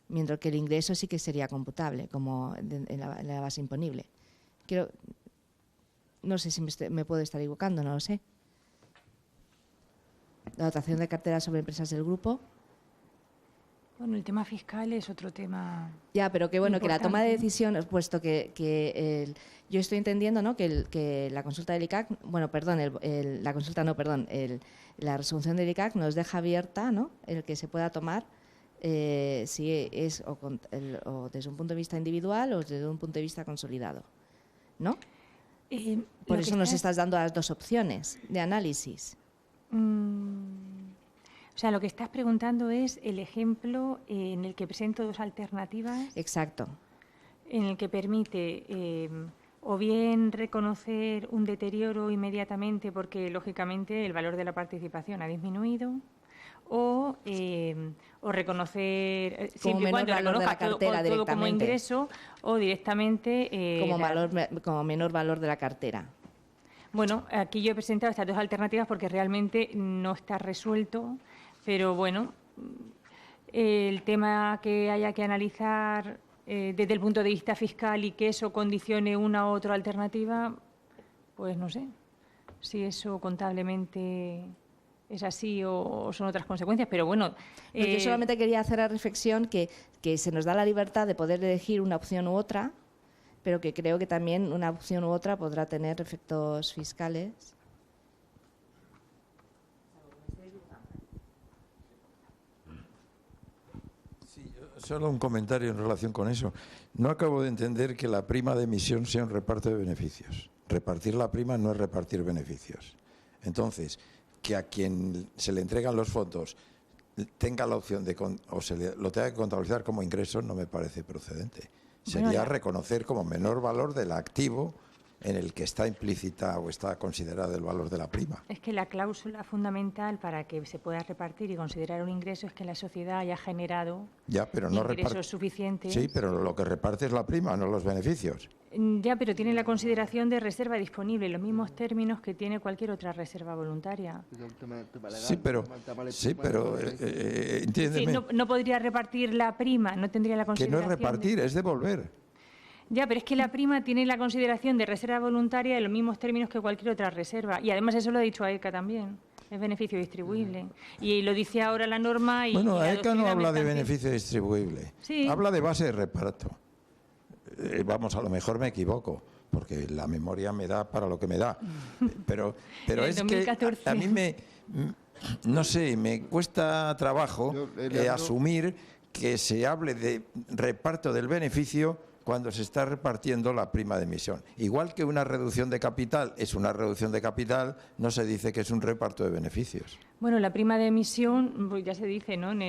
Mientras que el ingreso sí que sería computable, como en la base imponible. No sé si me puedo estar equivocando, no lo sé. La dotación de cartera sobre empresas del grupo. Bueno, el tema fiscal es otro tema. Ya, pero que bueno, importante. que la toma de decisión, puesto que yo estoy entendiendo, ¿no?, que la consulta del ICAC, bueno, perdón, la resolución del ICAC nos deja abierta, ¿no?, el que se pueda tomar si es o desde un punto de vista individual o desde un punto de vista consolidado, ¿no? Por eso nos estás dando las dos opciones de análisis. O sea, lo que estás preguntando es el ejemplo en el que presento dos alternativas. Exacto. En el que permite o bien reconocer un deterioro inmediatamente porque, lógicamente, el valor de la participación ha disminuido, o reconocer siempre y cuando reconozca todo como ingreso o directamente como menor valor de la cartera. Bueno, aquí yo he presentado estas dos alternativas porque realmente no está resuelto, pero bueno, el tema que haya que analizar desde el punto de vista fiscal y que eso condicione una u otra alternativa, pues no sé si eso contablemente es así o son otras consecuencias, pero bueno. Yo solamente quería hacer la reflexión que se nos da la libertad de poder elegir una opción u otra, pero que creo que también una opción u otra podrá tener efectos fiscales. Sí, solo un comentario en relación con eso. No acabo de entender que la prima de emisión sea un reparto de beneficios. Repartir la prima no es repartir beneficios. Entonces, que a quien se le entregan los fondos tenga la opción de lo tenga que contabilizar como ingreso no me parece procedente. Sería reconocer como menor valor del activo en el que está implícita o está considerado el valor de la prima. Es que la cláusula fundamental para que se pueda repartir y considerar un ingreso es que la sociedad haya generado ingresos suficientes. Sí, pero lo que reparte es la prima, no los beneficios. Ya, pero tiene la consideración de reserva disponible, los mismos términos que tiene cualquier otra reserva voluntaria. Sí, pero entiéndeme. Sí, no podría repartir la prima, no tendría la consideración. Que no es repartir, es devolver. Ya, pero es que la prima tiene la consideración de reserva voluntaria en los mismos términos que cualquier otra reserva. Y además eso lo ha dicho AECA también, es beneficio distribuible. Y lo dice ahora la norma. Bueno, AECA no habla de beneficio distribuible, sí. Habla de base de reparto. Vamos, a lo mejor me equivoco, porque la memoria me da para lo que me da. Pero es 2014. Que a mí me cuesta trabajo asumir que se hable de reparto del beneficio cuando se está repartiendo la prima de emisión. Igual que una reducción de capital es una reducción de capital, no se dice que es un reparto de beneficios. Bueno, la prima de emisión, pues ya se dice, ¿no?, en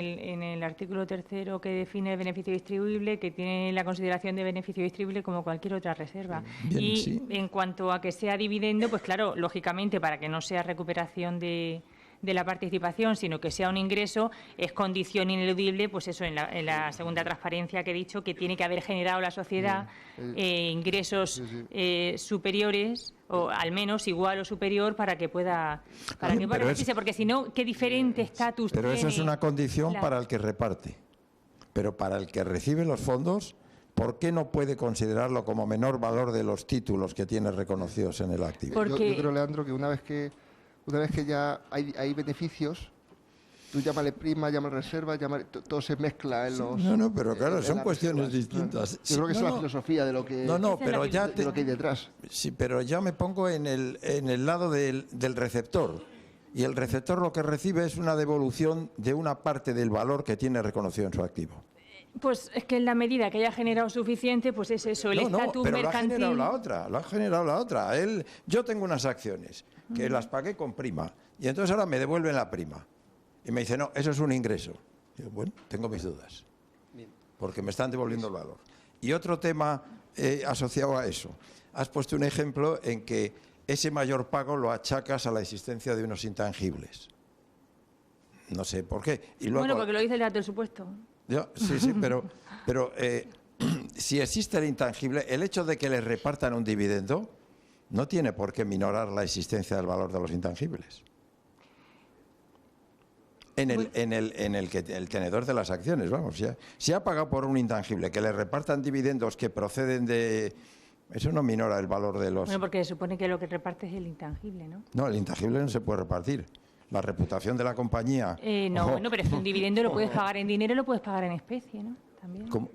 el artículo 3º que define el beneficio distribuible, que tiene la consideración de beneficio distribuible como cualquier otra reserva. Bien, sí. En cuanto a que sea dividendo, pues claro, lógicamente, para que no sea recuperación de de la participación, sino que sea un ingreso, es condición ineludible, pues eso, en la segunda transparencia que he dicho, que tiene que haber generado la sociedad ingresos superiores, o al menos igual o superior, para que pueda repartirse, porque si no, ¿qué diferente estatus tiene? Pero eso es una condición para el que reparte. Pero para el que recibe los fondos, ¿por qué no puede considerarlo como menor valor de los títulos que tiene reconocidos en el activo? Yo creo, Leandro, que una vez que ya hay beneficios, tú llámale prima, llámale reserva, todo se mezcla en los... No, pero claro, son cuestiones distintas. Yo creo que es la filosofía de lo que, pero ya de lo que hay detrás. Sí, pero ya me pongo en el lado del receptor. Y el receptor lo que recibe es una devolución de una parte del valor que tiene reconocido en su activo. Pues es que en la medida que haya generado suficiente, pues es eso, el estatus mercantil. Lo ha generado la otra. Yo tengo unas acciones que las pagué con prima y entonces ahora me devuelven la prima. Y me dice, no, eso es un ingreso. Y yo, bueno, tengo mis dudas, porque me están devolviendo el valor. Y otro tema asociado a eso. Has puesto un ejemplo en que ese mayor pago lo achacas a la existencia de unos intangibles. No sé por qué. Y luego, bueno, porque lo dice el dato del supuesto. Sí, pero si existe el intangible, el hecho de que les repartan un dividendo no tiene por qué minorar la existencia del valor de los intangibles. En el tenedor de las acciones, vamos. Si ha pagado por un intangible, que le repartan dividendos que proceden de... Eso no minora el valor de los... Bueno, porque se supone que lo que reparte es el intangible, ¿no? No, el intangible no se puede repartir. La reputación de la compañía... Bueno, pero es que un dividendo lo puedes pagar en dinero y lo puedes pagar en especie, ¿no? También. ¿Cómo?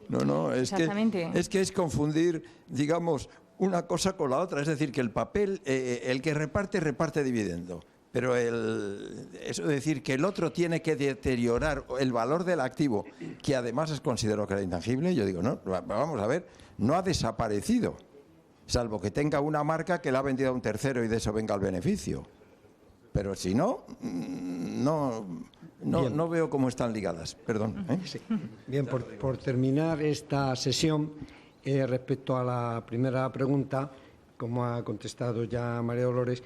No, es que es confundir, digamos, una cosa con la otra. Es decir, que el papel, el que reparte dividendo. Pero eso de decir que el otro tiene que deteriorar el valor del activo, que además es considerado que era intangible, yo digo, no, vamos a ver, no ha desaparecido, salvo que tenga una marca que la ha vendido a un tercero y de eso venga el beneficio. Pero si no, no veo cómo están ligadas. Perdón. Sí. Bien, por terminar esta sesión, respecto a la primera pregunta, como ha contestado ya María Dolores,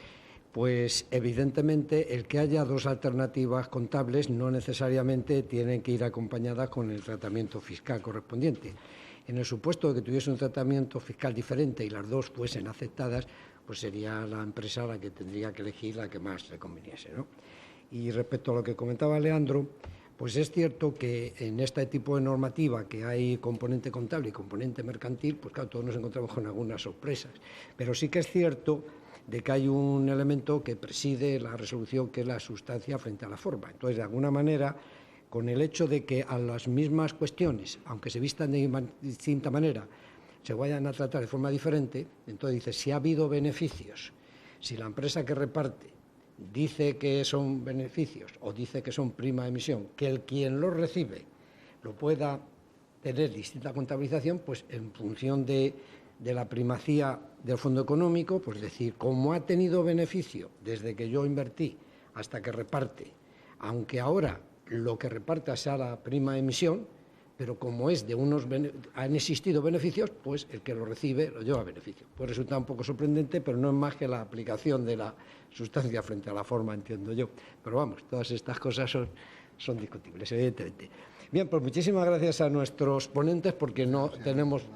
pues evidentemente el que haya dos alternativas contables no necesariamente tienen que ir acompañadas con el tratamiento fiscal correspondiente. En el supuesto de que tuviese un tratamiento fiscal diferente y las dos fuesen aceptadas, pues sería la empresa la que tendría que elegir la que más le conviniese, ¿no? Y respecto a lo que comentaba Leandro, pues es cierto que en este tipo de normativa que hay componente contable y componente mercantil, pues claro, todos nos encontramos con algunas sorpresas. Pero sí que es cierto de que hay un elemento que preside la resolución, que es la sustancia frente a la forma. Entonces, de alguna manera, con el hecho de que a las mismas cuestiones, aunque se vistan de distinta manera, se vayan a tratar de forma diferente, entonces dice, si ha habido beneficios, si la empresa que reparte dice que son beneficios o dice que son prima de emisión, que el quien los recibe lo pueda tener distinta contabilización, pues en función de la primacía del fondo económico, pues decir, como ha tenido beneficio desde que yo invertí hasta que reparte, aunque ahora lo que reparta sea la prima de emisión, pero como es de han existido beneficios, pues el que lo recibe lo lleva a beneficio. Puede resultar un poco sorprendente, pero no es más que la aplicación de la sustancia frente a la forma, entiendo yo. Pero vamos, todas estas cosas son discutibles, evidentemente. Bien, pues muchísimas gracias a nuestros ponentes, porque no tenemos...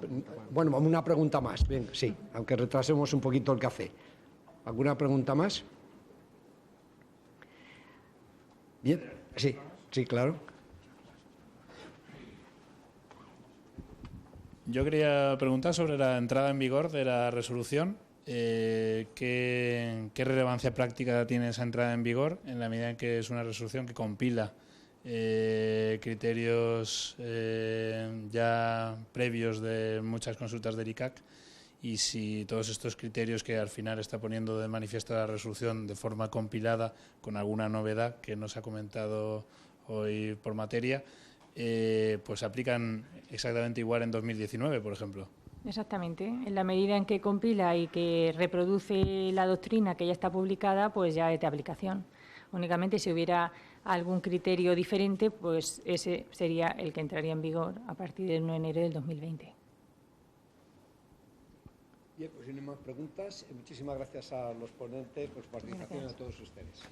Bueno, una pregunta más. Bien, sí, aunque retrasemos un poquito el café. ¿Alguna pregunta más? Bien, sí, claro. Yo quería preguntar sobre la entrada en vigor de la resolución. ¿Qué relevancia práctica tiene esa entrada en vigor en la medida en que es una resolución que compila criterios ya previos de muchas consultas del ICAC, y si todos estos criterios que al final está poniendo de manifiesto la resolución de forma compilada, con alguna novedad que nos ha comentado hoy por materia, pues se aplican exactamente igual en 2019, por ejemplo? Exactamente. En la medida en que compila y que reproduce la doctrina que ya está publicada, pues ya es de aplicación. Únicamente si hubiera algún criterio diferente, pues ese sería el que entraría en vigor a partir del 1 de enero del 2020. Bien, pues si no hay más preguntas, muchísimas gracias a los ponentes por su participación y a todos ustedes.